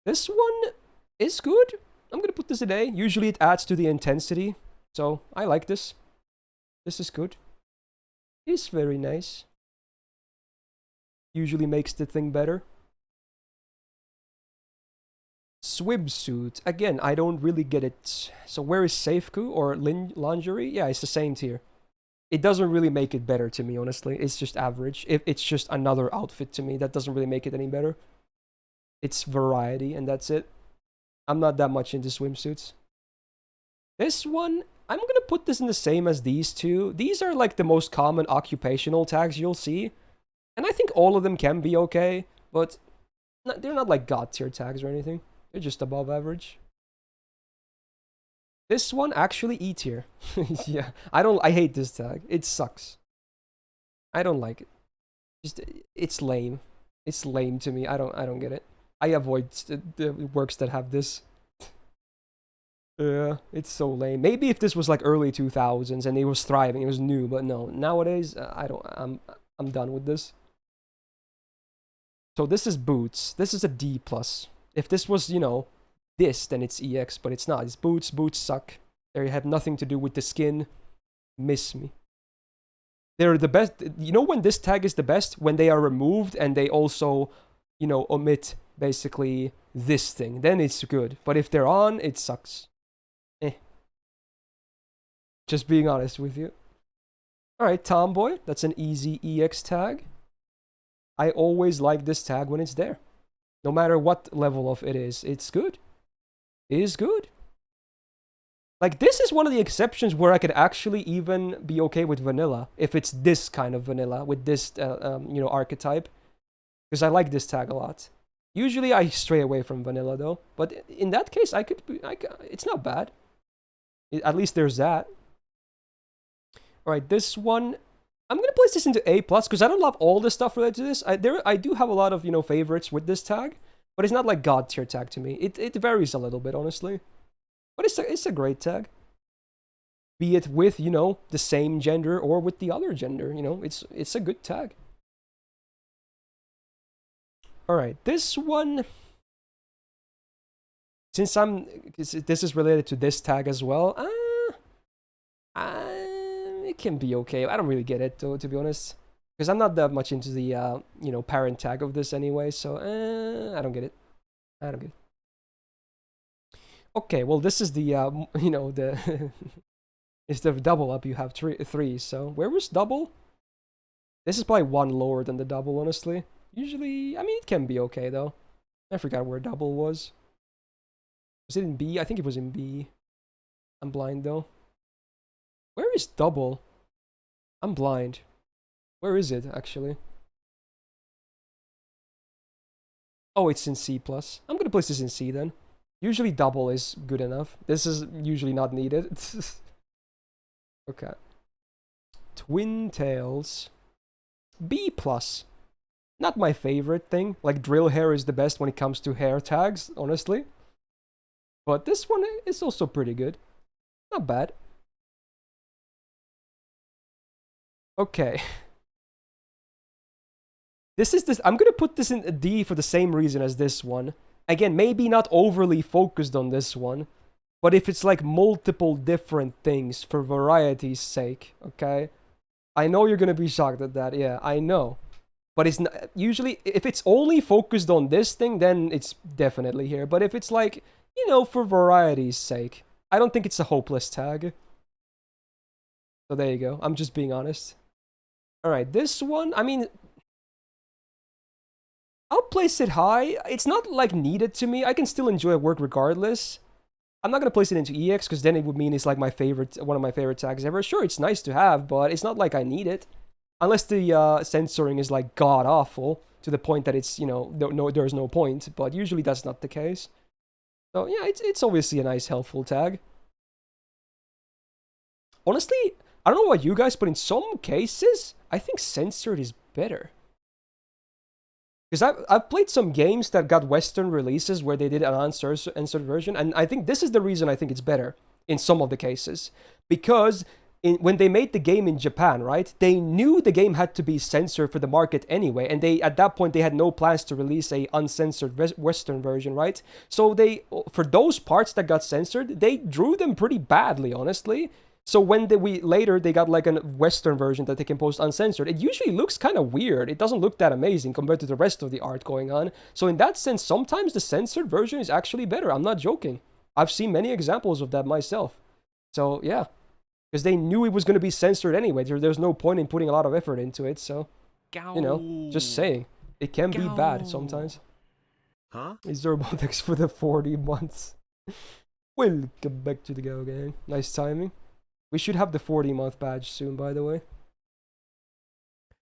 S1: This one is good. I'm gonna put this in A. Usually it adds to the intensity. So, I like this. This is good. It's very nice. Usually makes the thing better. Swimsuit. Again, I don't really get it. So where is Safeku or lingerie? Yeah, it's the same tier. It doesn't really make it better to me, honestly. It's just average. It's just another outfit to me. That doesn't really make it any better. It's variety, and that's it. I'm not that much into swimsuits. This one, I'm gonna put this in the same as these two. These are like the most common occupational tags you'll see. And I think all of them can be okay, but they're not like God tier tags or anything. They're just above average. This one, actually E tier. Yeah, I hate this tag. It sucks. I don't like it. It's lame. It's lame to me. I don't get it. I avoid the works that have this. Yeah, it's so lame. Maybe if this was like early 2000s and it was thriving, it was new, but no. Nowadays, I'm done with this. So this is boots. This is a D plus. If this was, you know, this, then it's EX, but it's not. It's boots. Boots suck. They have nothing to do with the skin. Miss me. They're the best. You know when this tag is the best? When they are removed and they also, you know, omit basically this thing. Then it's good. But if they're on, it sucks. Just being honest with you. Alright, Tomboy. That's an easy EX tag. I always like this tag when it's there. No matter what level of it is. It's good. It is good. Like, this is one of the exceptions where I could actually even be okay with vanilla. If it's this kind of vanilla, with this, you know, archetype. Because I like this tag a lot. Usually I stray away from vanilla, though. But in that case, it's not bad. At least there's that. Alright, this one, I'm gonna place this into A+, because I don't love all the stuff related to this. I do have a lot of, you know, favorites with this tag, but it's not like God tier tag to me. It varies a little bit, honestly. But it's a great tag. Be it with, you know, the same gender or with the other gender, you know, it's a good tag. Alright, this one, since this is related to this tag as well, it can be okay. I don't really get it, though, to be honest. Because I'm not that much into the, you know, parent tag of this anyway, so, I don't get it. I don't get it. Okay, well, this is the, you know, the... Instead of double up, you have three, so... Where was double? This is probably one lower than the double, honestly. Usually, I mean, it can be okay, though. I forgot where double was. Was it in B? I think it was in B. I'm blind, though. Where is double? I'm blind. Where is it, actually? Oh, it's in C+. I'm gonna place this in C, then. Usually double is good enough. This is usually not needed. Okay. Twin Tails. B+. Not my favorite thing. Like, drill hair is the best when it comes to hair tags, honestly. But this one is also pretty good. Not bad. Okay. I'm gonna put this in a D for the same reason as this one. Again, maybe not overly focused on this one, but if it's like multiple different things for variety's sake, okay? I know you're gonna be shocked at that, yeah, I know. But it's not, usually, if it's only focused on this thing, then it's definitely here. But if it's like, you know, for variety's sake, I don't think it's a hopeless tag. So there you go, I'm just being honest. Alright, this one, I mean, I'll place it high. It's not, like, needed to me. I can still enjoy work regardless. I'm not gonna place it into EX, because then it would mean it's, like, one of my favorite tags ever. Sure, it's nice to have, but it's not like I need it. Unless the censoring is, like, god-awful, to the point that it's, you know, there's no point. But usually that's not the case. So, yeah, it's obviously a nice, helpful tag. Honestly, I don't know about you guys, but in some cases, I think censored is better. Because I've played some games that got Western releases where they did an uncensored version, and I think this is the reason I think it's better in some of the cases. Because when they made the game in Japan, right, they knew the game had to be censored for the market anyway, and at that point they had no plans to release a uncensored Western version, right? So for those parts that got censored, they drew them pretty badly, honestly. So when later they got like a Western version that they can post uncensored, it usually looks kind of weird. It doesn't look that amazing compared to the rest of the art going on. So in that sense, sometimes the censored version is actually better. I'm not joking. I've seen many examples of that myself. So yeah, because they knew it was going to be censored anyway. There's no point in putting a lot of effort into it. So, you know, just saying. It can be bad sometimes.
S2: Huh?
S1: Is there robotics for the 40 months? Welcome back to the Go Gang. Nice timing. We should have the 40-month badge soon, by the way.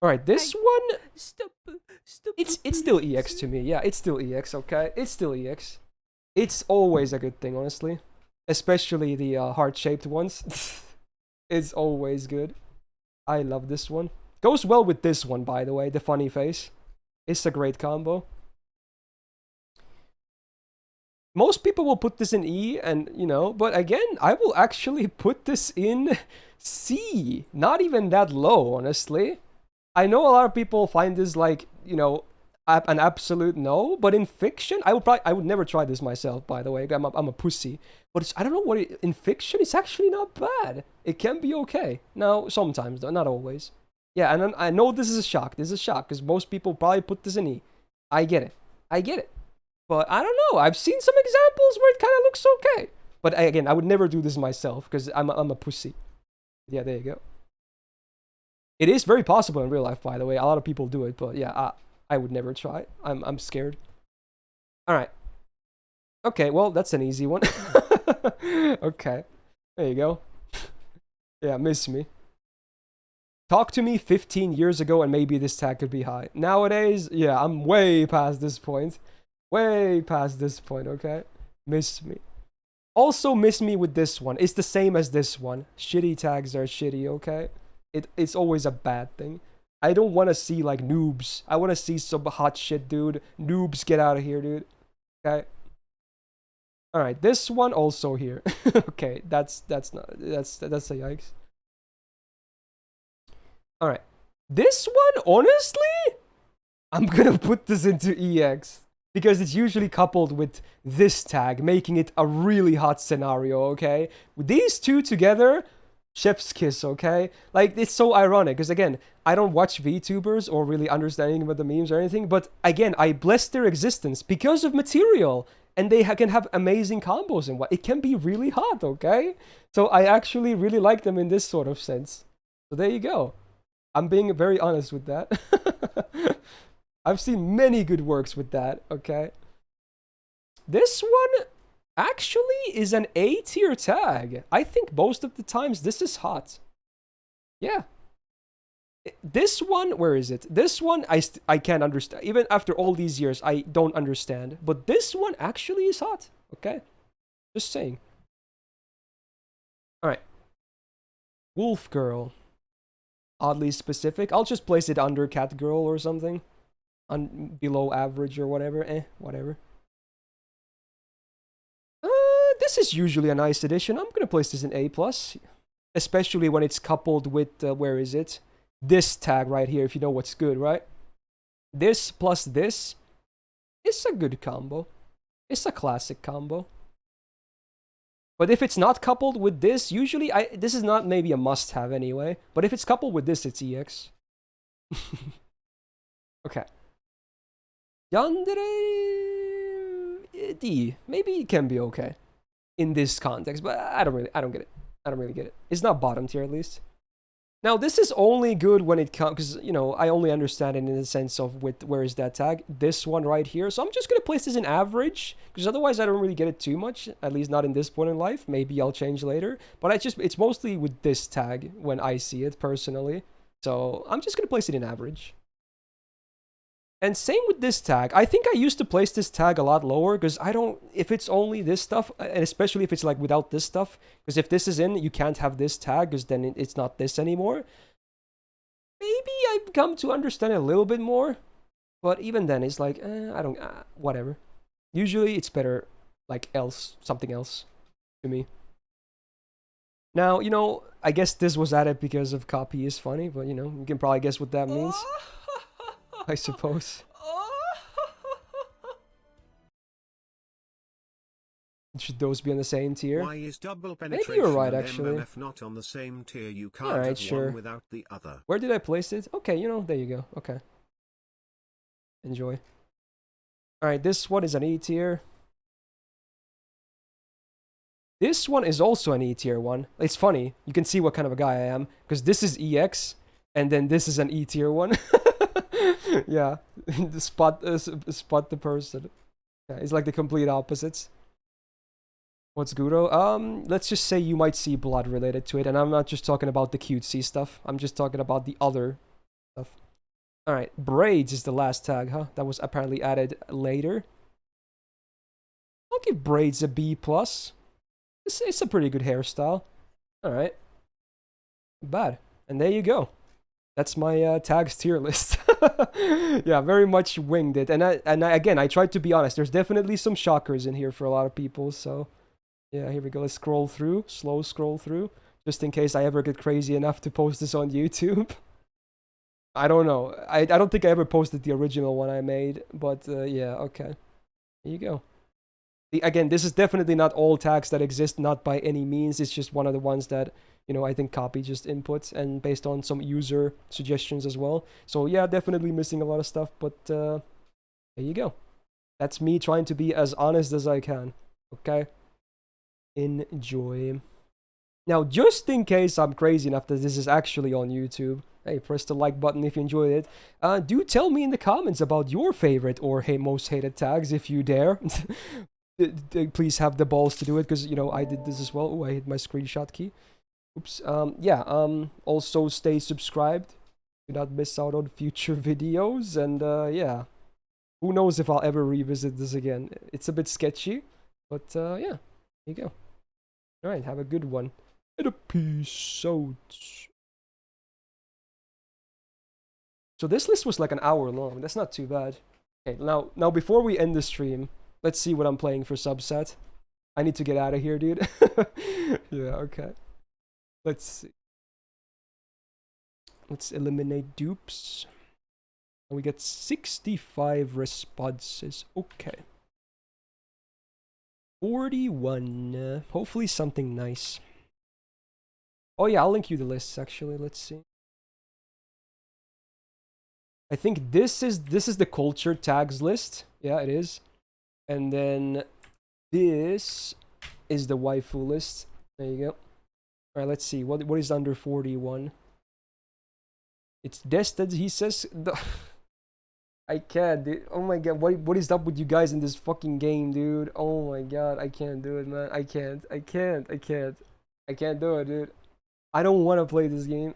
S1: Alright, this one... It's still EX to me. Yeah, it's still EX, okay? It's still EX. It's always a good thing, honestly. Especially the heart-shaped ones. It's always good. I love this one. Goes well with this one, by the way, the funny face. It's a great combo. Most people will put this in E, and, you know, but again, I will actually put this in C. Not even that low, honestly. I know a lot of people find this, like, you know, an absolute no. But in fiction, I would never try this myself. By the way, I'm a pussy. But I don't know what in fiction it's actually not bad. It can be okay. Now sometimes though, not always. Yeah, and I know this is a shock. This is a shock because most people probably put this in E. I get it. I get it. But I don't know. I've seen some examples where it kind of looks okay. But again, I would never do this myself because I'm a pussy. Yeah, there you go. It is very possible in real life, by the way. A lot of people do it, but yeah, I would never try. I'm scared. All right. Okay, well, that's an easy one. Okay. There you go. Yeah, miss me. Talk to me 15 years ago and maybe this tag could be high. Nowadays, yeah, I'm way past this point. Way past this point, okay? Miss me. Also miss me with this one. It's the same as this one. Shitty tags are shitty, okay? It's always a bad thing. I don't want to see like noobs. I want to see some hot shit, dude. Noobs, get out of here, dude. Okay. All right, this one also here. Okay, that's a yikes. All right, this one honestly, I'm gonna put this into EX because it's usually coupled with this tag, making it a really hot scenario. Okay, with these two together, chef's kiss. Okay, like it's so ironic because again, I don't watch VTubers or really understanding about the memes or anything, but again, I bless their existence because of material. And they can have amazing combos and what it can be really hot, okay? So I actually really like them in this sort of sense. So there you go. I'm being very honest with that. I've seen many good works with that, okay? This one actually is an A tier tag. I think most of the times this is hot. Yeah. This one, where is it? This one, I can't understand. Even after all these years, I don't understand. But this one actually is hot. Okay? Just saying. Alright. Wolf Girl. Oddly specific. I'll just place it under Cat Girl or something. Below average or whatever. Whatever. This is usually a nice addition. I'm gonna place this in A+. Especially when it's coupled with, where is it? This tag right here, if you know what's good, right? This plus this is a good combo. It's a classic combo. But if it's not coupled with this, usually this is not maybe a must-have anyway. But if it's coupled with this, it's EX. Okay. Yandere D. Maybe it can be okay in this context, but I don't get it. I don't really get it. It's not bottom tier at least. Now, this is only good when it comes, because, you know, I only understand it in the sense of where is that tag? This one right here. So I'm just going to place this in average, because otherwise I don't really get it too much, at least not in this point in life. Maybe I'll change later. But it's mostly with this tag when I see it, personally. So I'm just going to place it in average. And same with this tag. I think I used to place this tag a lot lower because if it's only this stuff, and especially if it's like without this stuff, because if this is in, you can't have this tag because then it's not this anymore. Maybe I've come to understand it a little bit more, but even then it's like, whatever. Usually it's better like something else to me. Now, you know, I guess this was added because of copy is funny, but you know, you can probably guess what that means. I suppose. Should those be on the same tier?
S2: Why is double
S1: Maybe
S2: penetration
S1: you're right,
S2: and
S1: actually.
S2: MMF not on the same tier? You can't
S1: Alright,
S2: have
S1: sure.
S2: one without the other.
S1: Where did I place it? Okay, you know, there you go. Okay. Enjoy. Alright, this one is an E tier. This one is also an E tier one. It's funny. You can see what kind of a guy I am. Because this is EX, and then this is an E tier one. Yeah, spot the person. Yeah, it's like the complete opposites. What's Guro? Let's just say you might see blood related to it, and I'm not just talking about the cutesy stuff. I'm just talking about the other stuff. All right, braids is the last tag, huh? That was apparently added later. I'll give braids a B+. It's a pretty good hairstyle. All right, bad. And there you go. That's my tags tier list. Yeah, very much winged it. And again, I tried to be honest. There's definitely some shockers in here for a lot of people. So, yeah, here we go. Let's scroll through. Slow scroll through. Just in case I ever get crazy enough to post this on YouTube. I don't know. I don't think I ever posted the original one I made, but yeah, okay. There you go. Again, this is definitely not all tags that exist, not by any means. It's just one of the ones that, you know, I think copy just inputs and based on some user suggestions as well. So yeah, definitely missing a lot of stuff, but there you go. That's me trying to be as honest as I can. Okay? Enjoy. Now, just in case I'm crazy enough that this is actually on YouTube, hey, press the like button if you enjoyed it. Do tell me in the comments about your favorite or most hated tags if you dare. Please have the balls to do it, because, you know, I did this as well. Oh, I hit my screenshot key. Oops. Yeah, also stay subscribed. Do not miss out on future videos, and yeah. Who knows if I'll ever revisit this again. It's a bit sketchy, but yeah, there you go. Alright, have a good one. And a peace out. So this list was like an hour long. That's not too bad. Okay, now before we end the stream, let's see what I'm playing for subset. I need to get out of here, dude. Yeah, okay. Let's see. Let's eliminate dupes. And we get 65 responses. Okay. 41. Hopefully something nice. Oh yeah, I'll link you the lists actually. Let's see. I think this is the culture tags list. Yeah, it is. And then this is the waifu list. There you go. Alright, let's see. What is under 41? It's destined, he says. I can't, dude. Oh my god, what is up with you guys in this fucking game, dude? Oh my god, I can't do it, man. I can't do it, dude. I don't want to play this game.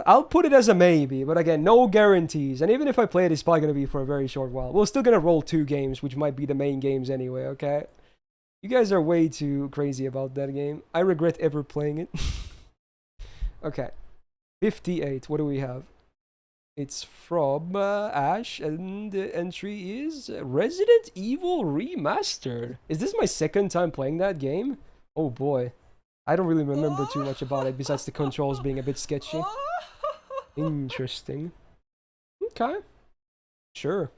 S1: I'll put it as a maybe, but again, no guarantees. And even if I play it, it's probably going to be for a very short while. We're still going to roll 2 games, which might be the main games anyway, okay? You guys are way too crazy about that game. I regret ever playing it. Okay. 58, what do we have? It's from Ash, and the entry is Resident Evil Remastered. Is this my second time playing that game? Oh boy. I don't really remember too much about it, besides the controls being a bit sketchy. Interesting. Okay. Sure.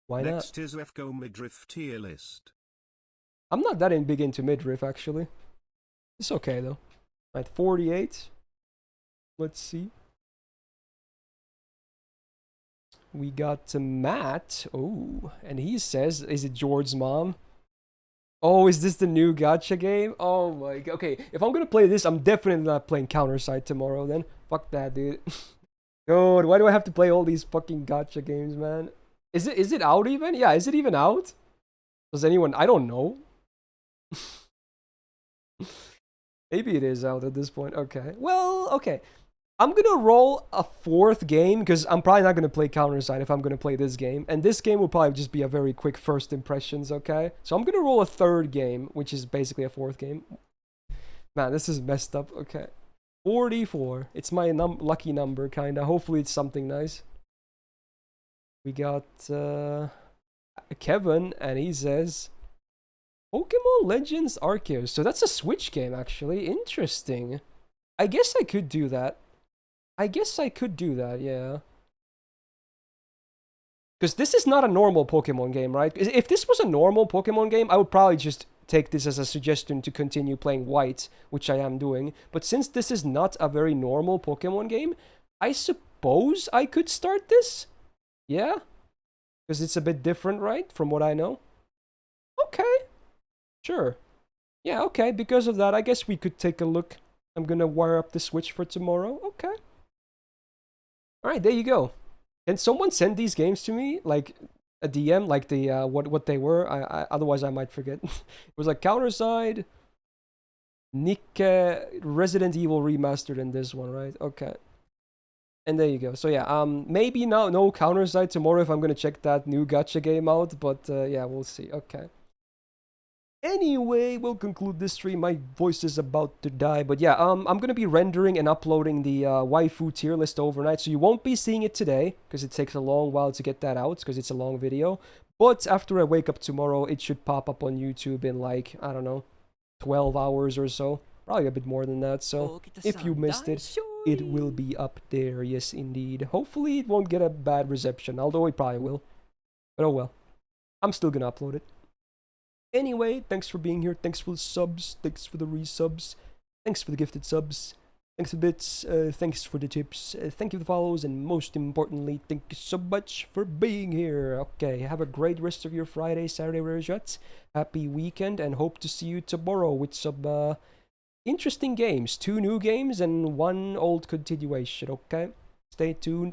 S1: Why not?
S2: Next is FGO midriff tier list.
S1: I'm not that big into midriff, actually. It's okay, though. Right, 48. Let's see. We got Matt. Oh, and he says, is it George's mom? Oh, is this the new gacha game? Oh my god. Okay, if I'm gonna play this, I'm definitely not playing Counterside tomorrow then. Fuck that, dude. Dude, why do I have to play all these fucking gacha games, man? Is it out even? Yeah, is it even out? Does anyone... I don't know. Maybe it is out at this point. Okay. Well, okay. I'm gonna roll a 4th game, because I'm probably not gonna play Counterside if I'm gonna play this game. And this game will probably just be a very quick first impressions, okay? So I'm gonna roll a 3rd game, which is basically a 4th game. Man, this is messed up. Okay. 44. It's my lucky number, kinda. Hopefully it's something nice. We got Kevin, and he says Pokemon Legends Arceus. So that's a Switch game, actually. Interesting. I guess I could do that. Yeah. Because this is not a normal Pokemon game, right? If this was a normal Pokemon game, I would probably just take this as a suggestion to continue playing White, which I am doing. But since this is not a very normal Pokemon game, I suppose I could start this? Yeah? Because it's a bit different, right? From what I know. Okay. Sure. Yeah, okay. Because of that, I guess we could take a look. I'm gonna wire up the Switch for tomorrow. Okay. Alright, there you go. Can someone send these games to me? Like a DM? Like the what they were? Otherwise I might forget. It was like Counterside, Resident Evil Remastered, and this one, right? Okay. And there you go. So yeah, maybe no Counterside tomorrow if I'm gonna check that new gacha game out, but yeah, we'll see. Okay. Anyway, we'll conclude this stream. My voice is about to die, but yeah, I'm gonna be rendering and uploading the waifu tier list overnight, so you won't be seeing it today, because it takes a long while to get that out, because it's a long video. But after I wake up tomorrow, it should pop up on YouTube in like, I don't know, 12 hours or so. Probably a bit more than that, so if you missed it, it will be up there, yes indeed. Hopefully it won't get a bad reception, although it probably will. But oh well. I'm still gonna upload it. Anyway, thanks for being here, thanks for the subs, thanks for the resubs, thanks for the gifted subs, thanks for the bits, thanks for the tips, thank you for the follows, and most importantly, thank you so much for being here. Okay, have a great rest of your Friday, Saturday, wherever you're at. Happy weekend, and hope to see you tomorrow with some interesting games. 2 new games and 1 old continuation, okay? Stay tuned.